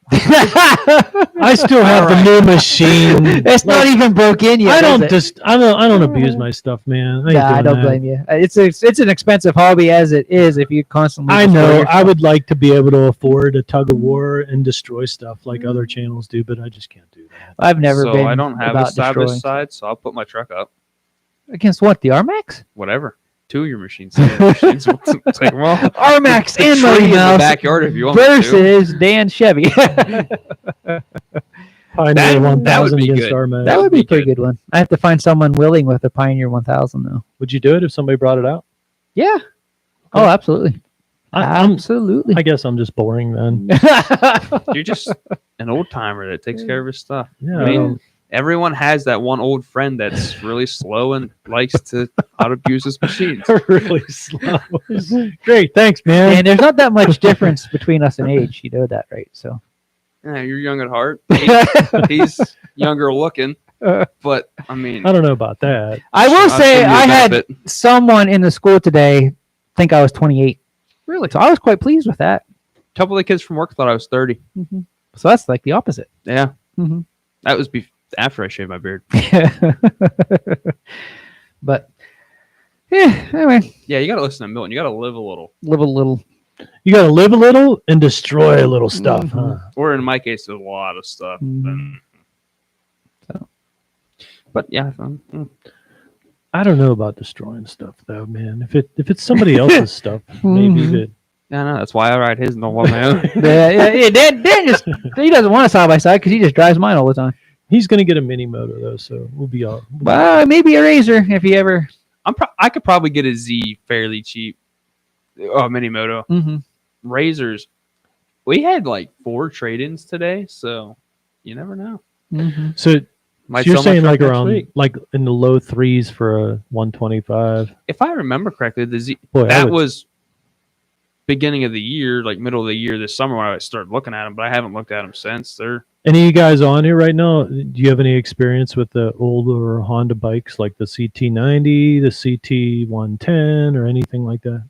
I still have the new machine. It's not even broke in yet. I don't abuse my stuff, man. I, ain't I doing don't that. blame you. It's an expensive hobby as it is. If you constantly, I destroy know. your I stuff. would like to be able to afford a tug of war and destroy stuff like other channels do, but I just can't do that. I've never so been. I don't have a about side by destroying. side, so I'll put my truck up. Against what? The R-Max? Whatever. Two of your machines. It's like, well, R-Max the and tree Mighty in the Mouse backyard if you want me to. versus Dan Chevy. Pioneer 1000 that would be against good. Armax. That would be a be pretty good. good one. I have to find someone willing with a Pioneer 1000 though. Would you do it if somebody brought it out? Yeah. Oh, absolutely. Absolutely. I guess I'm just boring then. You're just an old timer that takes care of his stuff. Yeah. I mean, everyone has that one old friend that's really slow and likes to out-abuse his machines. really slow. Great, thanks, man. And there's not that much difference between us in age. You know that, right? So Yeah, you're young at heart. He's younger looking, but I mean, I don't know about that. I will I'll say give you a I had benefit. someone in the school today think I was 28. Really? So I was quite pleased with that. A couple of the kids from work thought I was 30. So that's like the opposite. Yeah, Mhm. that was after I shaved my beard. But yeah, anyway, Yeah, you got to listen to Milton. You got to live a little, live a little. You got to live a little and destroy a little stuff, Mhm. huh? or in my case, a lot of stuff. Mhm. But yeah, I don't know about destroying stuff though, man. If it's somebody else's stuff, maybe Mhm. that. yeah, no, that's why I ride his and don't want my own. Yeah. Dan just he doesn't want a side by side because he just drives mine all the time. He's gonna get a mini moto though, so we'll be all. Well, maybe a Razor if he ever. I could probably get a Z fairly cheap. Oh, mini moto. Mm-hmm. Razors. We had like 4 trade-ins today, so you never know. Mm-hmm. So Might you're sell my saying truck like next around week. like in the low threes for a 125. If I remember correctly, the Z Boy, I that would- was beginning of the year, like middle of the year this summer when I started looking at them, but I haven't looked at them since. They're Any of you guys on here right now? Do you have any experience with the older Honda bikes like the CT90, the CT110, or anything like that?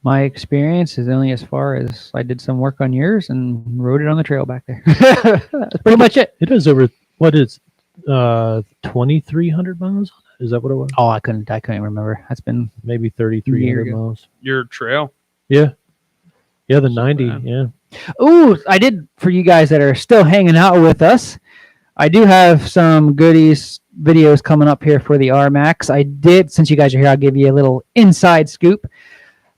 My experience is only as far as I did some work on yours and rode it on the trail back there. That's pretty much it. It is over 2,300 miles. Is that what it was? Oh, I couldn't remember. That's been Maybe Year 3,300 ago. miles. your trail. Yeah, the So 90. bad. Yeah. Ooh, I did for you guys that are still hanging out with us. I do have some goodies videos coming up here for the R-Max. I did, since you guys are here, I'll give you a little inside scoop.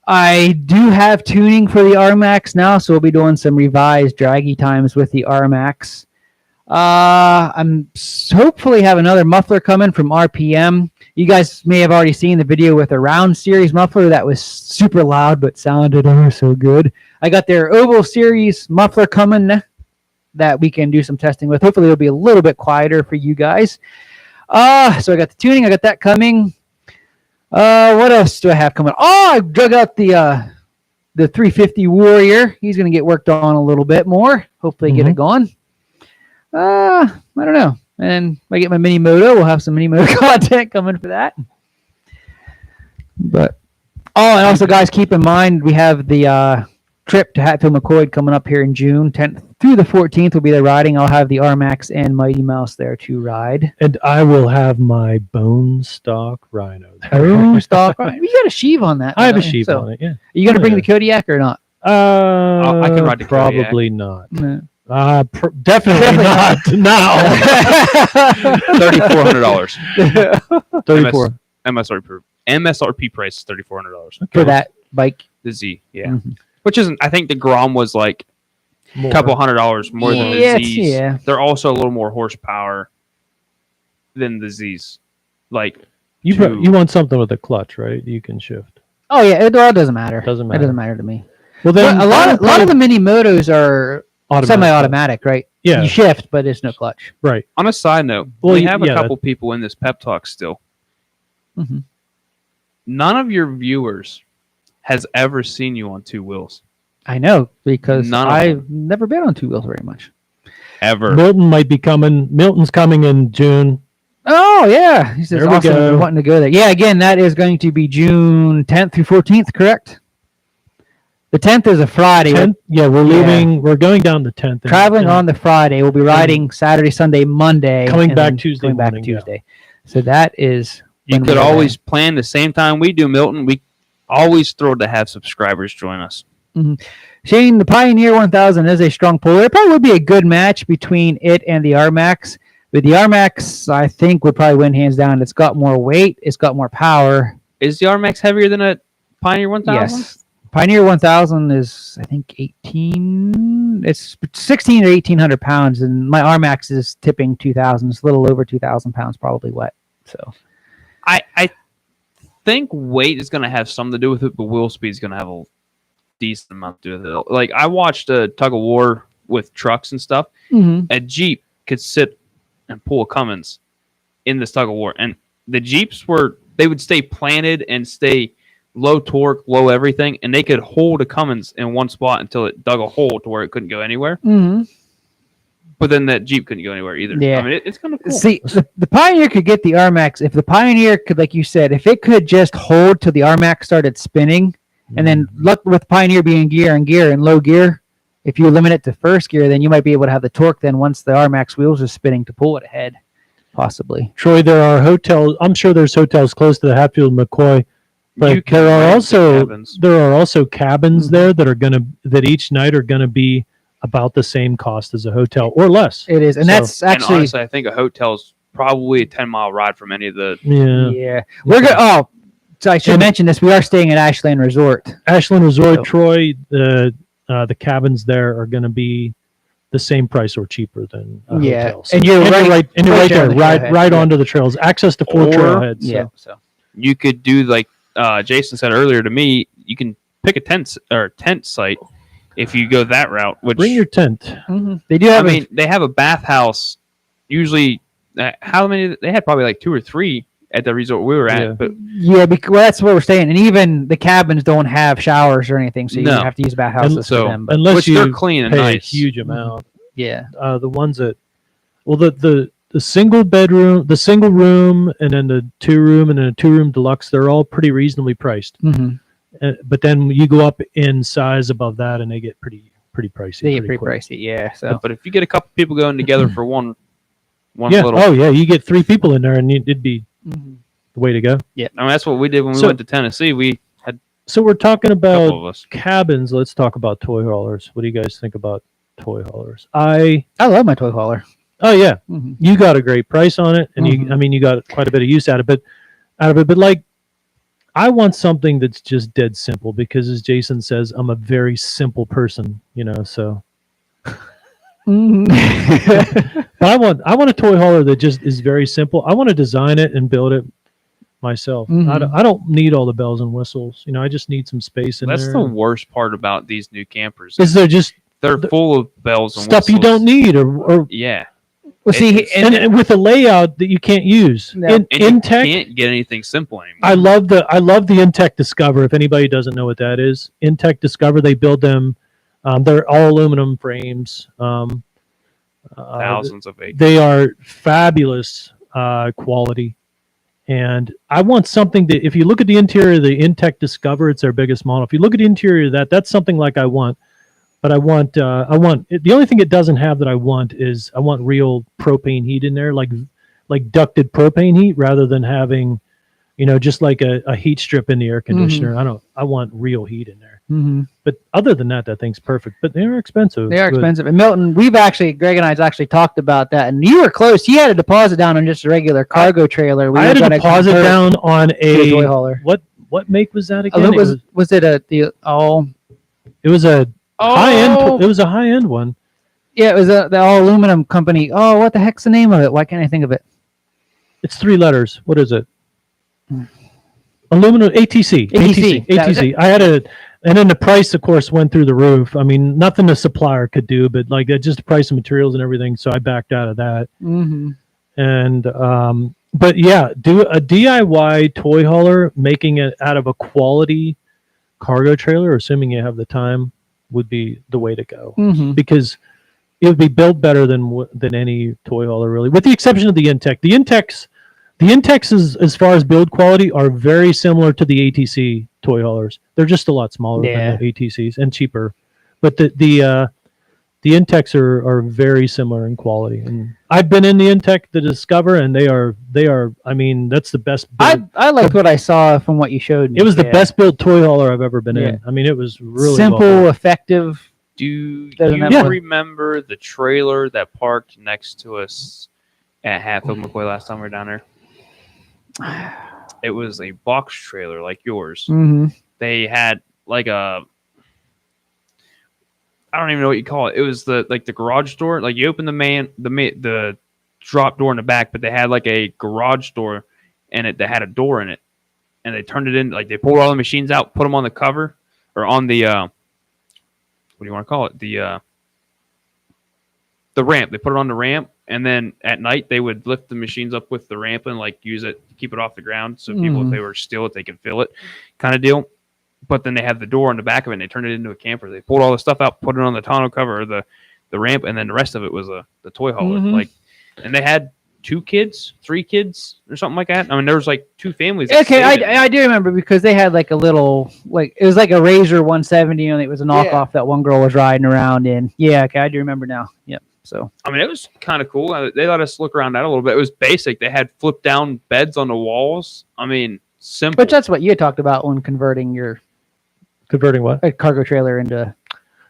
I do have tuning for the R-Max now, so we'll be doing some revised draggy times with the R-Max. Hopefully have another muffler coming from RPM. You guys may have already seen the video with a round series muffler that was super loud but sounded so good. I got their oval series muffler coming that we can do some testing with. Hopefully it'll be a little bit quieter for you guys. So I got the tuning, I got that coming. What else do I have coming? Oh, I drug out the 350 Warrior. He's going to get worked on a little bit more. Hopefully get it going. I don't know. And if I get my mini moto, we'll have some mini moto content coming for that. But and also, guys, keep in mind we have the trip to Hatfield McCoy coming up here in June 10th through the 14th. We'll be there riding. I'll have the R-Max and Mighty Mouse there to ride. And I will have my bone stock Rhino there. Oh, stock. Right. You got a sheave on that. I have a sheave on it, yeah. Are you going to bring the Kodiak or not? I can ride the Probably not. No. Definitely not now. $3,400. 34 MSRP price is $3,400 For that bike. The Z, yeah. Mhm. Which isn't. I think the Grom was like a couple $100 more than the it's- Zs. yeah. They're also a little more horsepower than the Zs. Like You to- you want something with a clutch, right? You can shift. Oh, yeah. It doesn't matter. Doesn't It matter. doesn't matter to me. Well, But then a lot of the mini motos are automatic. semi-automatic, right? Yeah, You shift, but it's no clutch. right. on a side note, Well, we have a yeah, couple people in this pep talk still. Mhm. None of your viewers has ever seen you on two wheels. I know, because None of I've never been on two wheels very much. Ever. Milton might be coming. Milton's coming in June. Oh, yeah. He says There we awesome. go. Wanting to go there. Yeah, again, that is going to be June 10th through 14th, correct? The 10th is a Friday. 10th, yeah, we're leaving. We're going down the 10th. Traveling on the Friday. We'll be riding Saturday, Sunday, Monday. Coming and back then Tuesday Going back morning, yeah. Tuesday. So that is... You when could we're always plan the same time we do, Milton. We always thrilled to have subscribers join us. Shane, the Pioneer 1000 is a strong puller. It probably would be a good match between it and the R-Max. But the R-Max, I think, would probably win hands down. It's got more weight. It's got more power. Is the R-Max heavier than a Pioneer 1000? Yes. Pioneer 1000 is, I think, 18. It's 16 or 1,800 pounds, and my R-Max is tipping 2,000. It's a little over 2,000 pounds, probably wet. So I think weight is going to have something to do with it, but wheel speed is going to have a decent amount to do with it. Like, I watched a tug of war with trucks and stuff. A Jeep could sit and pull a Cummins in this tug of war, and the Jeeps they would stay planted and stay low torque, low everything, and they could hold a Cummins in one spot until it dug a hole to where it couldn't go anywhere. But then that Jeep couldn't go anywhere either. Yeah. I mean, it's kind of cool. See, the Pioneer could get the R-Max. If the Pioneer could, like you said, if it could just hold till the R-Max started spinning, and then look with Pioneer being gear and low gear, if you limit it to first gear, then you might be able to have the torque then once the R-Max wheels are spinning to pull it ahead, possibly. Troy, there are hotels. I'm sure there's hotels close to the Hatfield McCoy, but You can there are rent the also cabins. cabins there that each night are gonna be about the same cost as a hotel or less. It is, and So- that's And actually honestly, I think a hotel's probably a 10-mile ride from any of the. Yeah. We're good. Oh, so I should mention this. We are staying at Ashland Resort. Ashland Resort, So- Troy, the cabins there are going to be the same price or cheaper than a Yeah, hotel. So- and you're right right there there, on the right trailhead, yeah. onto the trails. Access to 4 Or- trailheads. Yeah. So You could do like Jason said earlier to me. You can pick a tent site if you go that route. Which Bring your tent. they do I have. mean, they have a bathhouse. Usually, how many? They had probably like 2 or 3 at the resort we were at. Yeah. But because that's where we're staying, and even the cabins don't have showers or anything, so you No. have to use bathhouses so- for them. But Unless which you they're clean and pay nice. a huge amount. yeah, The ones that, well, the single bedroom, the single room, and then the 2-room and then a 2-room deluxe, they're all pretty reasonably priced. But then you go up in size above that, and they get pretty pricey. they get pretty quick. pricey. Yeah, so But if you get a couple people going together for one Yeah. little, Oh, yeah. You get 3 people in there, and it'd be the way to go. I mean, that's what we did when we So- went to Tennessee. We had So we're talking a couple about of us. cabins. Let's talk about toy haulers. What do you guys think about toy haulers? I I love my toy hauler. Oh yeah, Mhm. you got a great price on it, and Mhm. you got quite a bit of use out of it. But like, I want something that's just dead simple because, as Jason says, I'm a very simple person, So, Mhm. but I want a toy hauler that just is very simple. I want to design it and build it myself. Mhm. I don't need all the bells and whistles. I just need some space in That's there. the worst part about these new campers. Is there just They're full of bells and stuff whistles. you don't need, or Yeah. Well, see, It's- and with a layout that you can't use. Yeah. In And you Intech, can't get anything simple anymore. I love the Intech Discover. If anybody doesn't know what that is, Intech Discover, they build them. They're all aluminum frames. Thousands of acres. They are fabulous quality, and I want something that, if you look at the interior of the Intech Discover, it's their biggest model. If you look at the interior of that, that's something like I want. But I want the only thing it doesn't have that I want is I want real propane heat in there, like ducted propane heat, rather than having, just like a heat strip in the air conditioner. I want real heat in there. Mhm. But other than that, that thing's perfect. But they are expensive. They are But expensive. And Milton, Greg and I actually talked about that, and you were close. He had a deposit down on just a regular cargo trailer. I had were a gonna deposit convert down on to a toy a hauler. what make was that again? Oh, was it It was a high end. Oh, It was a high end one. yeah, it was the all aluminum company. Oh, what the heck's the name of it? Why can't I think of it? It's 3 letters. What is it? Aluminum ATC. ATC. That was ATC. I had and then the price, of course, went through the roof. I mean, nothing the supplier could do, but like just the price of materials and everything. So I backed out of that. Mm-hmm. And but yeah, do a DIY toy hauler, making it out of a quality cargo trailer, assuming you have the time, would be the way to go, Mm-hmm. because it would be built better than any toy hauler, really, with the exception of the Intech. The Intex is, as far as build quality, are very similar to the ATC toy haulers. They're just a lot smaller Yeah. than the ATCs and cheaper, but the Intex are very similar in quality. And I've been in the Intech to Discover, and they are. I mean, that's the best build. I liked what I saw from what you showed me. It was the Yeah. best built toy hauler I've ever been Yeah. in. I mean, it was really simple, well built. effective. do Doesn't you have one. remember the trailer that parked next to us at Hatfield McCoy last time we were down there? It was a box trailer like yours. Mm-hmm. They had like I don't even know what you call it. It was the garage door. Like you open the drop door in the back, but they had like a garage door in it that had a door in it, and they turned it in. Like they pulled all the machines out, put them on the cover or on the what do you want to call it? The ramp. They put it on the ramp, and then at night they would lift the machines up with the ramp and like use it to keep it off the ground, so people, if they were still, if they could feel it, kind of deal. But then they had the door on the back of it, and they turned it into a camper. They pulled all the stuff out, put it on the tonneau cover or the ramp, and then the rest of it was the toy hauler. Mhm. Like, and they had 2 kids, 3 kids, or something like that. I mean, there was like 2 families. that Okay, stayed in it. I do remember, because they had like a little, like, it was like a Razor 170, and it was a knockoff that one girl was riding around in. Yeah, okay, I do remember now. Yep. So I mean, it was kind of cool. They let us look around that a little bit. It was basic. They had flip down beds on the walls. I mean, simple. Which that's what you had talked about when converting your Converting what? cargo trailer into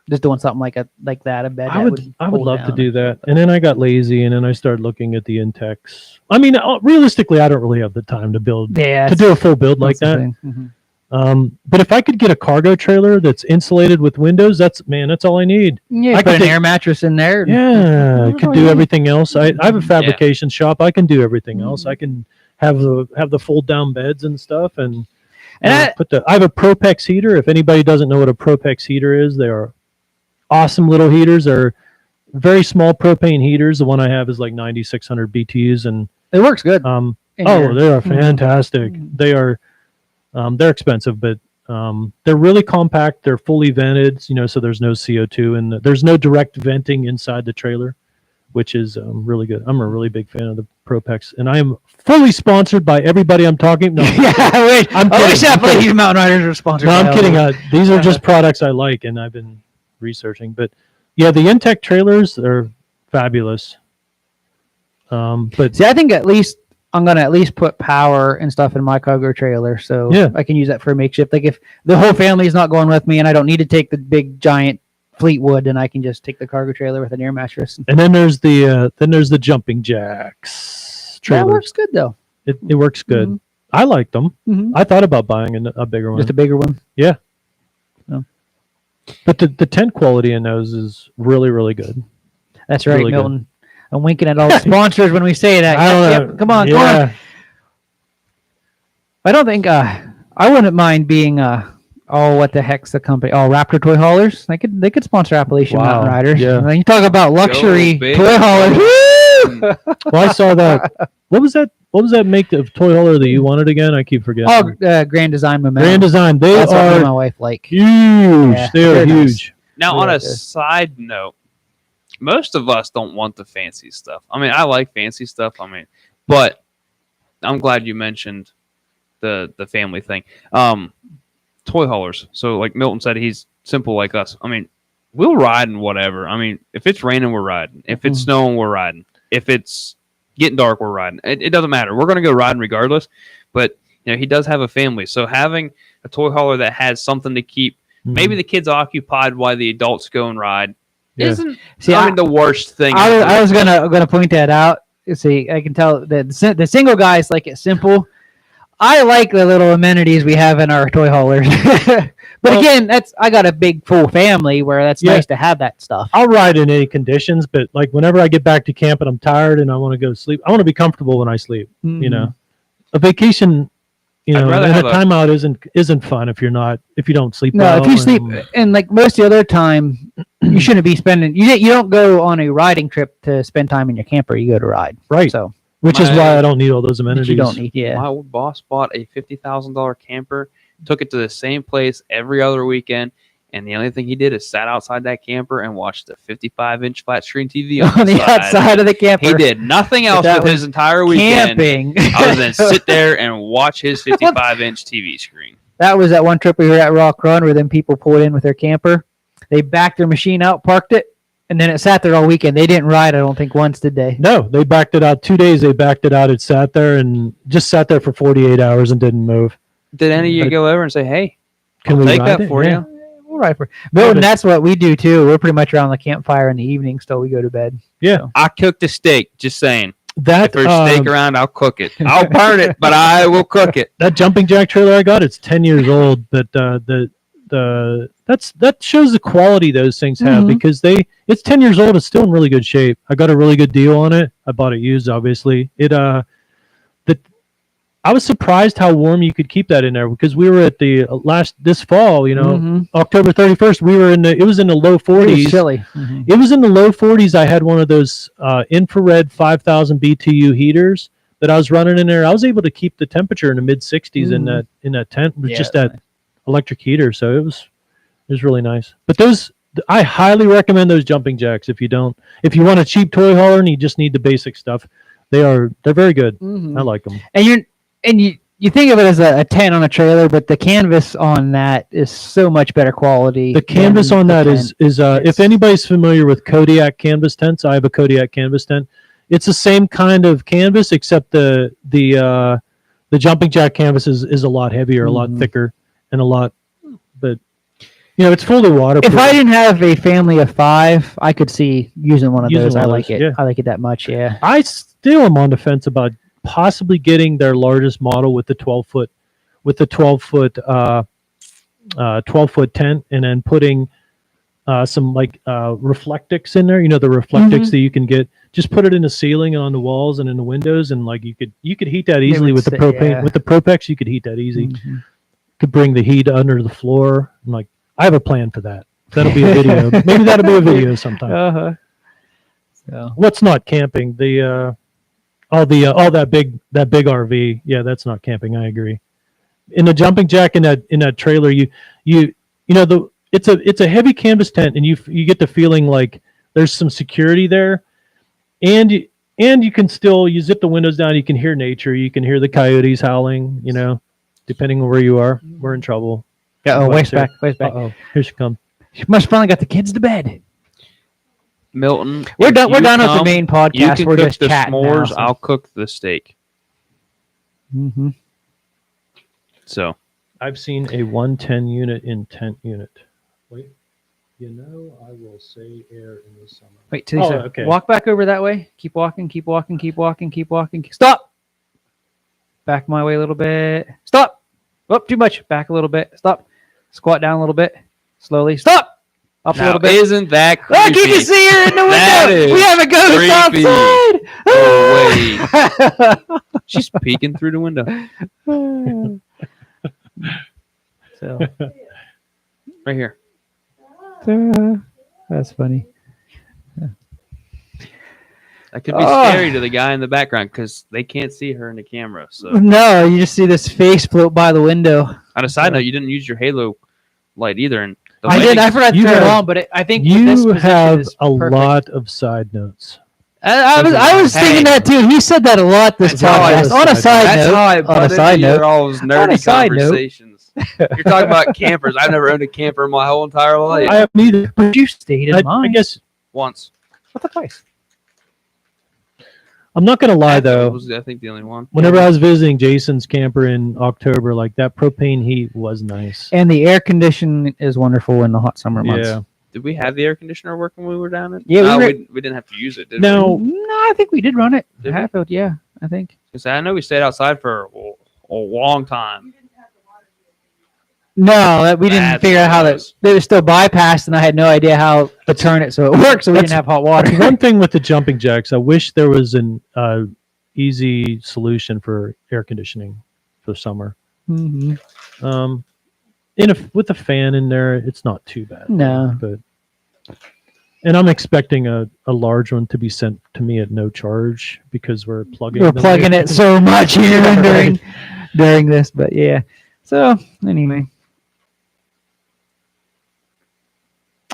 just doing something like that, a bed. I that would fold love to down. do that. And then I got lazy, and then I started looking at the Intex. I mean, realistically, I don't really have the time to build Yeah, to do a full build like that. Mm-hmm. But if I could get a cargo trailer that's insulated with windows, that's all I need. Yeah, I put could an take- air mattress in there. Yeah, I could do yeah. everything else. I have a fabrication shop. I can do everything else. I can have the fold down beds and stuff, and And I have a Propex heater. If anybody doesn't know what a Propex heater is, they are awesome little heaters. They're very small propane heaters. The one I have is like 9,600 BTUs, and it works good. oh, in your- they are fantastic. Mhm. They are, they're expensive, but they're really compact. They're fully vented, so there's no CO2, and there's no direct venting inside the trailer, which is really good. I'm a really big fan of the Propex, and I am fully sponsored by everybody I'm talking. No, Yeah, wait. I'm I kidding. wish that these mountain riders were sponsored. no, by I'm kidding. Elvis. These are just products I like, and I've been researching. But yeah, the Intech trailers are fabulous. But See, I think at least I'm gonna at least put power and stuff in my cargo trailer, so Yeah. I can use that for a makeshift. Like if the whole family is not going with me, and I don't need to take the big giant Fleetwood, and I can just take the cargo trailer with an air mattress. And then there's the jumping jacks. That Trailers. works good though. It works good. Mhm. I like them. Mhm. I thought about buying a bigger one. Just a bigger one. Yeah. Oh. But the tent quality in those is really, really good. That's right, Really good. Milton. I'm winking at all the sponsors when we say that. I don't Yep, know. yep. Come on, Yeah. come on. I don't think I wouldn't mind being what the heck's the company? Oh, Raptor Toy Haulers. They could sponsor Appalachian Wow. Mountain Riders. Yeah. I mean, you talk about luxury big. toy haulers. Woo! Well, I saw that. What was that? What was that make of toy hauler that you wanted again? I keep forgetting. Oh, Grand Design Momentum. Grand Design. They That's what me and my are wife like. huge. Yeah, they are they're nice. huge. Now, Yeah, on a it is. side note, most of us don't want the fancy stuff. I mean, I like fancy stuff. I mean, but I'm glad you mentioned the family thing. Toy haulers. So, like Milton said, he's simple like us. I mean, we'll ride and whatever. I mean, if it's raining, we're riding. If it's snowing, we're riding. If it's getting dark, we're riding. It doesn't matter. We're going to go riding regardless. But he does have a family, so having a toy hauler that has something to keep maybe the kids occupied while the adults go and ride isn't the worst thing. I was gonna point that out. See, I can tell that the single guys like it simple. I like the little amenities we have in our toy haulers. But again, I got a big full family where that's nice to have that stuff. I'll ride in any conditions, but like whenever I get back to camp and I'm tired and I want to go to sleep, I want to be comfortable when I sleep. Mhm. You know, a vacation, I'd rather and a have a- timeout isn't fun if you don't sleep. No, well if you sleep, and- and like most of the other time, you shouldn't be spending. You don't go on a riding trip to spend time in your camper. You go to ride, right? So Which is My- why I don't need all those which amenities. you don't need. Yeah, My old boss bought a $50,000 camper, took it to the same place every other weekend, and the only thing he did is sat outside that camper and watched the 55-inch flat screen TV on the outside of the camper. He did nothing else that with his entire weekend. camping. Other than sit there and watch his 55-inch TV screen. That was that one trip we were at Rock Run where then people pulled in with their camper. They backed their machine out, parked it, and then it sat there all weekend. They didn't ride, I don't think, once, did they? No, they backed it out 2 days. They backed it out. It sat there and just sat there for 48 hours and didn't move. Did any of you But- go over and say, "Hey, Can I'll we take ride that it? for Yeah. you"? We'll ride for Bill, and that's what we do too. We're pretty much around the campfire in the evenings till we go to bed. I cooked a steak. Just saying. That If there's steak around, I'll cook it. I'll burn it, but I will cook it. that jumping jack trailer I got, it's 10 years old, but that shows the quality those things have Mhm. because it's 10 years old. It's still in really good shape. I got a really good deal on it. I bought it used, obviously. I was surprised how warm you could keep that in there because we were at the this fall, Mhm. October 31st, it was in the low It 40s. was chilly. It was in the low 40s. I had one of those infrared 5,000 BTU heaters that I was running in there. I was able to keep the temperature in the mid 60s in that tent with Yeah, just that's that electric heater. So it was really nice. But I highly recommend those jumping jacks if you want a cheap toy hauler and you just need the basic stuff. They're very good. Mhm. I like them. And you think of it as a tent on a trailer, but the canvas on that is so much better quality. The canvas than on the that tent. is It's- if anybody's familiar with Kodiak canvas tents, I have a Kodiak canvas tent. It's the same kind of canvas except the jumping jack canvas is a lot heavier, a lot Mhm. thicker, and a lot. But it's fully waterproof. If I didn't have a family of 5, I could see using one of Using those. one I of like those, it. yeah. I like it that much. Yeah. I still am on the fence about possibly getting their largest model with the 12-foot 12-foot tent, and then putting some reflectics in there. The reflectics that you can get. Just put it in the ceiling and on the walls and in the windows, and you could heat that easily would with the sit- propane. yeah. With the Propex, you could heat that easy. Mhm. Could bring the heat under the floor. I have a plan for that. That'll be a video. Maybe that'll be a video sometime. Uh-huh. So. What's not camping? That big RV. Yeah, that's not camping. I agree. In the jumping jack in that trailer, it's a heavy canvas tent, and you get the feeling like there's some security there, and you can still zip the windows down. You can hear nature. You can hear the coyotes howling. Depending on where you are, we're in trouble. Oh, What, waist sir? back, waist back. Oh, here she comes. She must finally got the kids to bed. Milton, We're if done. We're you done with the come, main You podcast. can We're cook just the chatting s'mores. now, so. I'll cook the steak. Mm-hmm. So I've seen a 110 unit in tent unit. Wait, You know, I will say air in the summer. Wait, Teresa, okay. walk back over that way. Keep walking, keep walking, keep walking, keep walking. Stop! Back my way a little bit. Stop! Oh, too much. Back a little bit. Stop. Squat down a little bit. Slowly. Stop! Up a Now, little bit. isn't that creepy? Look, you can see her in the That window. is We have a ghost creepy. outside. She's peeking through the window. So Right here. that's funny. That could be scary to the guy in the background because they can't see her in the camera. So, No, you just see this face float by the window. on a side note, you didn't use your halo light either, and the I did. I lighting- forgot to You turn it have- on, but I think with this You position have is a perfect. lot of side notes. I was thinking that too. He said that a lot this That's how I- podcast. On a side That's note. how I on a butt side into note. all those On a nerdy side note. conversations. You're talking about campers. I've never owned a camper in my whole entire life. I have neither. But you stayed in I mine. guess Once. What the place? I'm not gonna lie That though. was, I think, the only one. Whenever I was visiting Jason's camper in October, like that propane heat was nice. And the air condition is wonderful in the hot summer months. Yeah. Did we have the air conditioner working when we were down it? Yeah, we no, were- we didn't have to use it, did No. we? No, I think we did run it. Did we? Hatfield, yeah, I think. 'Cause I know we stayed outside for a long time. No, we didn't That's figure out what how it that. was. They were still bypassed, and I had no idea how to turn it so it worked. So we didn't have hot water. One thing with the jumping jacks, I wish there was an easy solution for air conditioning for summer. Mhm. With a fan in there, it's not too bad. No. But and I'm expecting a large one to be sent to me at no charge because we're plugging. We're them plugging in. it so much here during this, but yeah. So anyway.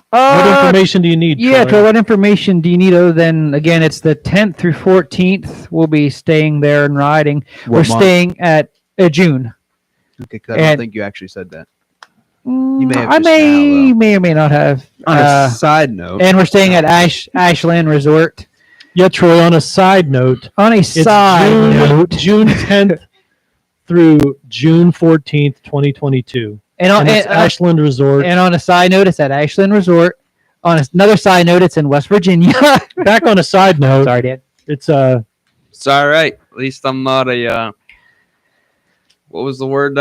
What information do you need? Yeah, Troy? Troy, what information do you need other than, again, it's the 10th through 14th. We'll be staying there and riding. We're What month? staying at June. Okay, 'cause I don't and- think you actually said that. You may have I just may or may not have. On a side note, And we're staying at Ashland Resort. Yeah, Troy. On a side note, On a it's side note. June 10th through June 14th, 2022. And on, And it's Ashland Resort. and on a side note, it's at Ashland Resort. On another side note, it's in West Virginia. Back on a side note, Sorry, Dad. it's It's all right. At least I'm not a what was the word?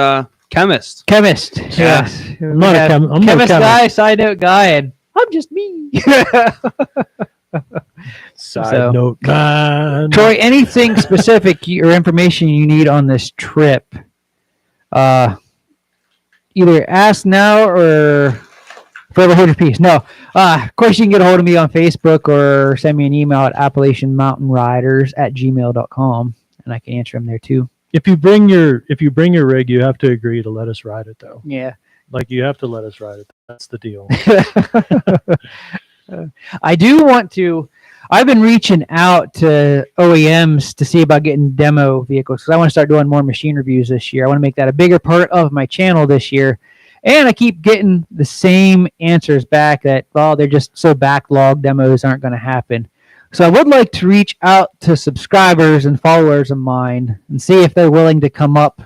Chemist. Chemist. Yeah. Yes. I'm not a I'm no chemist chemist. guy, side note guy, and I'm just me. Side So- note, man. Troy, anything specific or information you need on this trip, either ask now or forever hold your peace. No. Of course, you can get a hold of me on Facebook or send me an email at AppalachianMountainRiders@gmail.com, and I can answer them there too. If you bring your rig, you have to agree to let us ride it though. Yeah. Like you have to let us ride it. That's the deal. I do want to. I've been reaching out to OEMs to see about getting demo vehicles because I want to start doing more machine reviews this year. I want to make that a bigger part of my channel this year. And I keep getting the same answers back that, well, they're just so backlogged, demos aren't going to happen. So I would like to reach out to subscribers and followers of mine and see if they're willing to come up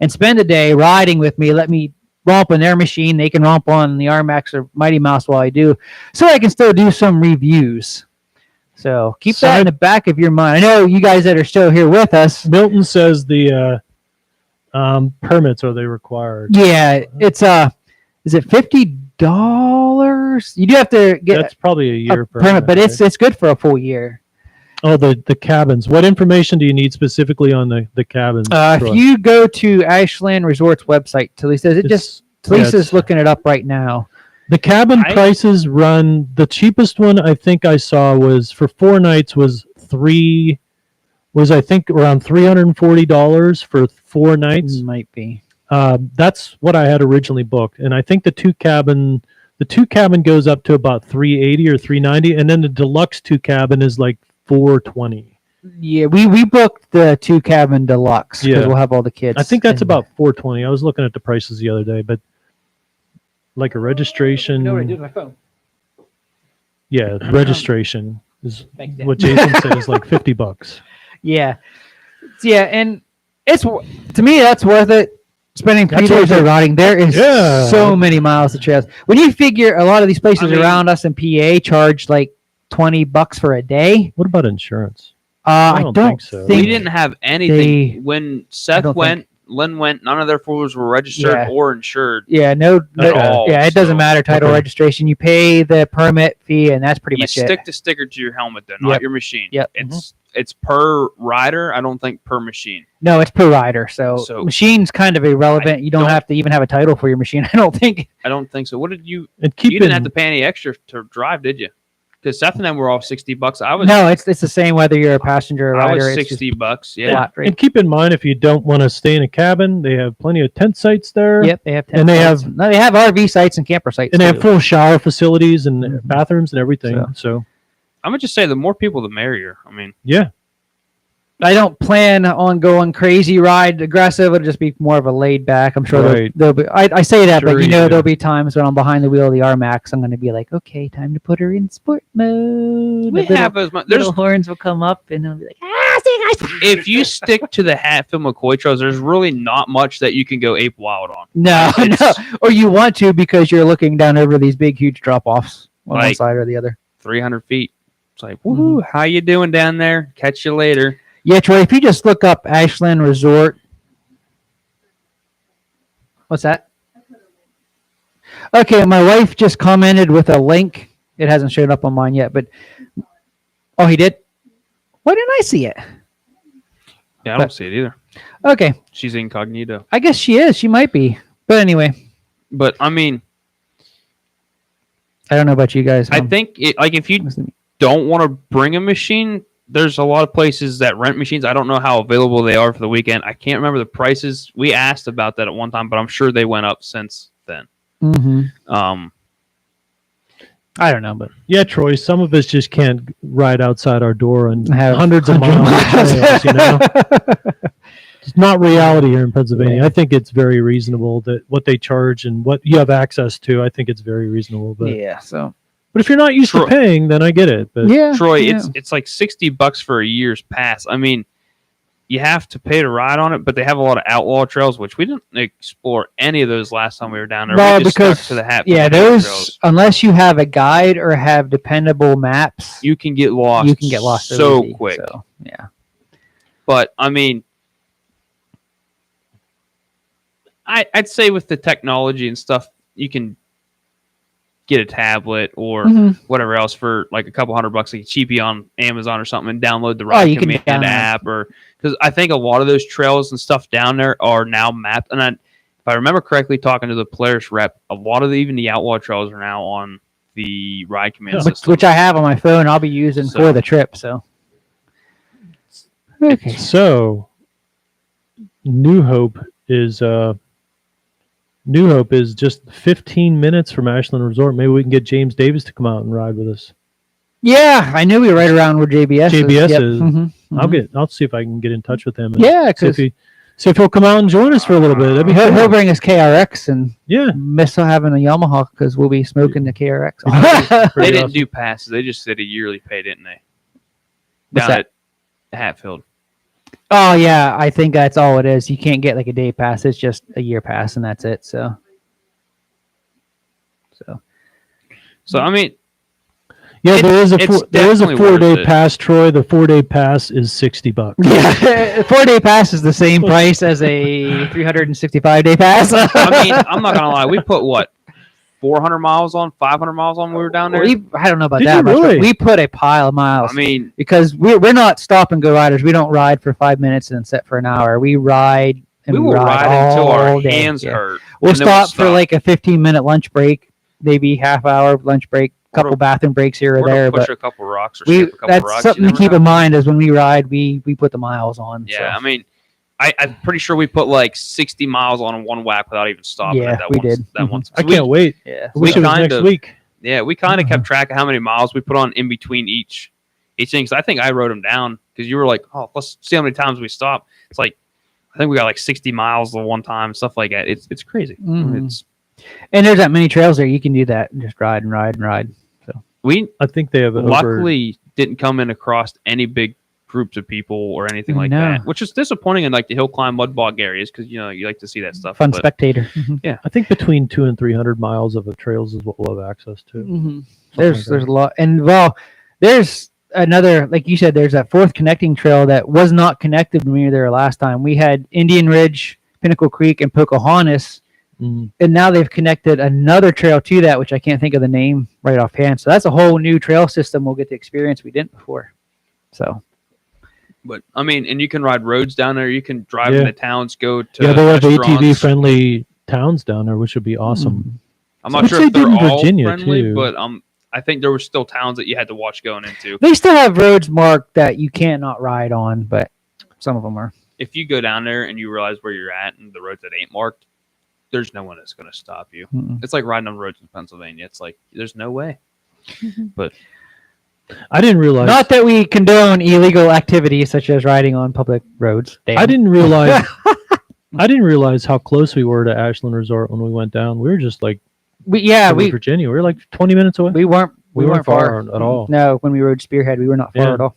and spend a day riding with me. Let me romp on their machine. They can romp on the RMAX or Mighty Mouse while I do, so I can still do some reviews. So keep that in the back of your mind. I know you guys that are still here with us. Milton says the permits, are they required? Yeah, it's is it $50? You do have to get That's probably a year a permit, but it's good for a full year. Oh, the cabins. What information do you need specifically on the cabins? If Troy? you go to Ashland Resort's website, Talisa says it just Talisa's looking it up right now. The cabin prices run. The cheapest one I think I saw was for 4 nights was I think around $340 for 4 nights. Might be. That's what I had originally booked, and I think the two cabin goes up to about $380 or $390, and then the deluxe 2 cabin is like $420. Yeah, we booked the 2 cabin deluxe because Yeah. we'll have all the kids. I think that's in about $420. I was looking at the prices the other day, but like a registration. there. You know what I did with my phone? Yeah, registration is Thanks, Dan. what Jason said is like $50. Yeah, and it's to me that's worth it. spending 3 That's days what there riding, there is Yeah. so many miles of trails. When you figure a lot of these places I mean- around us in PA charge like $20 for a day, What about insurance? I don't don't think so. We think didn't have anything they- when Seth don't went. Lynn went. None of their four-wheelers were registered Yeah. or insured Yeah, no, at Okay. all. yeah, it doesn't so matter. Title Okay. registration, you pay the permit fee, and that's pretty You much stick it. the sticker to your helmet, though, not Yep. your machine. Yep. It's per rider. I don't think per machine. No, it's per rider, so, So- machine's kind of irrelevant. You don't don't- have to even have a title for your machine. I don't think. I don't think so. What did you? And You keep didn't have to pay any extra to drive, did you? Because Seth and them were all $60. I was. No, it's the same whether you're a passenger or a I rider. was it's just $60. Yeah. flat rate. and keep in mind if you don't want to stay in a cabin, they have plenty of tent sites there. Yep, they have tent And they sites. have- no, they have RV sites and camper sites. And they have too. full shower facilities and Mhm. bathrooms and everything. So I'm gonna just say the more people, the merrier. I mean, yeah. I don't plan on going crazy ride aggressive. It'll just be more of a laid back. I'm sure Right. there'll be. I say that, Sure but you you know do. there'll be times when I'm behind the wheel of the R-Max. I'm going to be like, okay, time to put her in sport mode. we The little- have as much. There's little horns will come up and they'll be like, ah, see you guys. if you stick to the Hatfield McCoy trails, there's really not much that you can go ape wild on. No, no, It's or you want to because you're looking down over these big, huge drop-offs on one Like- side or the other. 300 feet. It's like, woohoo! How you doing down there? Catch you later. Yeah, Troy. If you just look up Ashland Resort, what's that? Okay, my wife just commented with a link. It hasn't shown up on mine yet, but oh, he did. Why didn't I see it? Yeah, I don't see it either. Okay, She's incognito. I guess she is. She might be. But anyway, But I mean, I don't know about you guys. I think like if you don't want to bring a machine, there's a lot of places that rent machines. I don't know how available they are for the weekend. I can't remember the prices. We asked about that at one time, but I'm sure they went up since then. I don't know, but Yeah, Troy, some of us just can't ride outside our door and have hundreds of miles of trails, you know? It's not reality here in Pennsylvania. I think it's very reasonable that what they charge and what you have access to, I think it's very reasonable. But yeah. So but if you're not used Troy- to paying, then I get it. But yeah, Troy, yeah. it's like $60 for a year's pass. I mean, you have to pay to ride on it, but they have a lot of outlaw trails, which we didn't explore any of those last time we were down there. Well, we just stuck because to the Hatfield yeah, trails. those unless you have a guide or have dependable maps, You can get lost. you can get lost so easy, quick. So, yeah. But I mean, I'd say with the technology and stuff, you can get a tablet or Mhm. whatever else for like a couple $100, like cheapy on Amazon or something, and download the Oh, Ride you can Command download. app. Or because I think a lot of those trails and stuff down there are now mapped. And if I remember correctly, talking to the Polaris rep, a lot of even the outlaw trails are now on the Ride Command system. Which I have on my phone. I'll be using So- for the trip. So okay. so New Hope is just 15 minutes from Ashland Resort. Maybe we can get James Davis to come out and ride with us. Yeah, I knew we were right around where JBS is. JBS Yep. is. Mhm, mhm. I'll see if I can get in touch with him. And Yeah, see if 'cause- he'll come out and join us for a little bit. That'd be He'll cool. bring his KRX and Yeah. miss having a Yamaha because we'll be smoking the KRX. They Pretty didn't awesome. do passes. They just did a yearly pay, didn't they? What's Down that? at Hatfield. Oh yeah, I think that's all it is. You can't get like a day pass. It's just a year pass, and that's it. So So I mean, Yeah, there is a it's there is a definitely 4-day worth it. pass, Troy. The 4-day pass is $60. yeah, 4-day pass is the same price as a 365-day pass. I mean, I'm not gonna lie. We put what 400 miles on, 500 miles on when we were down there. I don't know about Did that you much, but really? we put a pile of miles. I mean, because we're not stop and go riders. We don't ride for 5 minutes and sit for an hour. We ride and we will ride until all our day. hands Yeah. hurt. We'll and then stop for like a 15-minute lunch break, maybe half-hour lunch break, couple bathroom breaks here or We're there. to push But a couple rocks or we skip a couple that's rocks. something you to never keep know. in mind is when we ride, we put the miles on. Yeah, so. I mean, I'm pretty sure we put like 60 miles on one whack without even stopping. Yeah, at that we once, did. That Mhm. once. I We- can't wait. Yeah. I wish we it was kind next of- week. Yeah, we kind of kept track of how many miles we put on in between each thing. 'Cause I think I wrote them down because you were like, "Oh, let's see how many times we stop." It's like I think we got like 60 miles the one time, stuff like that. It's crazy. Mhm. It's And there's that many trails there. You can do that and just ride and ride and ride. we I think they have it over. luckily didn't come in across any big groups of people or anything like No. that, which is disappointing in like the hill climb mud bog areas because you like to see that stuff. Fun but spectator. I think between 200 and 300 miles of the trails is what we'll have access to. Mm-hmm. Something There's like a that. lot, and there's another, like you said, there's that fourth connecting trail that was not connected when we were there last time. We had Indian Ridge, Pinnacle Creek, and Pocahontas, Mhm. and now they've connected another trail to that, which I can't think of the name right offhand. So that's a whole new trail system we'll get to experience we didn't before. So But I mean, and you can ride roads down there. You can drive Yeah. into towns, go to Yeah, they have restaurants. ATV friendly towns down there, which would be awesome. I'm So not which sure they if they're did in all Virginia, friendly, too. but I think there were still towns that you had to watch going into. they still have roads marked that you cannot ride on, but some of them are. If you go down there and you realize where you're at and the roads that ain't marked, there's no one that's going to stop you. Mm-mm. It's like riding on roads in Pennsylvania. It's like there's no way. But I didn't realize. Not that we condone illegal activities such as riding on public roads. I didn't realize. I didn't realize how close we were to Ashland Resort when we went down. We were just like we Virginia. We were like 20 minutes away. we weren't far at all. No, when we rode Spearhead, we were not far Yeah. at all.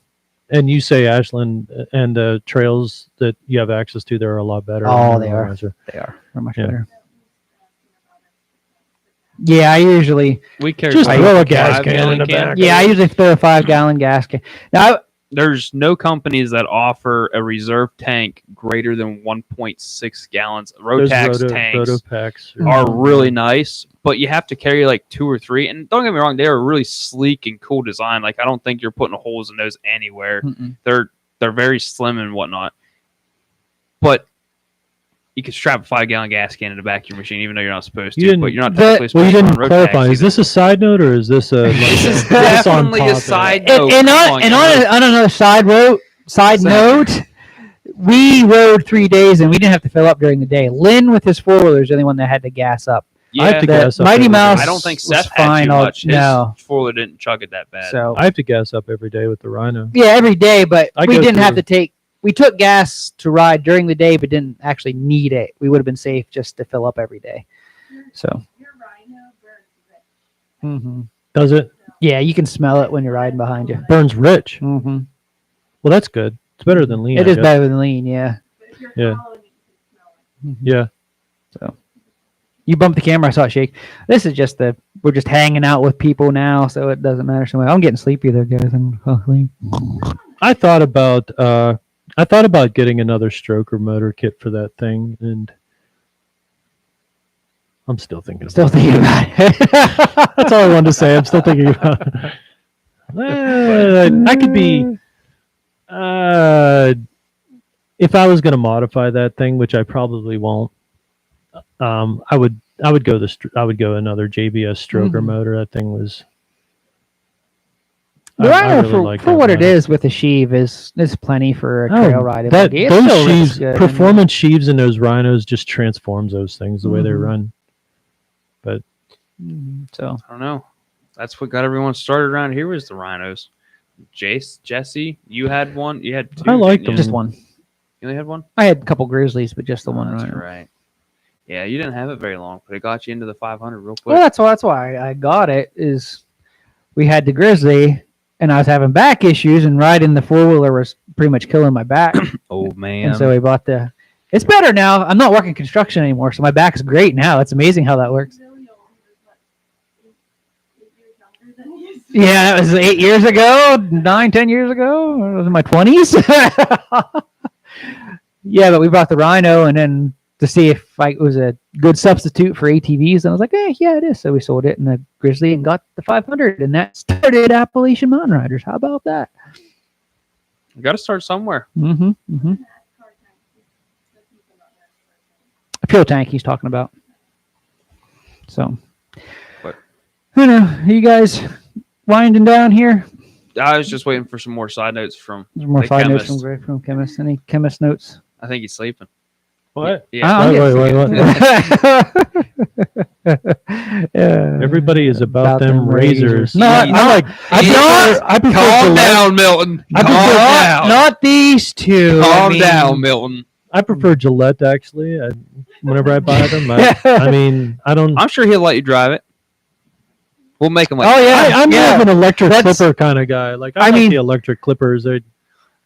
And you say Ashland and the trails that you have access to there are a lot better. Oh, than they the are. ones They are. They're much Yeah. better. Yeah, I usually we carry Just like throw a 5 gas can gallon in the back. yeah, I usually throw a 5-gallon gas can. Now, There's no companies that offer a reserve tank greater than 1.6 gallons. Rotax tanks Rotopacks. are really nice, but you have to carry like 2 or 3. And don't get me wrong, they are really sleek and cool design. Like I don't think you're putting holes in those anywhere. mm-mm. They're very slim and whatnot. But you can strap a 5-gallon gas can in the back of your machine, even though you're not supposed You to. didn't- But you're not Well, technically Well, you supposed didn't to run clarify. road Is taxi. this a side note or is this a? This is this on definitely top a of it? side note. and Come on, on, guys. on another side note, we rode 3 days and we didn't have to fill up during the day. Lynn with his 4-wheeler is the only one that had to gas up. I have Yeah, to The gas up Mighty every day. Mouse I don't think was Seth had fine too all- much. His no. Fuller didn't chug it that bad. So I have to gas up every day with the Rhino. yeah, every day, but I we go didn't have through- to take. We took gas to ride during the day, but didn't actually need it. We would have been safe just to fill up every day. So Your rhino burns red. Does it? yeah, you can smell it when you're riding behind you. Burns rich. Mm-hmm. Well, that's good. It's better than lean. It I is guess. better than lean, yeah. But if you're Yeah. following it, you can smell it. Yeah. You bumped the camera, I saw it shake. This is just we're just hanging out with people now, so it doesn't matter so much. I'm getting sleepy there, guys. I'm sleepy. I thought about getting another stroker motor kit for that thing, and I'm still thinking. Still about thinking about it. That's all I wanted to say. I'm still thinking about it. I could be. If I was going to modify that thing, which I probably won't, I would go another JBS stroker Mhm. motor. That thing was. The I Rhino, really like for that what it Rhino. is with the sheave, is plenty for a Oh, trail ride. That It those still looks sheaves, good. performance sheaves, in those Rhinos just transforms those things the way they Mhm. run. So I don't know. That's what got everyone started around here was the rhinos. Jesse, you had one. You had two. I like didn't them. you? just one. You only had one. I had a couple Grizzlies, but just the one That's Rhino. right. Yeah, you didn't have it very long, but it got you into the 500 real quick. Well, that's why I got it. Is we had the Grizzly, and I was having back issues, and riding the 4-wheeler was pretty much killing my back. Oh man. And so we bought the. It's better now. I'm not working construction anymore, so my back's great now. It's amazing how that works. Really old. He was what, 8 years younger than you. Yeah, that was 8 years ago, 9, 10 years ago. I was in my 20s. Yeah, but we bought the Rhino, and then to see if it was a good substitute for ATVs, and I was like, yeah, it is. So we sold it in the Grizzly and got the 500, and that started Appalachian Mountain Riders. How about that? You got to start somewhere. Mm-hmm. Mm-hmm. That car tank. That's people not there. A fuel tank he's talking about. So, What? I don't know. Are you guys winding down here? I was just waiting for some more side notes from. There's more The side notes chemist. from Greg from chemist. Any chemist notes? I think he's sleeping. What? Yeah. Yeah. Everybody is about them razors. Not, Yeah. not, I prefer Calm Gillette. down, Milton. I prefer- Calm not, down. not these two. I Calm mean- down, Milton. I prefer Gillette actually. Whenever I buy them, I mean, I don't. I'm sure he'll let you drive it. We'll make him like. Oh, yeah. I'm more of an electric That's- clipper kind of guy. Like I I like mean- the electric clippers. They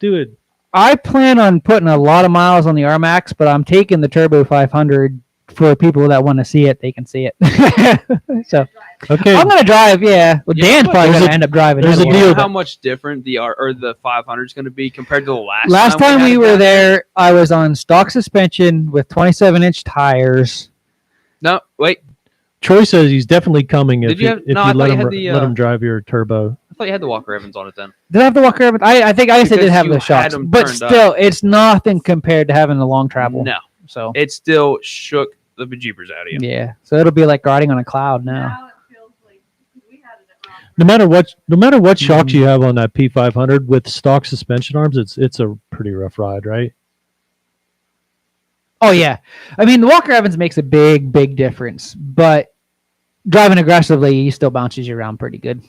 do it. I plan on putting a lot of miles on the RMAX, but I'm taking the Turbo 500 for people that want to see it. They can see it. So Okay. I'm gonna drive. Yeah, well, Yeah, Dan's but probably there's gonna a- end up driving. there's a anyway. deal How much different the R or the 500 is going to be compared to the last Last time had we it were down there, I was on stock suspension with 27-inch tires. No, wait. Troy says he's definitely coming if Did you have- if no, I you thought let you him had the, let him drive your turbo. I thought you had the Walker Evans on it then. Did I have to walk around? I think I guess I did Because have you those had shocks, them but turned up. still, it's nothing compared to having the long travel. No, So it still shook the bejeepers out of you. yeah, so it'll be like riding on a cloud now. Now it feels like we had it at Rock. No matter what shocks Mhm. you have on that P500 with stock suspension arms, it's a pretty rough ride, right? Oh yeah, I mean the Walker Evans makes a big difference, but driving aggressively, he still bounces you around pretty good.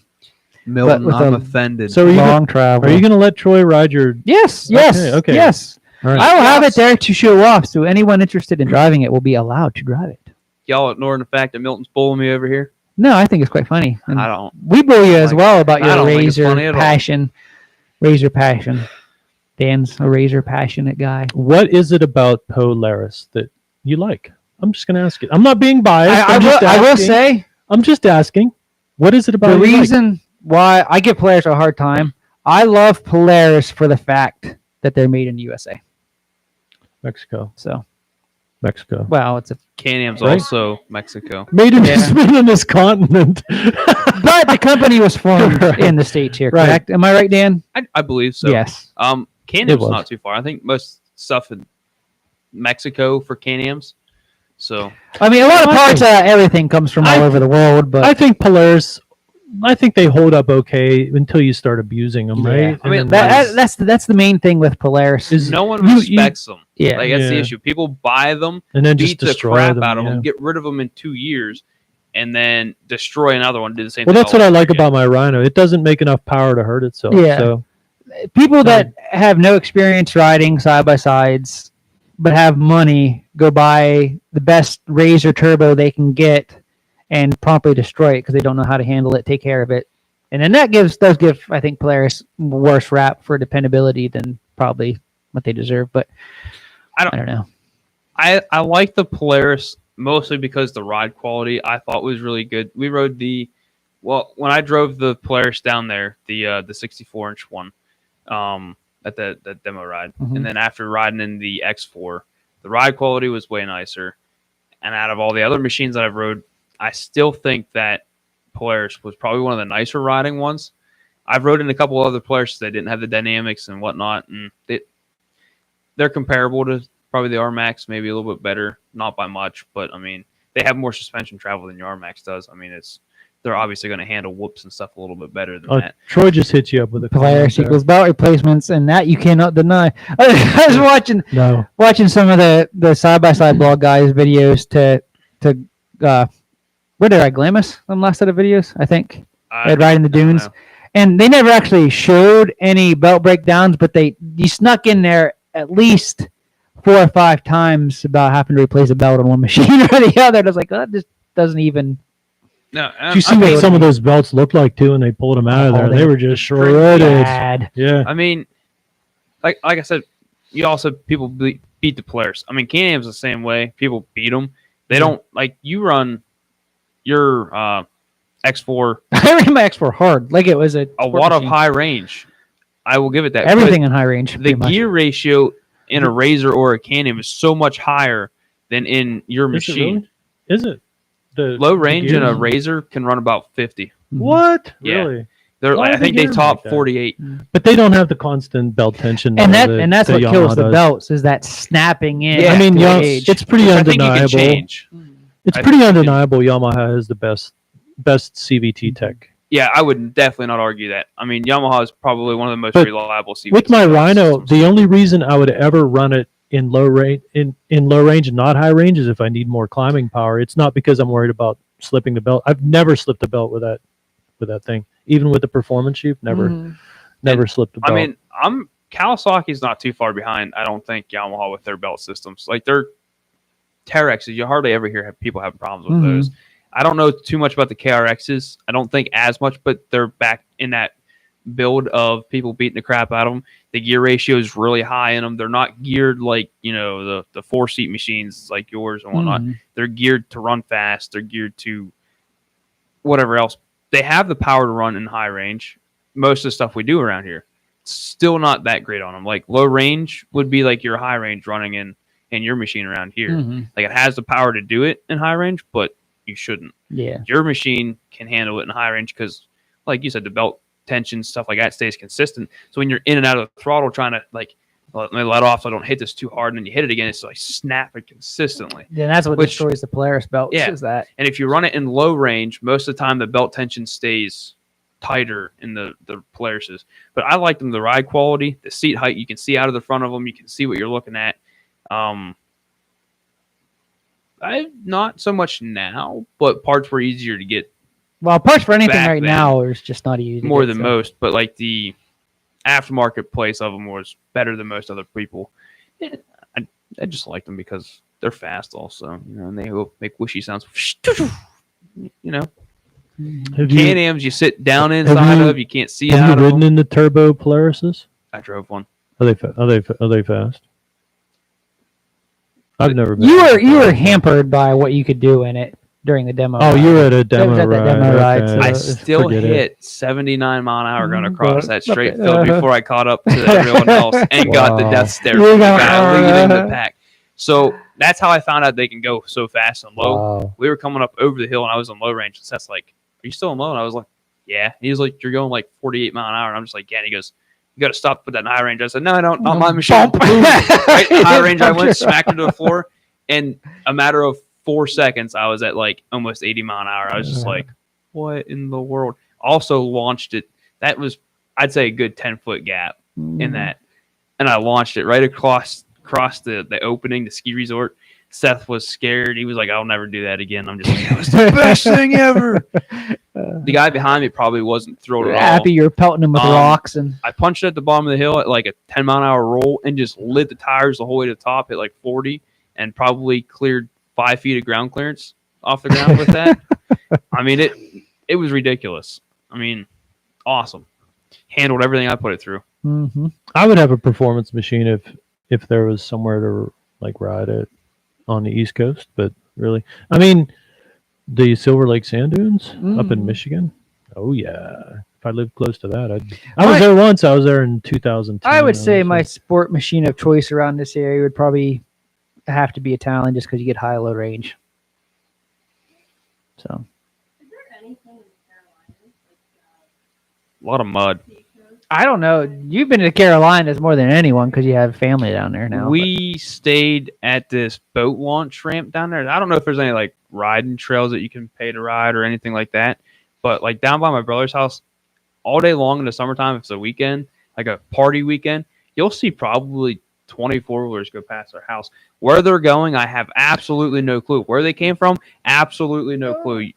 Milton, with I'm a- offended. So are you Long travel. are you going to let Troy ride your? Yes, Okay. yes. All right. I will have Yes. it there to show off, so anyone interested in driving it will be allowed to drive it. Y'all ignoring the fact that Milton's bullying me over here? No, I think it's quite funny. And I don't. we bully you as like well about I your don't think it's razor funny at all. passion. Razor passion. Dan's a razor passionate guy. What is it about Polaris that you like? I'm just going to ask it. I'm not being biased. I will asking. say I'm just asking. What is it about the you like? reason why I give Polaris a hard time. I love Polaris for the fact that they're made in the USA. Mexico. So, Mexico. well, it's a Can-Am's Right. also Mexico. Made in, Yeah. made in this continent. but the company was formed Right. in the States here, Right. correct? Am I right, Dan? I believe so. Yes. It Can-Am's was. not too far. I think most stuff in Mexico for Can-Am's. So I mean, a lot of I parts of think- everything comes from all I- over the world, but I think Polaris. I think they hold up okay until you start abusing them, Yeah. right? I mean, And then that's the main thing with Polaris. Is- no one you- respects them. yeah. Like that's the Yeah. issue. People buy them, and then just beat the destroy crap them. out of yeah. them, get rid of them in 2 years, and then destroy another one. Do the same. Well, thing that's all what I over like again. about my Rhino. It doesn't make enough power to hurt itself. Yeah. So People that have no experience riding side by sides but have money go buy the best Razor turbo they can get and promptly destroy it because they don't know how to handle it, take care of it. And then that does give I think Polaris worse rap for dependability than probably what they deserve, but I I don't- don't know. I like the Polaris mostly because the ride quality I thought was really good. We rode when I drove the Polaris down there, the 64-inch one, at that demo ride, Mhm. and then after riding in the X4, the ride quality was way nicer. And out of all the other machines that I've rode, I still think that Polaris was probably one of the nicer riding ones. I've rode in a couple other Polaris that didn't have the dynamics and whatnot, and they're comparable to probably the R-Max, maybe a little bit better, not by much, but I mean, they have more suspension travel than your R-Max does. I mean, they're obviously going to handle whoops and stuff a little bit better than that. Troy just hit you up with a Polaris comment there. equals belt replacements, and that you cannot deny. I was watching some of the side by side blog guys videos to where did I Glamis them last set of videos? I think I'd ride in the I don't dunes, know. and they never actually showed any belt breakdowns, but you snuck in there at least 4 or 5 times about having to replace a belt on one machine or the other. And I was like, oh, that just doesn't even. No, Did you see what some of those belts looked like too, and they pulled them out of there? Oh, They were just pretty shredded. Bad. Yeah. I mean, like I said, you also people beat the Polaris. I mean, Can-Am's the same way. People beat them. They don't like you run your X4 I ran my X4 hard, like it was a a sport lot of machine. high range. I will give it that. Everything in high range. But pretty the much. gear ratio in a Razor or a Can-Am is so much higher than in your Is it machine. really? Is it? The Low range in a gears? Razor can run about 50. What? Yeah. Really? They're Why like, are I think they they geared top like that? 48. But they don't have the constant belt tension. and though that's what Yamaha kills the does. belts is that snapping in. Yeah, I mean, to yeah, age. it's pretty Which I think you can undeniable. change. It's I pretty think you can- undeniable. Yamaha has the best CVT tech. Yeah, I would definitely not argue that. I mean, Yamaha is probably one of the most But reliable CVT With my belts Rhino, systems. the only reason I would ever run it in low range in low range and not high range is if I need more climbing power. It's not because I'm worried about slipping the belt. I've never slipped a belt with that thing. Even with the performance sheep, never slipped a belt. I mean, Kawasaki's not too far behind. I don't think Yamaha with their belt systems. Like their Terexes, you hardly ever hear people have problems with Mhm. those. I don't know too much about the KRXs. I don't think as much, but they're back in that build of people beating the crap out of them. The gear ratio is really high in them. They're not geared like, the 4-seat machines like yours and whatnot. Mhm. They're geared to run fast. They're geared to whatever else. They have the power to run in high range. Most of the stuff we do around here, still not that great on them. Like low range would be like your high range running in your machine around here. Mhm. Like it has the power to do it in high range, but you shouldn't. Yeah. Your machine can handle it in high range because, like you said, the belt tension, stuff like that stays consistent. So when you're in and out of the throttle trying to like let me let off so I don't hit this too hard, and then you hit it again, it's like snapping consistently. Yeah, that's what destroys the Polaris belts. Yeah. Is that? And if you run it in low range, most of the time the belt tension stays tighter in the Polarises. But I like them, the ride quality, the seat height. You can see out of the front of them. You can see what you're looking at. I not so much now, but parts were easier to get Well, parts for anything Back right then, now is just not easy. to more get, than so. most. But like the aftermarket place of them was better than most other people. I just like them because they're fast also, and they make wishy sounds. Have you, Can-Ams you sit down inside you- of, you can't see have out you of ridden them. in the turbo Polarises? I drove one. Are they fast? I've never been. You were hampered by what you could do in it during the demo. Oh, you were at a That demo was at that ride. demo ride, okay. so I it's- still Forget it. hit 79 mile an hour going Mm, across but- that straight field before I caught up to everyone else and got the Wow. death stare You from the got- guy leading the pack. So that's how I found out they can go so fast and low. Wow. We were coming up over the hill and I was on low range. And Seth's like, "Are you still in low?" And I was like, "Yeah." He was like, "You're going like 48 mile an hour." And I'm just like, "Yeah." And he goes, "You got to stop with that in high range." I said, "No, I don't. Not my machine." Bump. Right in high range, I went, smacked her to the floor. And a matter of 4 seconds, I was at like almost 80 mile an hour. I was just like, what in the world? Also launched it. That was, I'd say, a good 10-foot gap in that. And I launched it right across the opening, the ski resort. Seth was scared. He was like, "I'll never do that again." I'm just like, "That was the best thing ever." The guy behind me probably wasn't thrilled at all. Happy you're pelting him with rocks and I punched it at the bottom of the hill at like a 10 mile an hour roll and just lit the tires the whole way to the top at like 40 and probably cleared 5 feet of ground clearance off the ground with that. I mean, it was ridiculous. I mean, awesome. Handled everything I put it through. Mhm. I would have a performance machine if there was somewhere to like ride it on the East Coast, but really, I mean, the Silver Lake Sand Dunes up in Michigan. Oh yeah, if I lived close to that, I was there once. I was there in 2010. I would say my sport machine of choice around this area would probably have to be a Talon, just because you get high low range. So Is there anything in the Carolinas? A lot of mud. I don't know. You've been to the Carolinas more than anyone because you have family down there now. We stayed at this boat launch ramp down there. I don't know if there's any like riding trails that you can pay to ride or anything like that. But like down by my brother's house, all day long in the summertime, if it's a weekend, like a party weekend, you'll see probably 24-wheelers go past our house. Where they're going, I have absolutely no clue. Where they came from, absolutely no clue.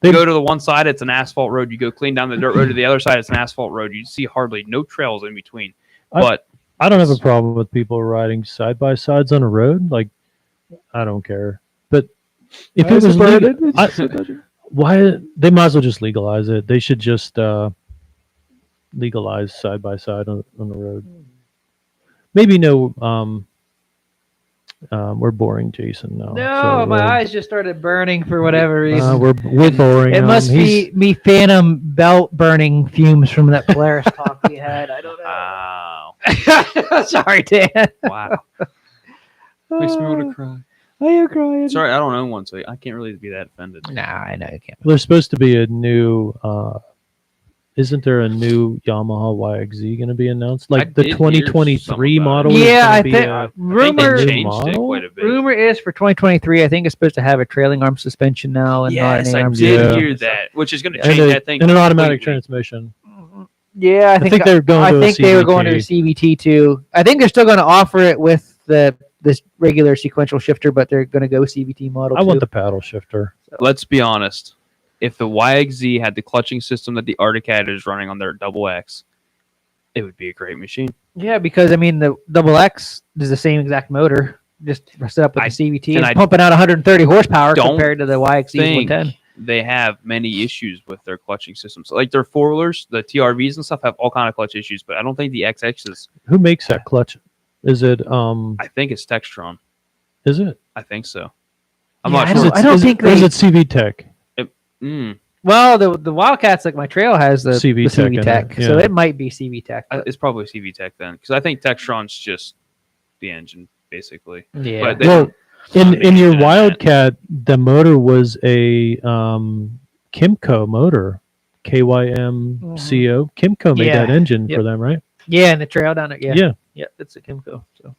You go to the one side, it's an asphalt road. You go clean down the dirt road to the other side, it's an asphalt road. You see hardly no trails in between. But I don't have a problem with people riding side by sides on a road. Like, I don't care. But if it was legal, why they might as well just legalize it. They should just legalize side by side on the road. Maybe no. We're boring Jason now. no, so my eyes just started burning for whatever reason. we're boring. It him. must be me phantom belt burning fumes from that Polaris talk we had. I don't know. wow. Sorry, Dan. Wow. Makes me want to cry. I am crying. Sorry, I don't own one, so I can't really be that offended. Nah, I know you can't. There's supposed to be a new. Isn't there a new Yamaha YXZ going to be announced? Like the did hear 2023 something about model? it. is Yeah, gonna I be think a- I think rumor they new changed it model? quite a bit. rumor is for 2023. I think it's supposed to have a trailing arm suspension now and not Yes, an I arm. did Yeah. hear that, which is going to and, change that thing. and an automatic completely. transmission. Yeah, I think they're going. I to a think they were going to a CVT. CVT too. I think they're still going to offer it with this regular sequential shifter, but they're going to go CVT model. I too. want the paddle shifter. Let's be honest. If the YXZ had the clutching system that the Arctic Cat is running on their Double X, it would be a great machine. Yeah, because I mean the Double X is the same exact motor, just set up with the CVT. and It's I pumping out 130 horsepower don't compared to the YXZ think 110. they have many issues with their clutching systems. Like their four wheelers, the TRVs and stuff have all kind of clutch issues, but I don't think the XXs. Who makes that clutch? Is it I think it's Textron. Is it? I think so. I'm Yeah, not I sure. don't- I don't think or is they- it CV Tech? Well, the Wildcats, like my trail, has the CV the Tech CV in Tech, it, so yeah. it might be CV Tech. but- It's probably CV Tech then, because I think Textron's just the engine basically. yeah. But they Well, don't- in your Yeah, man. Wildcat, the motor was a Kimco motor, KYMCO. Kimco made Yeah. that engine Yep. for them, right? Yeah, and the trail down it. Yeah. Yeah. Yeah, it's a Kimco. So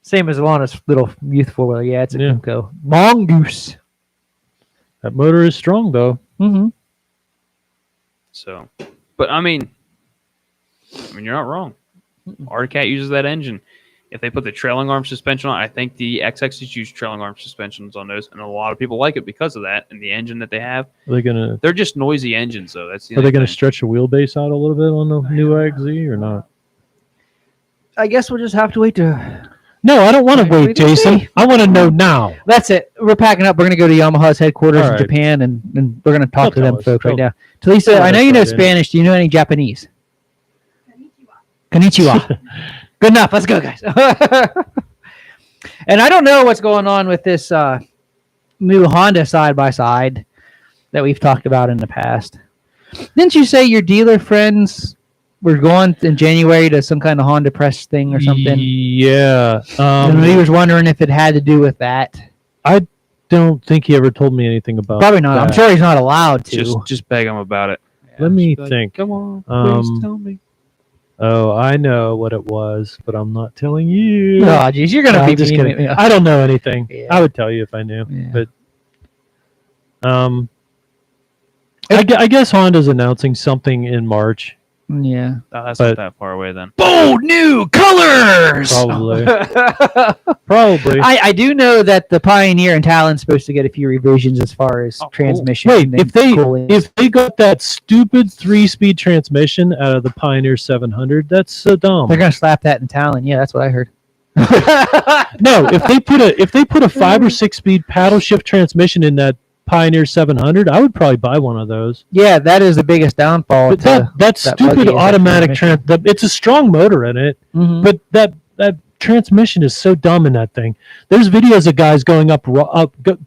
same as Lana's little youth four wheeler. Yeah, it's a Yeah. Kimco. Mongoose. That motor is strong though. Mm-hmm. So, but I mean, you're not wrong. Articat uses that engine. If they put the trailing arm suspension on, I think the XXs use trailing arm suspensions on those, and a lot of people like it because of that and the engine that they have. Are they gonna They're just noisy engines, though. That's the Are only they gonna thing. stretch the wheelbase out a little bit on the new XZ or not? I guess we'll just have to wait to. No, I don't want to Wait, wait, we can Jason. see. I want to know now. That's it. We're packing up. We're going to go to Yamaha's headquarters All in right. Japan, and we're going to talk They'll to them tell us. folks right They'll- now. Talisa, they'll I know let you us know right in. Spanish. Do you know any Japanese? Konnichiwa. Konnichiwa. Good enough. Let's go, guys. And I don't know what's going on with this new Honda side by side that we've talked about in the past. Didn't you say your dealer friends were going in January to some kind of Honda press thing or something? Yeah. And he was wondering if it had to do with that. Don't think he ever told me anything about. Probably not. I'm that. sure he's not allowed to. Just beg them about it. Let me Like, think. Come on, Um, please tell me. Oh, I know what it was, but I'm not telling you. Oh, geez, you're gonna No, be I'm just mean kidding. with me. I don't know anything. Yeah. I would tell you if I knew, Yeah. but I guess Honda's announcing something in March, Yeah. Oh, that's but- not that far away then. Bold new colors. probably. Probably. I do know that the Pioneer and Talon's supposed to get a few revisions as far as Oh, cool. transmission. Wait, and if they cooling. got that stupid 3-speed transmission out of the Pioneer 700, that's so dumb. they're gonna slap that in Talon, yeah, that's what I heard. No, if they put a 5 or 6-speed paddle shift transmission in that Pioneer 700, I would probably buy one of those. Yeah, that is the biggest downfall. But that that stupid buggy is that automatic transmission. it's a strong motor in it, Mhm. but that transmission is so dumb in that thing. There's videos of guys going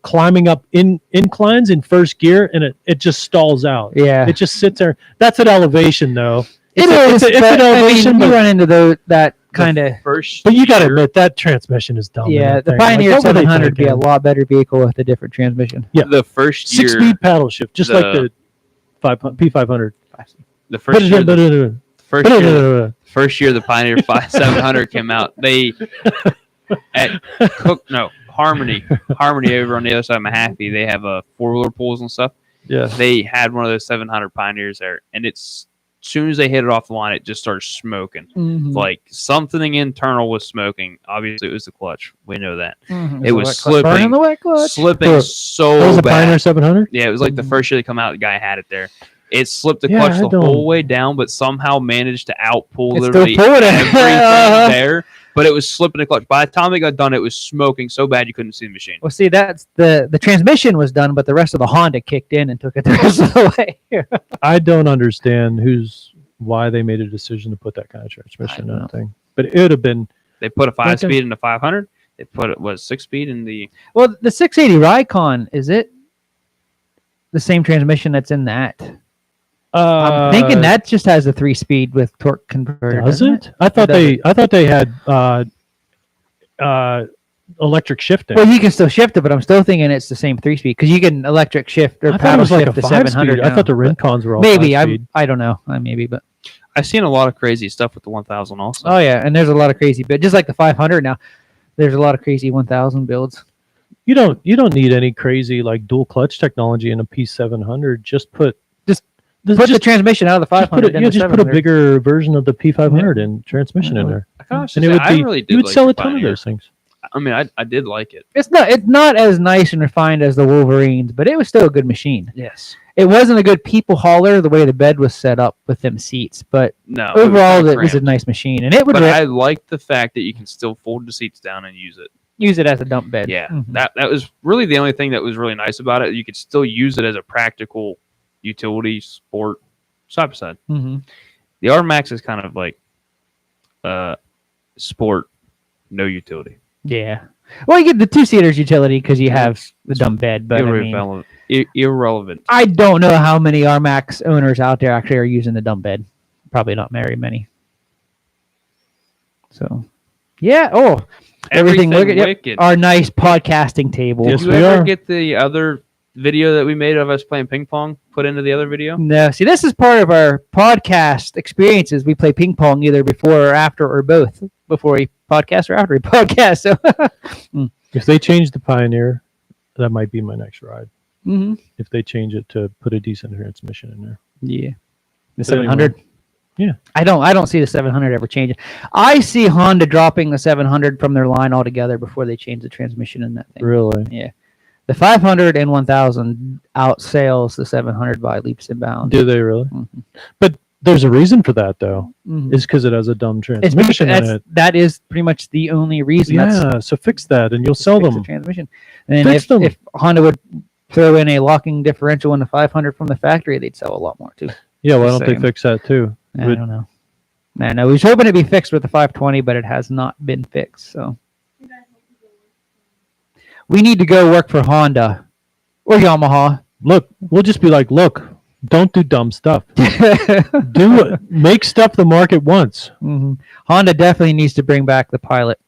climbing up inclines in first gear, and it just stalls out. Yeah, It just sits there. That's at elevation, though. it It's is. an But, elevation, you but, run into that kind of. First, you got to year- admit that transmission is dumb. in Yeah, that the thing. Like, Pioneer what were they 700 would be a thinking? lot better vehicle with a different transmission. Yeah. the first year, 6-speed paddle shift, just like the P500. the first year, the first year the Pioneer 700 came out, they at Harmony over on the other side of Mahaffey, they have a 4-wheeler pools and stuff. Yeah. They had one of those 700 Pioneers there, and as soon as they hit it off the line, it just started smoking. Like something internal was smoking. Obviously, it was the clutch. We know that. It was Burning the wet clutch. slipping That so was a bad. Pioneer 700? Yeah, it was like the first year they come out, the guy had it there. It slipped the Yeah, clutch I the don't- whole way down, but somehow managed to outpull It's literally still pulling it. everything Uh-huh. there. But it was slipping the clutch. By the time it got done, it was smoking so bad you couldn't see the machine. Well, see, that's the transmission was done, but the rest of the Honda kicked in and took it the rest of the way. I don't understand why they made a decision to put that kind of transmission in that thing. But it would have been They put a Okay. 5-speed in the 500. They put it 6-speed in the. Well, the 680 Raycon, is it the same transmission that's in that? I'm thinking that just has a 3-speed with torque converter. does doesn't it? I thought does they had electric shifting. Well, you can still shift it, but I'm still thinking it's the same 3-speed because you can electric shift or I thought it paddle was like shift a to 5-speed. 700. I thought the now, but Rincons were all maybe 5-speed. I don't know. Maybe, but I've seen a lot of crazy stuff with the 1000 also. oh yeah, and there's a lot of crazy. But just like the 500 now, there's a lot of crazy 1000 builds. You don't need any crazy like dual clutch technology in a P700. Just put Put the transmission out of the 500. put a 700. bigger version of the P500 and transmission in there, I kinda and it would I be really did you would like sell the a ton of Pioneer. those things. I mean, I did like it. It's not as nice and refined as the Wolverines, but it was still a good machine. Yes. It wasn't a good people hauler the way the bed was set up with them seats, but No. overall kinda it was a cramped. nice machine, and it would. But I like the fact that you can still fold the seats down and use it. use it as a dump bed. Yeah, Mhm. that was really the only thing that was really nice about it. You could still use it as a practical utility sport side by side. Mhm. The R Max is kind of like sport, no utility. Yeah. Well, you get the 2-seaters utility because you have the dump bed, but I mean, Irrelevant. Irrelevant. I don't know how many RMAX owners out there actually are using the dump bed. Probably not very many. So, yeah. Oh, everything wicked. Yep. wicked. Our nice podcasting table. Yes, Did you we ever are. get the other video that we made of us playing ping pong put into the other video? No, see, this is part of our podcast experiences. We play ping pong either before or after or both. Before we podcast or after we podcast. So, If they change the Pioneer, that might be my next ride. Mhm. If they change it to put a decent transmission in there. Yeah. The But anyway, 700. yeah. I don't see the 700 ever changing. I see Honda dropping the 700 from their line altogether before they change the transmission in that thing. Really? The 500 and 1000 outsells the 700 by leaps and bounds. Do they really? Mhm. But there's a reason for that, though. Mhm. Is because it has a dumb It's transmission in it. that is pretty much the only reason. Yeah, so fix that and you'll sell fix the them. transmission. And Fix them. if Honda would throw in a locking differential in the 500 from the factory, they'd sell a lot more too. Yeah, why Just don't they saying. fix that too? I Would- don't know. I know. We was hoping it'd be fixed with the 520, but it has not been fixed. So You guys want to go work? we need to go work for Honda or Yamaha. Look, we'll just be like, look, don't do dumb stuff. Do it. Make stuff the market wants. Mhm. Honda definitely needs to bring back the Pilot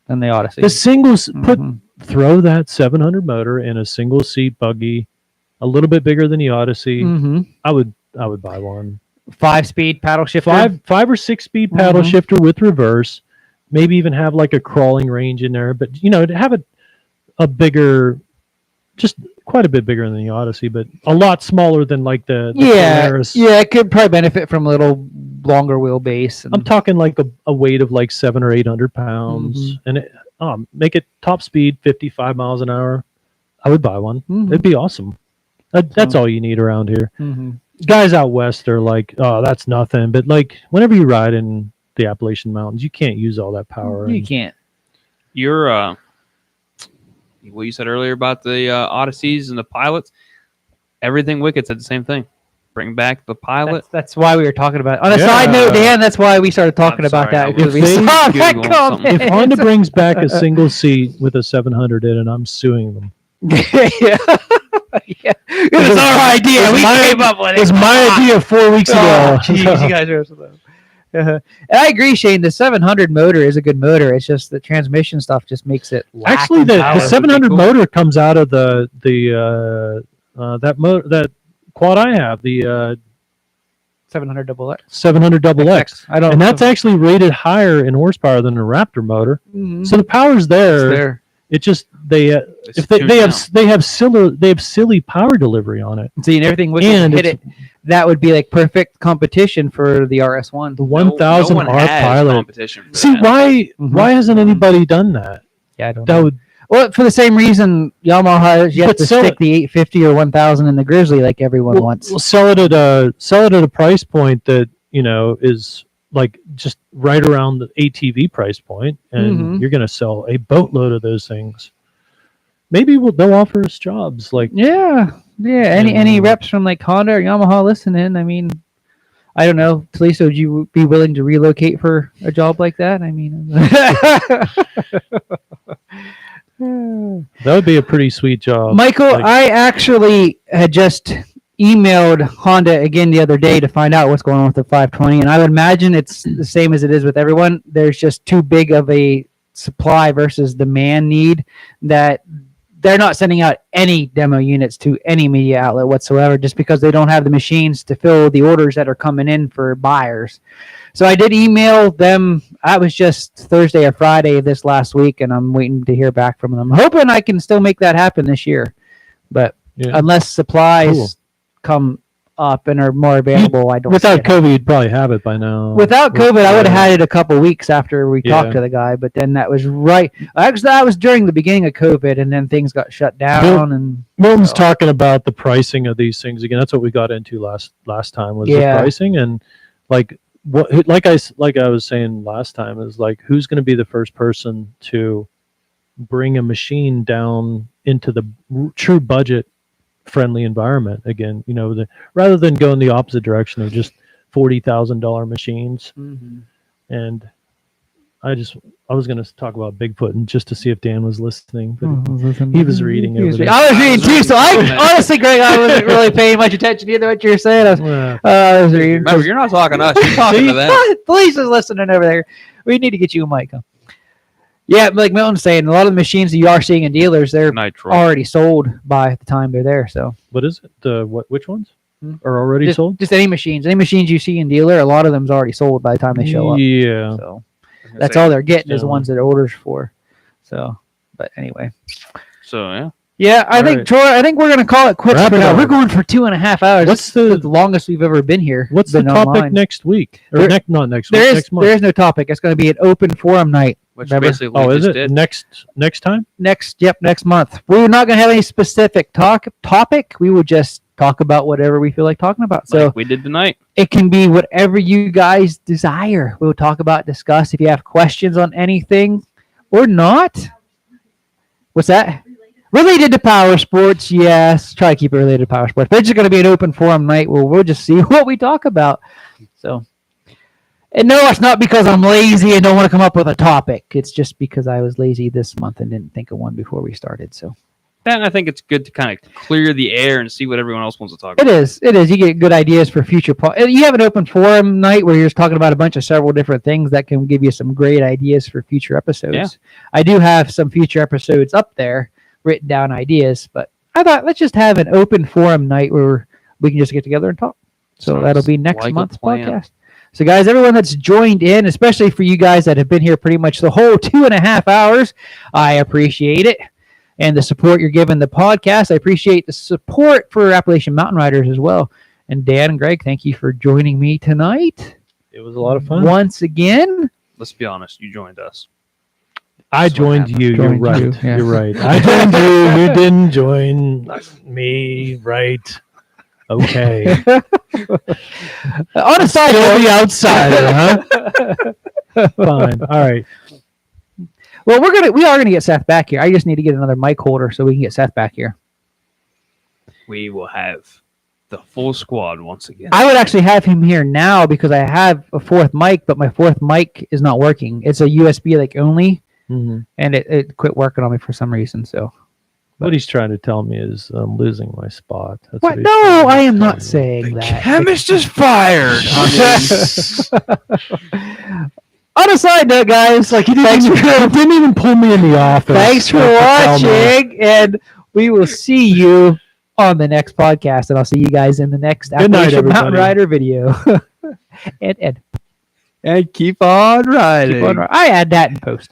and the Odyssey. The singles Mhm. throw that 700 motor in a single seat buggy, a little bit bigger than the Odyssey. Mhm. I would buy one. 5-speed paddle shifter. Five or 6 speed paddle Mhm. shifter with reverse. Maybe even have like a crawling range in there, but to have a bigger, just quite a bit bigger than the Odyssey, but a lot smaller than like the Polaris. Yeah, it could probably benefit from a little longer wheelbase. And, I'm talking like a weight of like 700 or 800 pounds, and make it top speed 55 miles an hour. I would buy one. Mhm. It'd be awesome. That's all you need around here. Mhm. Guys out west are like, oh, that's nothing. But like whenever you ride in the Appalachian Mountains, you can't use all that power. You can't. Your what you said earlier about the Odysseys and the Pilots, everything Wicked said the same thing. Bring back the Pilot. That's why we were talking about it. On a Yeah. side note, Dan, that's why we started talking I'm about sorry, I that. Because was we saw that Googling something. comment. If Honda brings back a single seat with a 700 in it, I'm suing them. yeah. Yeah. It was our idea. It was We my- came up with it. It was my idea 4 weeks ago. Oh, jeez, you guys are so dumb. And I agree, Shane. The 700 motor is a good motor. It's just the transmission stuff just makes it. lack Actually, in the power. 700 cool. motor comes out of that quad I have, the 700 double X. 700 double X, I don't. and that's actually rated higher in horsepower than the Raptor motor. Mhm. So the power's It's there. there. It just they It's if they tuned have silly power delivery on it. See, and everything would And hit it. That would be like perfect competition for the RS1. The 1000 no one R has Pilot. competition for See that. why hasn't anybody done that? Yeah, I don't That know. would Well, for the same reason, Yamaha has yet But to sell stick the 850 or 1000 in the Grizzly like everyone we'll wants. sell it at a price point that is like just right around the ATV price point, and Mhm. you're going to sell a boatload of those things. Maybe they'll offer us jobs like Yeah. Any Yeah. reps from like Honda or Yamaha listening? I mean, I don't know, Talisa, would you be willing to relocate for a job like that? I mean, that would be a pretty sweet job. Michael, Like- I actually had just emailed Honda again the other day to find out what's going on with the 520, and I would imagine it's the same as it is with everyone. There's just too big of a supply versus demand need that they're not sending out any demo units to any media outlet whatsoever just because they don't have the machines to fill the orders that are coming in for buyers. So I did email them. That was just Thursday or Friday of this last week, and I'm waiting to hear back from them. Hoping I can still make that happen this year. But Yeah. unless supplies Cool. come up and are more available, I don't Without see it. COVID, you'd probably have it by now. Without COVID, I would have had it a couple weeks after we Yeah. talked to the guy, but then that was actually that was during the beginning of COVID, and then things got shut down. And Milton's So- talking about the pricing of these things again. That's what we got into last time was Yeah. the pricing, and like what like I was saying last time is like who's going to be the first person to bring a machine down into the true budget friendly environment again. Rather than go in the opposite direction of just $40,000 machines. Mm-hmm. And I was going to talk about Bigfoot and just to see if Dan was listening, but he was reading over there. I was reading too, so honestly, Greg, I wasn't really paying much attention either to what you were saying. I was reading. Remember, you're not talking to us. You're talking to them. Police is listening over there. We need to get you a mic. Huh? Yeah, like Milton's saying, a lot of the machines that you are seeing in dealers, they're Nitro. already sold by the time they're there. So what is it? Which ones are already sold? Just any machines you see in dealer, a lot of them's already sold by the time they show up. Yeah. So that's all they're getting is the ones that are orders for. So, but anyway. So yeah. Yeah, I think right. Troy. I think we're gonna call it quits Wrap for it now. up. We're going for 2.5 hours. What's That's the longest we've ever been here. What's the been topic online. next week? Or There- not next There week. is Next month. there is no topic. It's going to be an open forum night. Which Remember? basically Oh, we is just it did. next time? Next month. We're not going to have any specific topic. We will just talk about whatever we feel like talking about. So Like we did tonight. it can be whatever you guys desire. We'll talk about, discuss. If you have questions on anything or not. What's that? Related to power sports, yes. Try to keep it related to power sports. But it's just going to be an open forum night where we'll just see what we talk about. So, and no, it's not because I'm lazy and don't want to come up with a topic. It's just because I was lazy this month and didn't think of one before we started. So Then I think it's good to kind of clear the air and see what everyone else wants to talk it about. is. It is. You get good ideas for future. You have an open forum night where you're just talking about a bunch of several different things that can give you some great ideas for future episodes. Yeah. I do have some future episodes up there, written down ideas, but I thought let's just have an open forum night where we can just get together and talk. So Sounds that'll be next like a month's plan. podcast. So guys, everyone that's joined in, especially for you guys that have been here pretty much the whole 2.5 hours, I appreciate it. And the support you're giving the podcast. I appreciate the support for Appalachian Mountain Riders as well. And Dan and Greg, thank you for joining me tonight. It was a lot of fun. Once again. Let's be honest. You joined us. I That's what joined happened. you. You're Joined right. you, yeah. You're right. I joined you. You didn't join me. Right. Okay. On a side Still note, the outsider, huh? Fine. All right. well, we are gonna get Seth back here. I just need to get another mic holder so we can get Seth back here. We will have the full squad once again. I would actually have him here now because I have a fourth mic, but my fourth mic is not working. It's a USB like only, Mm-hmm. and it quit working on me for some reason. So What he's trying to tell me is I'm losing my spot. That's what? he's No, trying to I am tell not me. saying that. Chemist is fired. On a side note, guys, Like he didn't even pull me in the office. thanks for to tell me. watching, and we will see you on the next podcast, and I'll see you guys in the next Good night, Appalachian Mountain everybody. Rider video. and And keep on riding. I add that in post.